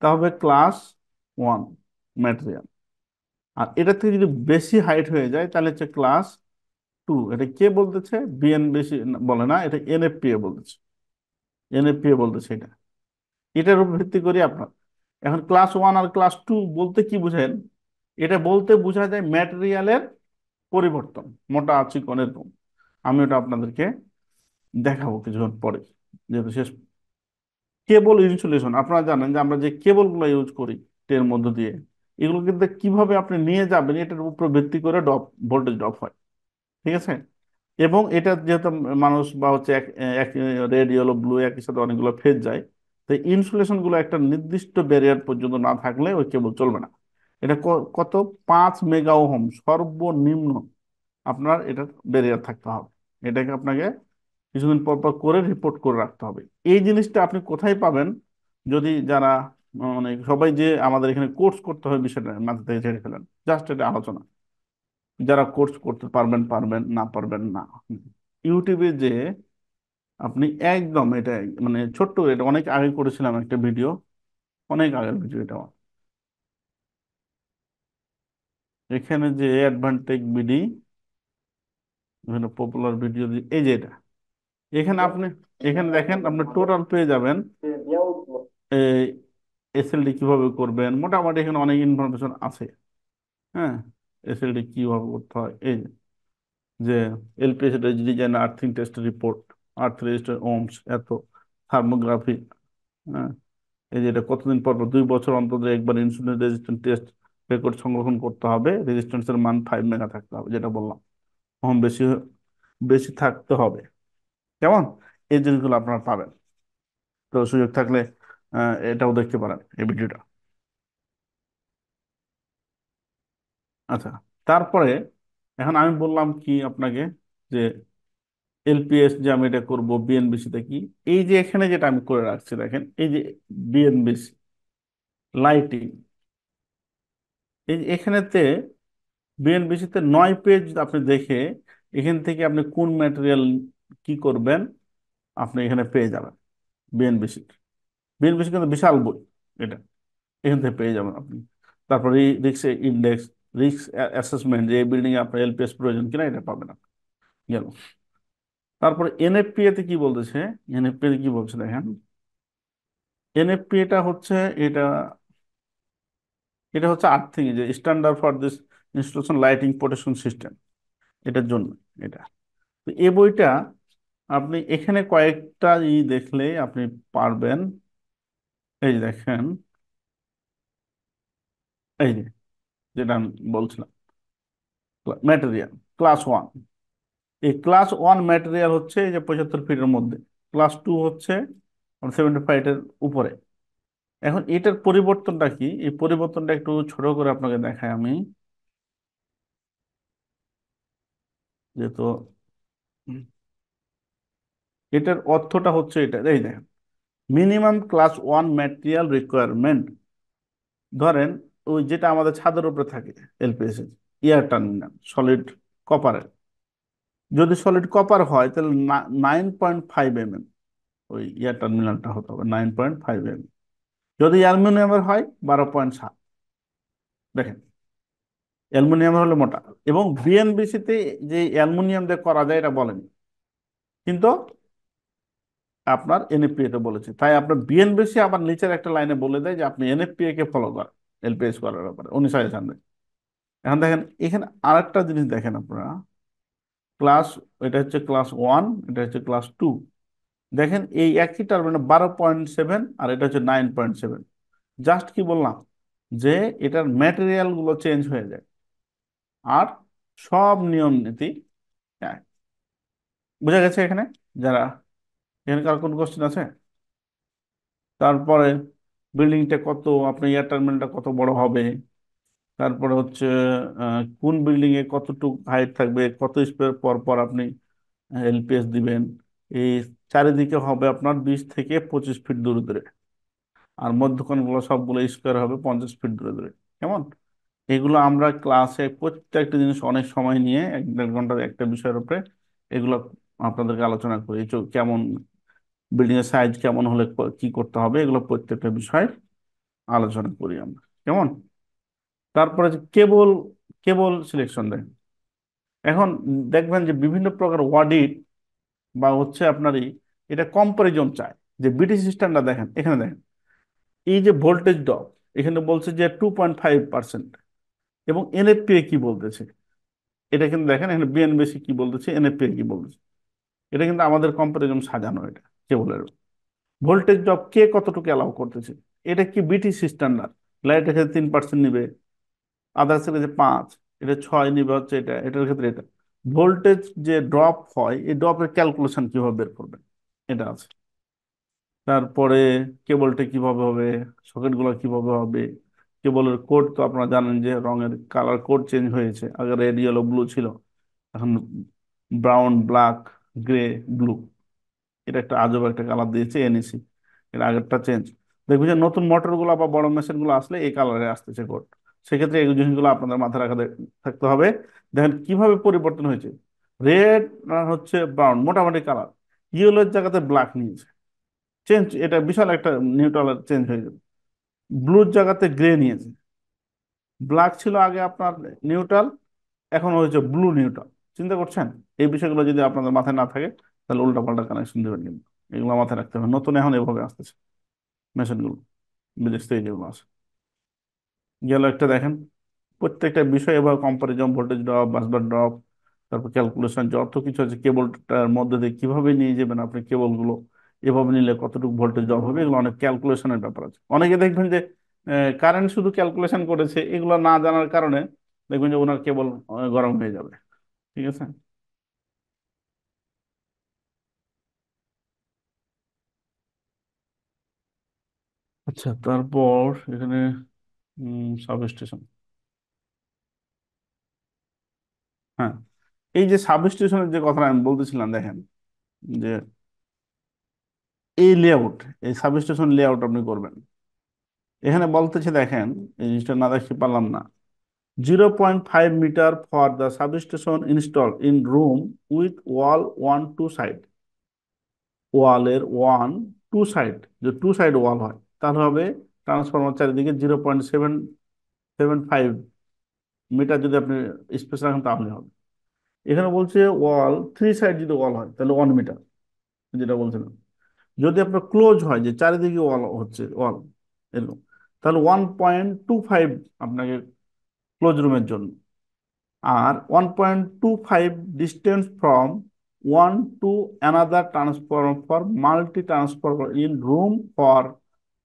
তাহলে ক্লাস 1 ম্যাটেরিয়াল। আর এটা থেকে যদি বেশি হাইট হয়ে যায় তাহলে হচ্ছে ক্লাস 2। এটা কে বলতেছে? বিএনবিসি বলে না, এটা এনএফপিএ বলতেছে। এনএফপিএ বলতেছে এটা। এটার উপর ভিত্তি করে আপনার এখন ক্লাস 1 আর ক্লাস 2 বলতে কি বুঝেন? এটা বলতে বোঝা যায় ম্যাটেরিয়ালের পরিবর্তন, মোটা চিকন এরকম। আমি ওটা আপনাদেরকে দেখাবো কিছুক্ষণ পরে, যেহেতু শেষ। কেবল ইনসুলেশন, আপনারা জানেন যে আমরা যে কেবলগুলো ইউজ করি এর মধ্য দিয়ে, এগুলো কিন্তু কিভাবে আপনি নিয়ে যাবেন এটার উপর ভিত্তি করে ভোল্টেজ ড্রপ হয়। ঠিক আছে? এবং এটা যেহেতু মানুষ বা হচ্ছে এক রেড, ইয়েলো, ব্লু একই সাথে অনেকগুলো ফেজ যায়, তো ইনসুলেশন গুলো একটা নির্দিষ্ট ব্যারিয়ার পর্যন্ত না থাকলে ওই কেবল চলবে না। এটা কত? 5 মেগা ওহম সর্বনিম্ন আপনার এটার ব্যারিয়ার থাকতে হবে। এটাকে আপনাকে কিছুদিন পর পর করে রিপোর্ট করে রাখতে হবে। এই জিনিসটা আপনি কোথায় পাবেন? যদি যারা মানে সবাই যে আমাদের এখানে কোর্স করতে হবে বিষয়টা মাথা থেকে ছেড়ে ফেলেন, জাস্ট এটা আলোচনা। যারা কোর্স করতে পারবেন পারবেন, না পারবেন না। ইউটিউবে যে আপনি একদম এটা মানে ছোট্ট, এটা অনেক আগে করেছিলাম একটা ভিডিও, অনেক আগের ভিডিও এটা। এখানে যে অ্যাডভান্টেজ বিডি, এখানে পপুলার ভিডিও, এই যে এটা, এখানে আপনি এখানে দেখেন আপনি টোটাল পেয়ে যাবেন এই এসএলডি কিভাবে করবেন, মোটামুটি এখানে অনেক ইনফরমেশন আছে। হ্যাঁ, এসএলডি কিভাবে করতে হয়, এই যে LPS design, earthing test report, earth register ohms এত, থার্মোগ্রাফি। হ্যাঁ, এই যে এটা কতদিন পর পর 2 বছর অন্তর একবার ইনসুলিন রেজিস্ট্যান্ট টেস্ট রেকর্ড সংরক্ষণ করতে হবে, রেজিস্ট্যান্সের মান 5 মেগা থাকতে হবে, যেটা বললাম। কম বেশি বেশি থাকতে হবে। কেমন? এই জিনিসগুলো আপনারা পাবেন। তো সুযোগ থাকলে এটাও দেখতে পারেন, এই ভিডিওটা। আচ্ছা, তারপরে এখন আমি বললাম কি আপনাকে, যে এলপিএস যে আমি এটা করবো, বিএনবিসি তে কি, এই যে এখানে যেটা আমি করে রাখছি দেখেন, এই যে বিএনবিসি লাইটিং, এই যে এখানেতে বিএনবিসি তে 9 পেজ আপনি দেখে এখান থেকে আপনি কোন ম্যাটেরিয়াল কি করবেন আপনি এখানে পেয়ে যাবেন। বিএনবিসি বিএনবিসি কিন্তু বিশাল বই এটা, এখান থেকে পেয়ে যাবেন আপনি। তারপরে রিস্ক ইন্ডেক্স, রিস্ক অ্যাসেসমেন্ট, যে বিল্ডিং এ আপনার এলপিএস প্রয়োজন কিনা, এটা পাবেন আপনি। গেল। তারপরে এনএফপিএ তে কি বলতেছে, এনএফপিএ তে কি বলছে দেখেন। এনএফপি এটা হচ্ছে, এটা এটা হচ্ছে আর্থিং, যে standard for this installation lighting protection system, এটার জন্য এটা। তো এই বইটা আপনি এখানে কয়েকটা দেখলে আপনি পারবেন। এই যে দেখেন, এই যে যেটা আমি বলছিলাম, ম্যাটেরিয়াল ক্লাস 1, এই ক্লাস 1 ম্যাটেরিয়াল হচ্ছে এই যে 75 ফিটের মধ্যে, ক্লাস 2 হচ্ছে 75 এর উপরে। এখন এটার পরিবর্তনটা কি, এই পরিবর্তনটা একটু ছোট করে আপনাকে দেখাই আমি, যেহেতু এটার অর্থটা হচ্ছে এটা, এই দেখেন, মিনিমাম ক্লাস 1 ম্যাটেরিয়াল রিকোয়ারমেন্ট। ধরেন ওই যেটা আমাদের ছাদের উপরে থাকে এলপিএস, এয়ার টার্মিনাল সলিড কপারের, যদি সলিড কপার হয় তাহলে 9.5 mm ওই এয়ার টার্মিনালটা হতে হবে, 9.5 mm। যদি অ্যালুমিনিয়ামের হয় 12.7। দেখেন, অ্যালুমিনিয়াম হলে মোটা। এবং বিএনবিসি তে যে অ্যালুমিনিয়াম দিয়ে করা যায় এটা বলেনি, কিন্তু আপনার এনএফপিএ তে বলেছে। তাই আপনার বিএনবিসি আবার নিচের একটা লাইনে বলে দেয় যে আপনি এনএফপিএ কে ফলো করেন এলপিএস করার ব্যাপারে, উনি সাজেশন দেন। এখন দেখেন এখানে আরেকটা জিনিস দেখেন আপনারা, ক্লাস, এটা হচ্ছে ক্লাস 1, এটা হচ্ছে ক্লাস 2। দেখেন এই একই টার্মিনাল 12.7 আর এটা হচ্ছে 9.7। জাস্ট কি বললাম, যে এটার ম্যাটেরিয়াল গুলো চেঞ্জ হয়ে যায়, আর সব নিয়ম নীতি এক। বুঝা গেছে এখানে? যারা, এখানে কার কোন কোশ্চেন আছে? তারপরে বিল্ডিংটা কত, আপনি এয়ার টার্মিনালটা কত বড় হবে, তারপরে হচ্ছে কোন বিল্ডিং এ কতটুকু হাইট থাকবে, কত স্কোয়ার পর পর আপনি এলপিএস দিবেন। এই চারিদিকে হবে আপনার 20 থেকে 25 ফিট দূরে দূরে, আর মধ্যখান গুলো সবগুলো স্কোয়ার হবে 50 ফিট দূরে দূরে। কেমন? এগুলো আমরা ক্লাসে প্রত্যেকটা জিনিস অনেক সময় নিয়ে 1-1.5 ঘন্টার একটা বিষয়ের উপরে এগুলো আপনাদেরকে আলোচনা করি। কেমন বিল্ডিং এর সাইজ কেমন হলে কি করতে হবে, এগুলো প্রত্যেকটা বিষয় আলোচনা করি আমরা। কেমন? তারপরে যে কেবল, কেবল সিলেকশন দেয়। এখন দেখবেন যে বিভিন্ন প্রকার অডিট বা হচ্ছে আপনারই এটা কম্পারিজন চায়, যে বিটিসি স্ট্যান্ডার্ড দেখেন, এখানে দেখেন এই যে ভোল্টেজ ড্রপ, এখানে বলছে যে 2.5%। এবং এনএফপিএ কি বলতেছে, এটা কিন্তু দেখেন এখানে বিএনবিসি কি বলতেছে, এনএফপিএ কি বলতেছে। এটা কিন্তু আমাদের কম্পারিজন সাজানো, এটা কেবলের ভোল্টেজ ড্রপ কে কতটুকু অ্যালাউ করতেছে। এটা কি বিটিসি স্ট্যান্ডার্ড, লাইটের ক্ষেত্রে 3% নিবে, আদার্স এর ক্ষেত্রে 5, এটা 6 নিবে, হচ্ছে এটা, এটার ক্ষেত্রে এটা। ভোল্টেজ যে ড্রপ হয়, এই ড্রপের ক্যালকুলেশন কিভাবে বের করবেন, এটা আছে। তারপরে কেবলটা কিভাবে হবে, সকেটগুলো কিভাবে হবে, কেবলের কোড তো আপনারা জানেন যে রঙের কালার কোড চেঞ্জ হয়েছে, আগে রেড ইয়েলো ব্লু ছিল, এখন ব্রাউন ব্ল্যাক গ্রে ব্লু। এটা একটা আজব একটা কালার দিয়েছে এনইসি, এর আগেরটা চেঞ্জ। দেখবেন যে নতুন মোটরগুলো বা বড় মেশিনগুলো আসলে এই কালারে আসতেছে কোড। সেক্ষেত্রে এই জিনিসগুলো আপনাদের মাথায় রাখা থাকতে হবে। দেখেন কিভাবে পরিবর্তন হয়েছে। রেড হচ্ছে ব্রাউন, মোটামুটি কালার। ইয়েলোর জায়গাতে ব্ল্যাক নিয়েছে, চেঞ্জ, এটা বিশাল একটা নিউট্রাল চেঞ্জ হয়ে যাবে। ব্লুর জায়গাতে গ্রে নিয়েছে। ব্ল্যাক ছিল আগে আপনার নিউট্রাল, এখন হয়েছে ব্লু নিউট্রাল। চিন্তা করছেন? এই বিষয়গুলো যদি আপনাদের মাথায় না থাকে তাহলে উল্টাপাল্টা কানেকশন দেবেন কিন্তু। এগুলো মাথায় রাখতে হবে, নতুন এখন এভাবে আসতেছে মেশিনগুলো, বিদেশ থেকে যেগুলো আছে। গেল একটা দেখেন, প্রত্যেকটা বিষয় এবার কম্পারিজন, ভোল্টেজ ড্রপ, বাসবার ড্রপ, তারপর ক্যালকুলেশন, যত কিছু আছে কেবলটার মধ্যে দিয়ে কিভাবে নিয়ে যাবেন আপনি কেবলগুলো, এভাবে নিলে কতটুকু ভোল্টেজ ড্রপ হবে, এগুলো অনেক ক্যালকুলেশনের ব্যাপার আছে। অনেকে দেখবেন যে কারেন্ট শুধু ক্যালকুলেশন করেছে, এগুলো না জানার কারণে দেখবেন যে ওনার কেবল গরম হয়ে যাবে। ঠিক আছে। আচ্ছা, তারপর এখানে সাবস্টেশন। হ্যাঁ, এই যে সাবস্টেশনের যে কথা আমি বলতেছিলাম, দেখেন যে এই লেআউট, এই সাবস্টেশন লেআউট আপনি করবেন। এখানে বলতেছে, দেখেন এই জিনিসটা না দেখতে পারলাম না। 0.5 metre for the substation install in room with wall one two side. ওয়ালের ওয়ান টু সাইড, যে টু সাইড ওয়াল হয় তাহলে হবে ট্রান্সফরমার চারিদিকে 0.775 মিটার যদি আপনি স্পেস রাখেন তাহলে হবে। এখানে বলছে ওয়াল থ্রি সাইড যদি ওয়াল হয় তাহলে 1 মিটার, যেটা বলছিলাম। যদি আপনার ক্লোজ হয়, যে চারিদিকে ওয়াল হচ্ছে ওয়াল এরকম, তাহলে 1.25 আপনাকে ক্লোজ রুমের জন্য। আর 1.25 distance from one to another transformer for multi transformer in room for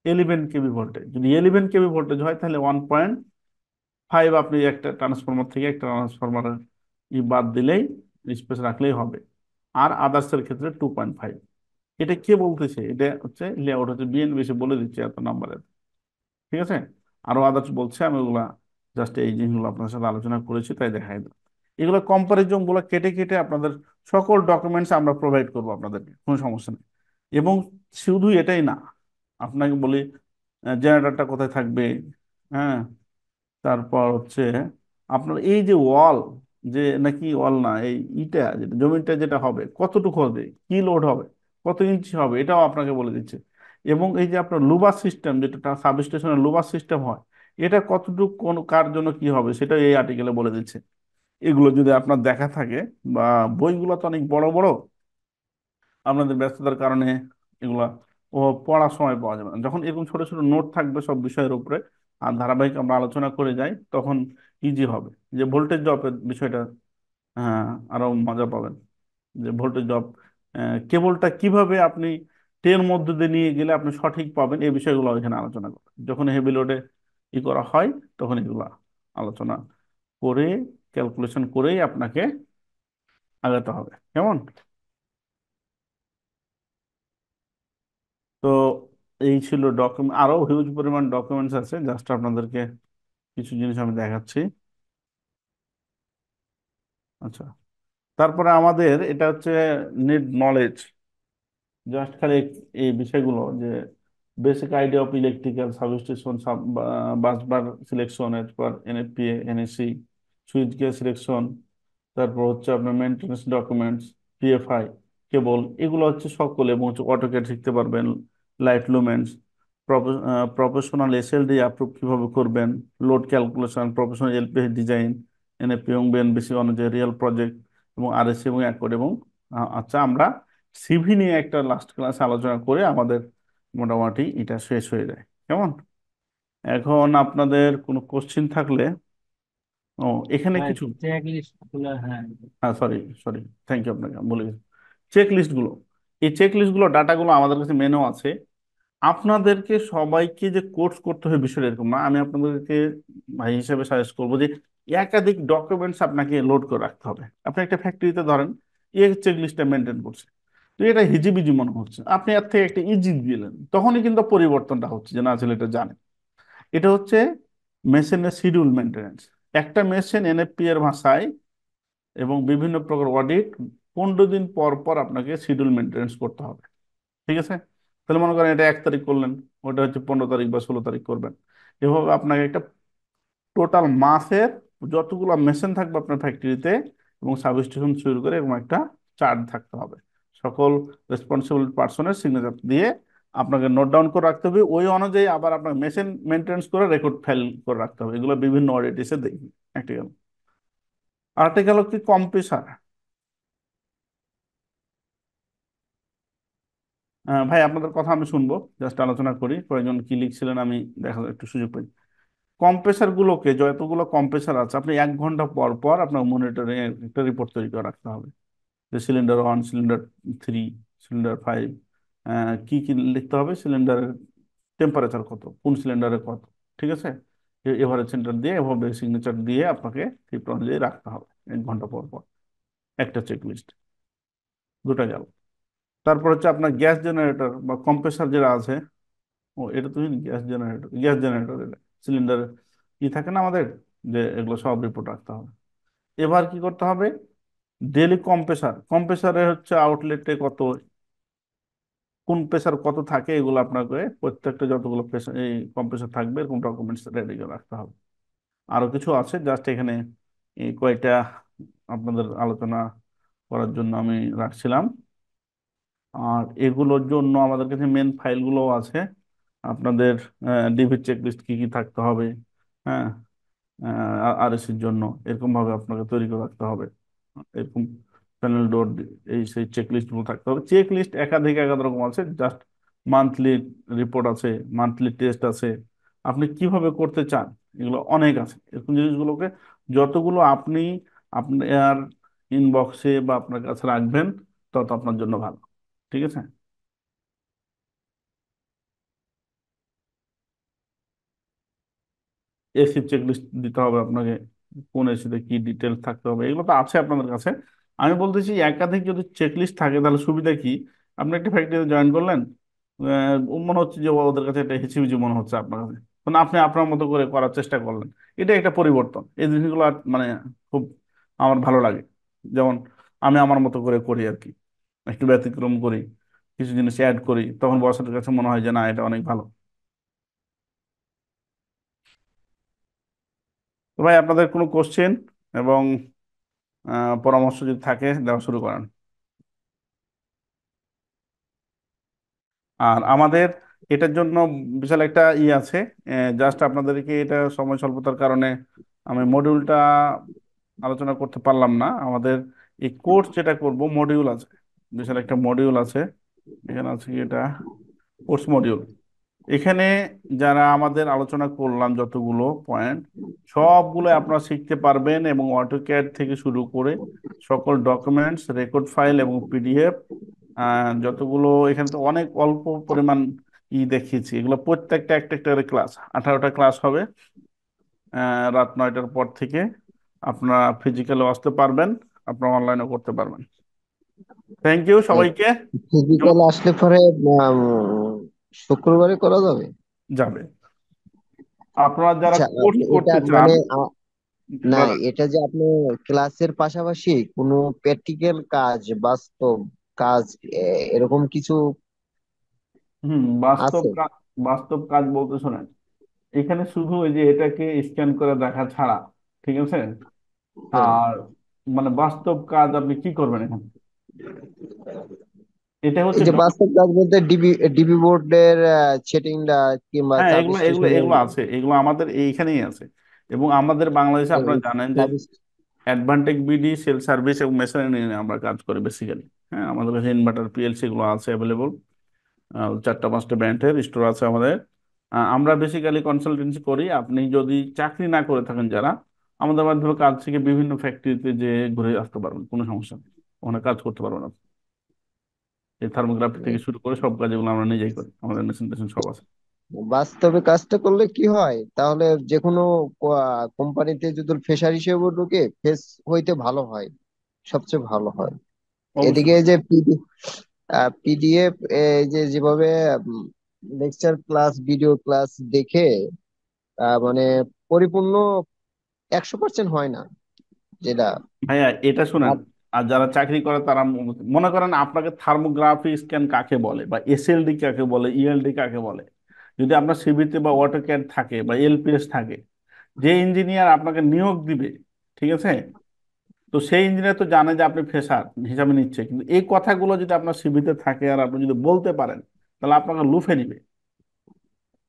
11 KB voltage. যদি 11 কেবি ভোল্টেজ হয় তাহলে 1.5 আপনি একটা ট্রান্সফরমার থেকে একটা ট্রান্সফরমারের বাদ দিলেই, স্পেস রাখলেই হবে। আর আদার্সের ক্ষেত্রে 2.5। এটা কে বলতেছে? এটা হচ্ছে লেআউট, হচ্ছে বিএনবিসি বলে দিচ্ছে এত নাম্বারে। ঠিক আছে। আরো আদার্স বলছে, আমি ওগুলা জাস্ট এই জিনিসগুলো আপনার সাথে আলোচনা করেছি তাই দেখাই দিলাম। এগুলো কম্পারিজন গুলো কেটে কেটে আপনাদের সকল ডকুমেন্টস আমরা প্রোভাইড করবো আপনাদেরকে, কোনো সমস্যা নেই। এবং শুধু এটাই না, আপনাকে বলি জেনারেটরটা কোথায় থাকবে, হ্যাঁ, তারপর হচ্ছে আপনার এই যে ওয়াল, যে নাকি ওয়াল না, এই ইটা যেটা জমিটা যেটা হবে কতটুকু হবে, কি লোড হবে, কত ইঞ্চি হবে, এটাও আপনাকে বলে দিচ্ছে। এবং এই যে আপনার লুবাস সিস্টেম, যেটা সাবস্টেশনের লুবাস সিস্টেম হয়, এটা কতটুকু কোন কার জন্য কি হবে সেটা এই আর্টিকেলে বলে দিচ্ছে। এগুলো যদি আপনার দেখা থাকে, বা বইগুলো তো অনেক বড় বড়, আপনাদের ব্যস্ততার কারণে এগুলা ও পড়ার সময় পাওয়া যাবে না। যখন এরকম ছোট ছোট নোট থাকবে সব বিষয়ের উপরে, আর ধারাবাহিক আমরা আলোচনা করে যাই, তখন ইজি হবে। যে ভোল্টেজ ড্রপের বিষয়টা, হ্যাঁ, আরো মজা পাবেন। যে ভোল্টেজ ড্রপ, কেবলটা কিভাবে আপনি টের মধ্যে দিয়ে নিয়ে গেলে আপনি সঠিক পাবেন, এই বিষয়গুলো এখানে আলোচনা করবেন। যখন হেভি লোডে ই করা হয় তখন এগুলা আলোচনা করে, ক্যালকুলেশন করেই আপনাকে আগাতে হবে, কেমন? তো এই ছিল ডকুমেন্ট, আরো হিউজ পরিমাণ ডকুমেন্টস আছে, জাস্ট আপনাদেরকে কিছু জিনিস আমি দেখাচ্ছি। আচ্ছা, তারপরে আমাদের এটা হচ্ছে নিড নলেজ, জাস্ট খালি এই বিষয়গুলো, যে basic idea of electrical substation, busbar selection as per NFPA NSC, switchgear selection, তারপর হচ্ছে আপনার মেনটেন্যান্স ডকুমেন্টস, পিএফআই, কেবল, এগুলো হচ্ছে সকল, এবং হচ্ছে অটোক্যাড শিখতে পারবেন, লাইট লুমেন্স, প্রফেশনাল এসএলডি অ্যাপ্রুভ কিভাবে করবেন, load calculation, professional LPS design, NAP এবং বিএনবিসি অনুযায়ী রিয়েল প্রজেক্ট, এবং আরএসসি এবং অ্যাকর্ড, এবং আচ্ছা, আমরা সিভি নিয়ে একটা লাস্ট ক্লাসে আলোচনা করে আমাদের মোটামুটি এটা শেষ হয়ে যায়, কেমন? এখন আপনাদের কোনো কোশ্চিন থাকলে, ও এখানে ভাই কিছু, চেক লিস্ট গুলো, হ্যাঁ। হ্যাঁ সরি সরি, থ্যাংক ইউ, আপনাকে আমি বলে গেছি। চেক লিস্টগুলো, এই চেক লিস্টগুলো ডাটাগুলো আমাদের কাছে মেনু আছে। আপনাদেরকে সবাইকে যে কোর্স করতে হবে বিষয়টা এরকম না। আমি আপনাদেরকে ভাই হিসেবে সাজেস্ট করবো যে একাধিক ডকুমেন্টস আপনাকে লোড করে রাখতে হবে। আপনি একটা ফ্যাক্টরিতে ধরেন এই চেক লিস্টটা মেনটেন করছে, তো এটা হিজিবিজি মনে হচ্ছে, আপনি এর থেকে একটা ইজি দিলেন, তখনই কিন্তু পরিবর্তনটা হচ্ছে যে না আসলে এটা জানে। এটা হচ্ছে মেশিনের শিডিউল মেনটেন্যান্স। একটা মেশিন এনএফপি এর ভাষায় এবং বিভিন্ন প্রকার অডিট, 15 দিন পর পর আপনাকে শিডিউল মেনটেন্যান্স করতে হবে। ঠিক আছে। তাহলে মনে করেন এটা 1 তারিখ করলেন, ওটা হচ্ছে 15 তারিখ বা 16 তারিখ করবেন। এভাবে আপনাকে একটা টোটাল মাসের যতগুলো মেশিন থাকবে আপনার ফ্যাক্টরিতে এবং সাবস্টেশন শুরু করে এরকম একটা চার্ট থাকতে হবে। সকল রেসপন্সিবল পার্সনের সিগনেচার দিয়ে আপনাকে নোট ডাউন করে রাখতে হবে। ওই অনুযায়ী আবার আপনার মেশিন মেনটেন্স করে রেকর্ড ফাইল করে রাখতে হবে। এগুলো বিভিন্ন অডিট এসে দেখবে। একটা গেল। আরেকটা গেল কি কম্প্রেসার। ভাই আপনাদের কথা আমি শুনবো, জাস্ট আলোচনা করি, কয়েকজন কি লিখছিলেন আমি দেখা একটু সুযোগ পাই। কম্প্রেসার গুলোকে, যতগুলো কম্প্রেসার আছে, আপনি 1 ঘন্টা পর পর আপনার মনিটরে একটা রিপোর্ট তৈরি করে রাখতে হবে যে সিলিন্ডার 1, সিলিন্ডার 3, সিলিন্ডার 5, কি কি লিখতে হবে, সিলিন্ডারের টেম্পারেচার কত, কোন সিলিন্ডারে কত, ঠিক আছে। এভারেজ সেন্টার দিয়ে এভাবে সিগনেচার দিয়ে আপনাকে ঠিক অনুযায়ী রাখতে হবে 1 ঘন্টা পর পর একটা চেকলিস্ট। দুটা গেল। তারপর হচ্ছে আপনার গ্যাস জেনারেটর বা কম্প্রেসার যেটা আছে, ও এটা তুমি গ্যাস জেনারেটর এটা সিলিন্ডার কি থাকে না আমাদের, যে এগুলো সব রিপোর্ট রাখতে হবে। এবার কি করতে হবে, ডেলি কম্প্রেসারে হচ্ছে আউটলেটে কত, কোন প্রেসার কত থাকে, এগুলো আপনাকে প্রত্যেকটা যতগুলো প্রেসার এই কম্প্রেসার থাকবে এরকম ডকুমেন্টস রেডি করে রাখতে হবে। আরো কিছু আছে, জাস্ট এখানে এই কয়টা আপনাদের আলোচনা করার জন্য আমি রাখছিলাম। আর এগুলোর জন্য আমাদের কাছে মেন ফাইলগুলো আছে আপনাদের। ডিভি চেকলিস্ট কি কি থাকতে হবে, হ্যাঁ, আরএসির জন্য এরকম ভাবে আপনাকে তৈরি করে রাখতে হবে। এরকম প্যানেল ডোর, এই সেই চেকলিস্ট গুলো থাকতে হবে। চেকলিস্ট একাধিক একাধিক রকম আছে, জাস্ট মান্থলি রিপোর্ট আছে, মান্থলি টেস্ট আছে, আপনি কিভাবে করতে চান এগুলো অনেক আছে। এরকম জিনিসগুলোকে যতগুলো আপনি আপনার ইনবক্সে বা আপনার কাছে রাখবেন তত আপনার জন্য ভালো, ঠিক আছে। এসি চেকলিস্ট দিতে হবে আপনাকে, কোন এসিতে কি ডিটেলস থাকতে হবে, এগুলো তো আছে আপনাদের কাছে। আমি বলতেছি একাধিক যদি চেকলিস্ট থাকে তাহলে সুবিধা কি, আপনি একটা ফ্যাক্টরিতে জয়েন করলেন, মনে হচ্ছে যে ওদের কাছে একটা হিচিবিচি মনে হচ্ছে আপনার কাছে, তখন আপনি আপনার মতো করে করার চেষ্টা করলেন। এটা একটা পরিবর্তন। এই জিনিসগুলো মানে খুব আমার ভালো লাগে। যেমন আমি আমার মতো করে করি আর কি, একটু ব্যতিক্রম করি, কিছু জিনিস অ্যাড করি, তখন বসের কাছে মনে হয় যে না এটা অনেক ভালো। তো ভাই আপনাদের কোনো কোশ্চেন এবং পরামর্শ যদি থাকে দেওয়া শুরু করেন। আর আমাদের এটার জন্য বিশাল একটা আছে, জাস্ট আপনাদেরকে এটা সময় স্বল্পতার কারণে আমি মডিউলটা আলোচনা করতে পারলাম না। আমাদের এই কোর্স যেটা করব মডিউল আছে, বিশাল একটা মডিউল আছে। এখানে আছে কি এটা, কোর্স মডিউল। এখানে যারা আমাদের আলোচনা করলাম যতগুলো পয়েন্ট সবগুলো আপনারা শিখতে পারবেন, এবং অটোক্যাড থেকে শুরু করে সকল ডকুমেন্টস, রেকর্ড ফাইল এবং পিডিএফ, যতগুলো এখানে তো অনেক অল্প পরিমাণ দেখিয়েছি, এগুলো প্রত্যেকটা একটা একটা করে ক্লাস, 18টা ক্লাস হবে। রাত 9টার পর থেকে আপনারা ফিজিক্যালে আসতে পারবেন, আপনারা অনলাইনে করতে পারবেন। থ্যাংক ইউ সবাইকে। ফিজিক্যাল আসলে পরে উম, শুক্রবারে করা যাবে? যাবে, আপনারা যারা আচ্ছা, কোর্স এটা করতে চান মানে না, বলেন। এটা যে আপনি ক্লাসের পাশাপাশি কোনো প্র্যাকটিক্যাল কাজ, বাস্তব কাজ, এরকম কিছু হুম, আছে? বাস্তব কাজ বলতে শোনেন, এখানে শুধু ওই যে এটাকে স্ক্যান করে দেখা ছাড়া, ঠিক আছে। হ্যাঁ, আর মানে বাস্তব কাজ আপনি কি করবেন এখানে, এটা এই হচ্ছে যে বাস্তব কাজ বলতে ডিবি বোর্ডের সেটিংটা কিংবা হ্যাঁ, এগুলো এগুলো সাবস্টেশনের এগুলো আছে, এগুলো আমাদের এইখানেই আছে। এবং আমাদের বাংলাদেশে আপনারা জানেন যে অ্যাডভান্টেজ বিডি, সেল সার্ভিস এবং মেশিনারি নিয়ে আমরা কাজ করি বেসিক্যালি। হ্যাঁ, আমাদের কাছে ইনভার্টার, পিএলসি এগুলো আছে অ্যাভেলেবল। 4টা 5টা ব্র্যান্ডের স্টোর আছে আমাদের। আমরা বেসিক্যালি কনসালটেন্সি করি। আপনি যদি চাকরি না করে থাকেন যারা, আমাদের মাধ্যমে কাজ শিখে বিভিন্ন ফ্যাক্টরিতে যে ঘুরে আসতে পারবেন, কোনো সমস্যা নেই, ওখানে কাজ করতে পারবেন আপনি। এই থার্মোগ্রাফি থেকে শুরু করে সব কাজগুলো আমরা নিজেই করি, আমাদের মেশিন টেশিন সব আছে। বাস্তবে কাজটা করলে কি হয়, তাহলে যে কোনো কোম্পানিতে যদি ফ্রেশার হিসেবে ঢুকে ফেস হইতে ভালো হয়, সবচেয়ে ভালো হয়। এদিকে অবশ্যই। যে পিডিএফ, এই যে যেভাবে লেকচার ক্লাস, ভিডিও ক্লাস দেখে মানে পরিপূর্ণ 100% হয় না যেটা। ভাইয়া এটা শুনেন, আর আর যারা চাকরি করে তারা মনে করেন আপনাকে থার্মোগ্রাফি স্ক্যান কাকে বলে বা এসএলডি কাকে বলে, ইএলডি কাকে বলে, যদি আপনার সিভিতে বা অটোক্যাড থাকে বা এলপিএস থাকে, যে ইঞ্জিনিয়ার আপনাকে নিয়োগ দিবে, ঠিক আছে, তো সেই ইঞ্জিনিয়ার তো জানে যে আপনি ফ্রেশার হিসাবে নিচ্ছে, কিন্তু এই কথাগুলো যদি আপনার সিভিতে থাকে আর আপনি যদি বলতে পারেন, তাহলে আপনাকে লুফে নিবে,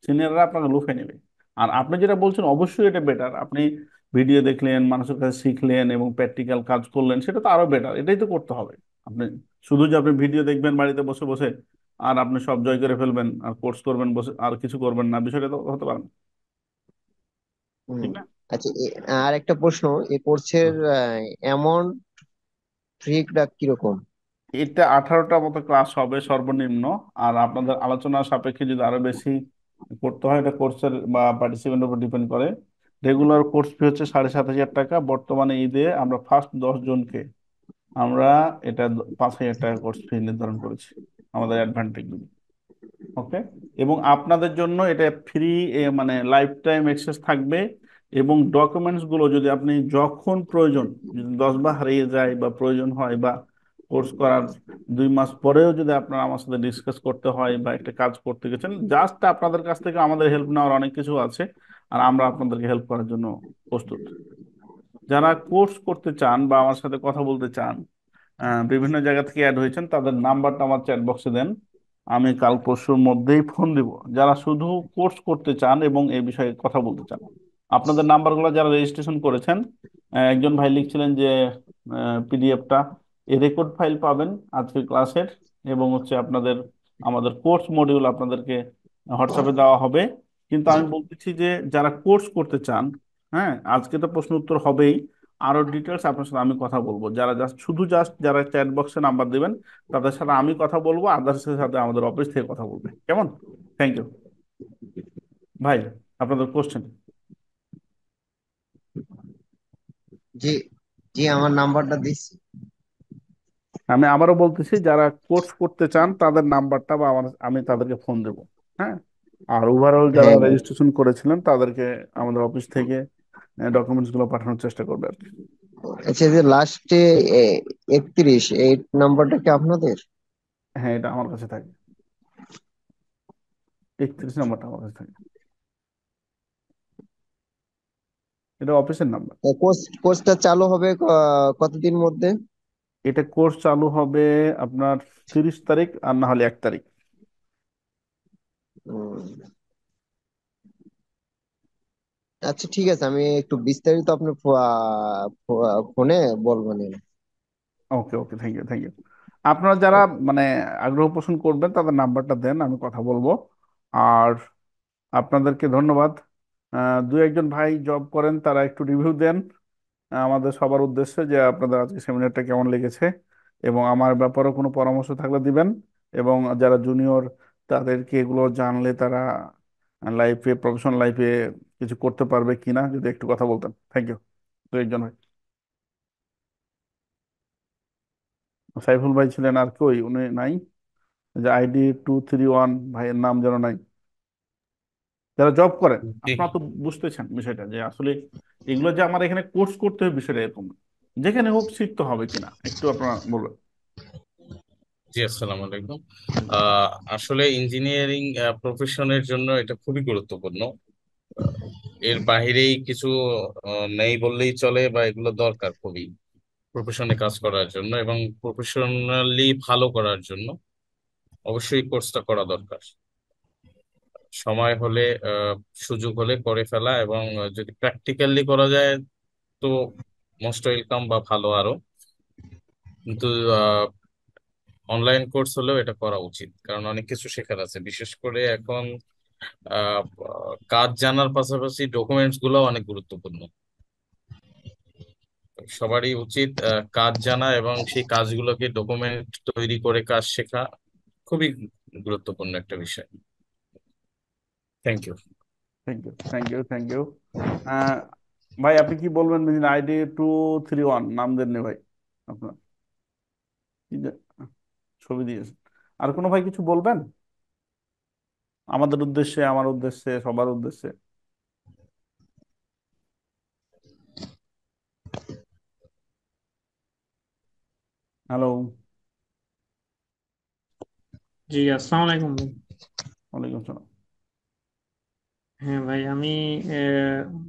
সিনিয়ররা আপনাকে লুফে নেবে। আর আপনি যেটা বলছেন অবশ্যই এটা বেটার, আপনি ভিডিও দেখলেন, মানুষের কাছে শিখলেন এবং প্র্যাকটিক্যাল কাজ করলেন, সেটা তো আরো বেটার, এটাই তো করতে হবে। আপনি শুধু যে আপনি ভিডিও দেখবেন বাড়িতে বসে বসে আর আপনি সব জয় করে ফেলবেন আর কোর্স করবেন বসে আর কিছু করবেন না, বিষয়টা তো হতে পারে না, হুম। ঠিক না? আচ্ছা, আর একটা প্রশ্ন, এই কোর্সের অ্যামাউন্ট ফিটা কিরকম? এটা 18টা মতো ক্লাস হবে সর্বনিম্ন। আর আপনাদের আলোচনা সাপেক্ষে যদি আরো বেশি করতে হয়, এটা কোর্সের বা পার্টিসিপেন্টের উপর ডিপেন্ড করে। রেগুলার কোর্স ফি হচ্ছে 7,500 টাকা। বর্তমানে ঈদে আমরা ফার্স্ট 10 জনকে আমরা এটা 5,000 টাকা কোর্স ফি নির্ধারণ করেছি আমাদের অ্যাডভান্টেজ। ওকে। এবং আপনাদের জন্য এটা ফ্রি, মানে লাইফ টাইম অ্যাক্সেস থাকবে। এবং ডকুমেন্টস গুলো যদি আপনি যখন প্রয়োজন, যদি 10বার হারিয়ে যায় বা প্রয়োজন হয় বা কোর্স করার 2 মাস পরেও যদি আপনার আমার সাথে ডিসকাস করতে হয় বা একটা কাজ করতে গেছেন, জাস্ট আপনাদের কাছ থেকে আমাদের হেল্প নেওয়ার অনেক কিছু আছে, আর আমরা আপনাদেরকে হেল্প করার জন্য প্রস্তুত। যারা কোর্স করতে চান বা আমার সাথে কথা বলতে চান, বিভিন্ন জায়গা থেকে অ্যাড হয়েছেন, তাদের নাম্বারটা আমার চ্যাট বক্সে দেন, আমি কাল পরশুর মধ্যেই ফোন দিব। যারা শুধু কোর্স করতে চান এবং এই বিষয়ে কথা বলতে চান, আপনাদের নাম্বারগুলো যারা রেজিস্ট্রেশন করেছেন, একজন ভাই লিখছিলেন যে পিডিএফটা, এই রেকর্ড ফাইল পাবেন আজকের ক্লাসের, এবং হচ্ছে আপনাদের আমাদের কোর্স মডিউল আপনাদেরকে হোয়াটসঅ্যাপে দেওয়া হবে। কিন্তু আমি বলতেছি যে যারা কোর্স করতে চান, হ্যাঁ, আজকে তো প্রশ্ন উত্তর হবেই, আরো ডিটেলস আপনার সাথে আমি কথা বলবো। যারা জাস্ট যারা চ্যাট বক্সে নাম্বার দিবেন, তাদের সাথে আমি কথা বলবো, আদার্সের সাথে আমাদের অফিস থেকে কথা বলবে, কেমন? থ্যাংক ইউ ভাই। আপনাদের কোশ্চেন? জি, জি, আমার নাম্বারটা দিচ্ছি। আমি আবারও বলতেছি, যারা কোর্স করতে চান তাদের নাম্বারটা বা আমি তাদেরকে ফোন দেবো। হ্যাঁ। আর ওভারঅল যারা হ্যাঁ। রেজিস্ট্রেশন করেছিলেন তাদেরকে আমাদের অফিস থেকে ডকুমেন্টস গুলো পাঠানোর চেষ্টা করবে আর কি। আচ্ছা, যে লাস্টে 31, এই নাম্বারটা কি আপনাদের? হ্যাঁ, এটা আমার কাছে থাকে, 31 নম্বরটা আমার কাছে থাকে, এটা অফিসের নাম্বার। কোর্সটা চালু হবে কতদিন মধ্যে? এটা কোর্স চালু হবে আপনার 30 তারিখ, আর না হলে 1 তারিখ। উম, আচ্ছা, ঠিক আছে, আমি একটু বিস্তারিত আপনার ফোনে বলবো নি। ওকে ওকে, থ্যাংক ইউ থ্যাংক ইউ। আপনারা যারা মানে আগ্রহ পোষণ করবেন তাদের নাম্বারটা দেন, আমি কথা বলবো। আর আপনাদেরকে ধন্যবাদ। 2-1 জন ভাই জব করেন, তারা একটু রিভিউ দেন আমাদের সবার উদ্দেশ্যে, যে আপনাদের আজকে সেমিনারটা কেমন লেগেছে, এবং আমার ব্যাপারেও কোনো পরামর্শ থাকলে দিবেন। এবং যারা জুনিয়র, তাদেরকে এগুলো জানলে তারা লাইফে, প্রফেশনাল লাইফে কিছু করতে পারবে কিনা, যদি একটু কথা বলতেন। Thank you. 2-1 জন ভাই। সাইফুল ভাই ছিলেন, আর কই উনি নাই? যে ID 231 ভাইয়ের নাম যেন নাই। যারা জব করেন, জি। আপনারা তো বুঝতেছেন বিষয়টা, যে আসলে এগুলো যে আমার এখানে কোর্স করতে হবে বিষয়টা এরকম না। যেখানে হোক শিখতে হবে কিনা একটু আপনারা বলবেন। জি, আসসালামু আলাইকুম। আসলে ইঞ্জিনিয়ারিং প্রফেশনের জন্য এটা খুবই গুরুত্বপূর্ণ। এর বাহিরেই কিছু নেই বললেই চলে, বা এগুলো দরকার খুবই প্রফেশনে কাজ করার জন্য এবং প্রফেশনালি ভালো করার জন্য। অবশ্যই কোর্সটা করা দরকার। সময় হলে, আহ, সুযোগ হলে করে ফেলা, এবং যদি প্র্যাকটিক্যালি করা যায় তো মোস্ট ওয়েলকাম বা ভালো আরো। কিন্তু অনলাইন কোর্স হলেও এটা করা উচিত, কারণ অনেক কিছু শেখার আছে। বিশেষ করে এখন আহ, কাজ জানার পাশাপাশি ডকুমেন্টস গুলো অনেক গুরুত্বপূর্ণ। সবারই উচিত কাজ জানা এবং সেই কাজগুলোকে ডকুমেন্ট তৈরি করে কাজ শেখা। খুবই গুরুত্বপূর্ণ একটা বিষয়। Thank you. Thank you thank you thank you. ভাই আপনি কি বলবেন? ID 231 নাম দেননি ভাই আপনার, কি যে ছবি দিয়েছেন। আর কোনো ভাই কিছু বলবেন আমাদের উদ্দেশ্যে, আমার উদ্দেশ্যে, সবার উদ্দেশ্যে? হ্যালো। জি, আসসালামু আলাইকুম। ওয়ালাইকুম সালাম। হ্যাঁ ভাই, আমি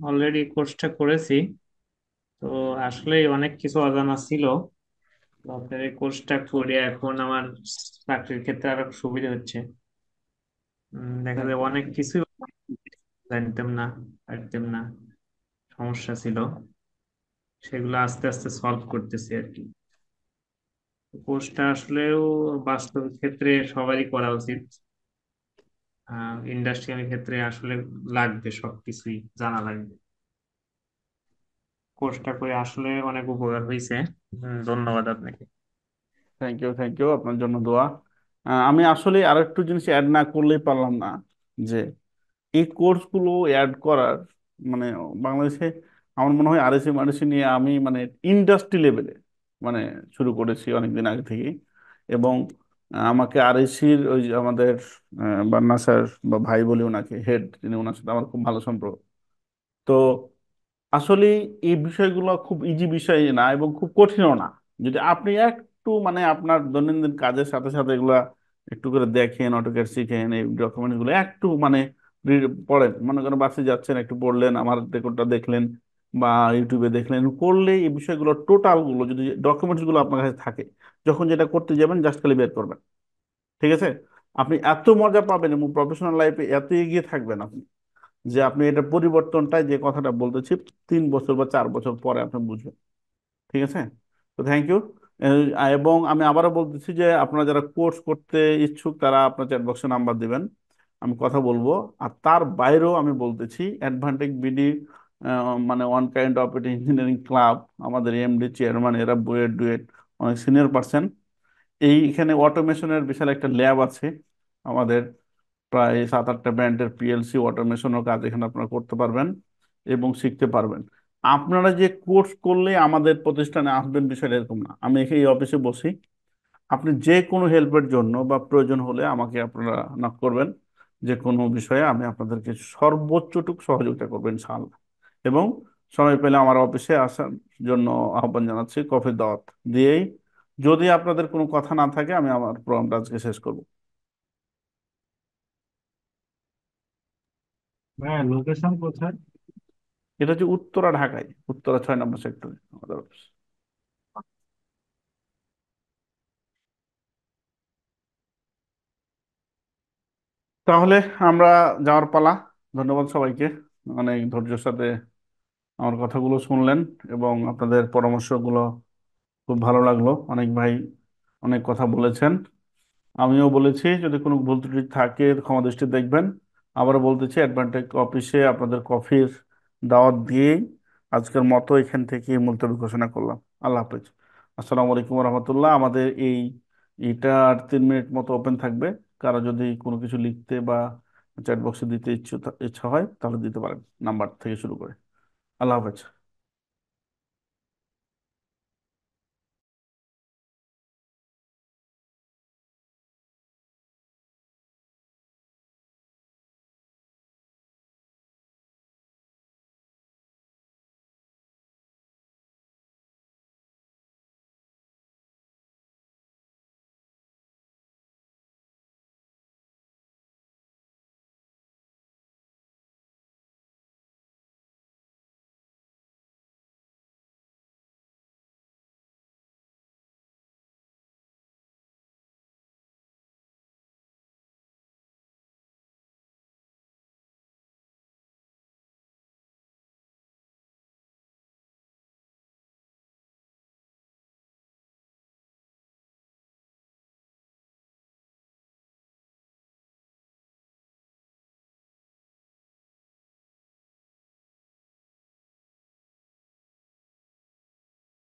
অলরেডি কোর্সটা করেছি। তো আসলেই অনেক কিছু অজানা ছিল। তো আপনার এই কোর্সটা করে এখন আমার চাকরির ক্ষেত্রে আরো সুবিধা হচ্ছে। দেখা থ্যাংক যায় ইউ অনেক কিছু জানতাম না, পারতাম না, সমস্যা ছিল, সেগুলো আস্তে আস্তে সলভ করতেছি আর কি। কোর্সটা আসলেও বাস্তব ক্ষেত্রে সবারই করা উচিত। ইন্ডাস্ট্রিয়াল ক্ষেত্রে আসলে লাগবে, সবকিছুই জানা লাগবে। কোর্সটা করে আসলে অনেক উপকার হয়েছে। ধন্যবাদ আপনাকে। থ্যাংক ইউ আপনার জন্য দোয়া। আমি আসলে আরো একটু জিনিস অ্যাড না করলেই পারলাম না, যে এই কোর্সগুলো অ্যাড করার মানে বাংলাদেশে আমার মনে হয় আরএসসি মারএসসি নিয়ে আমি মানে ইন্ডাস্ট্রি লেভেলে মানে শুরু করেছি অনেকদিন আগে থেকেই। এবং আমাকে আরএসসির ওই যে আমাদের বান্না স্যার বা ভাই বলি ওনাকে, হেড তিনি, ওনার সাথে আমার খুব ভালো সম্পর্ক। তো আসলে এই বিষয়গুলো খুব ইজি বিষয় না এবং খুব কঠিনও না, যদি আপনি একটু মানে আপনার দৈনন্দিন কাজের সাথে সাথে এগুলা একটু করে দেখেন, অটোক্যাড শিখেন, এই ডকুমেন্ট গুলো একটু মানে পড়েন, মনে করেন বাসে যাচ্ছেন একটু পড়লেন, আমার রেকর্ডটা দেখলেন বা ইউটিউবে দেখলেন, করলে এই বিষয়গুলো টোটাল গুলো যদি ডকুমেন্টস গুলো আপনার কাছে থাকে, যখন যেটা করতে যাবেন জাস্ট খালি বের করবেন। ঠিক আছে? আপনি এত মজা পাবেন এবং প্রফেশনাল লাইফে এত এগিয়ে থাকবেন আপনি, যে আপনি এটা পরিবর্তনটাই যে কথাটা বলতেছি 3 বছর বা 4 বছর পরে আপনি বুঝবেন। ঠিক আছে? তো থ্যাংক ইউ। এবং আমি আবারও বলতেছি যে আপনারা যারা কোর্স করতে ইচ্ছুক তারা আপনার চ্যাট বক্সে নাম্বার দিবেন, আমি কথা বলবো। আর তার বাইরেও আমি বলতেছি অ্যাডভান্টেজ বিডি মানে one kind of at engineering club, আমাদের এমডি চেয়ারম্যান এরা বুয়েট ডুয়েট অনেক সিনিয়র পার্সন। এইখানে অটোমেশনের বিশাল একটা ল্যাব আছে আমাদের, প্রায় 7-8টা ব্র্যান্ডের পিএলসি অটোমেশনের কাজ এখানে আপনারা করতে পারবেন এবং শিখতে পারবেন। আপনারা যে কোর্স করলে আমাদের প্রতিষ্ঠানে আসবেন বিষয়টা এরকম না, আমি এখানে এই অফিসে বসি, আপনি যে কোনো হেল্পের জন্য বা প্রয়োজন হলে আমাকে আপনারা নক করবেন, যে কোনো বিষয়ে আমি আপনাদেরকে সর্বোচ্চটুকু সহযোগিতা করবেন ইনশাআল্লাহ। এবং সময় পেলে আমার অফিসে আসার জন্য আহ্বান জানাচ্ছি, কফির দাওয়াত দিয়েই। যদি আপনাদের কোনো কথা না থাকে আমি আমার প্রোগ্রামটা আজকে শেষ করব। হ্যাঁ, লোকেশন কোথায়? এটা হচ্ছে উত্তরা, ঢাকায়, উত্তরা 6 নম্বর সেক্টরে আমাদের অফিস। তাহলে আমরা যাওয়ার পালা। ধন্যবাদ সবাইকে, অনেক ধৈর্যের সাথে আমার কথাগুলো শুনলেন এবং আপনাদের পরামর্শগুলো খুব ভালো লাগলো। অনেক ভাই অনেক কথা বলেছেন, আমিও বলেছি, যদি কোনো ভুল ত্রুটি থাকে ক্ষমা দৃষ্টি দেখবেন। আবারও বলতেছি অ্যাডভান্টেজ অফিসে আপনাদের কফির দাওয়াত দিয়েই আজকের মতো এখান থেকে মুলতবি ঘোষণা করলাম। আল্লাহ হাফেজ। আসসালামু আলাইকুম রহমতুল্লাহ। আমাদের এইটা আর 3 মিনিট মতো ওপেন থাকবে, কারো যদি কোনো কিছু লিখতে বা চ্যাট বক্সে দিতে ইচ্ছা হয় তাহলে দিতে পারেন, নাম্বার থেকে শুরু করে। আল্লাহ হাফেজ।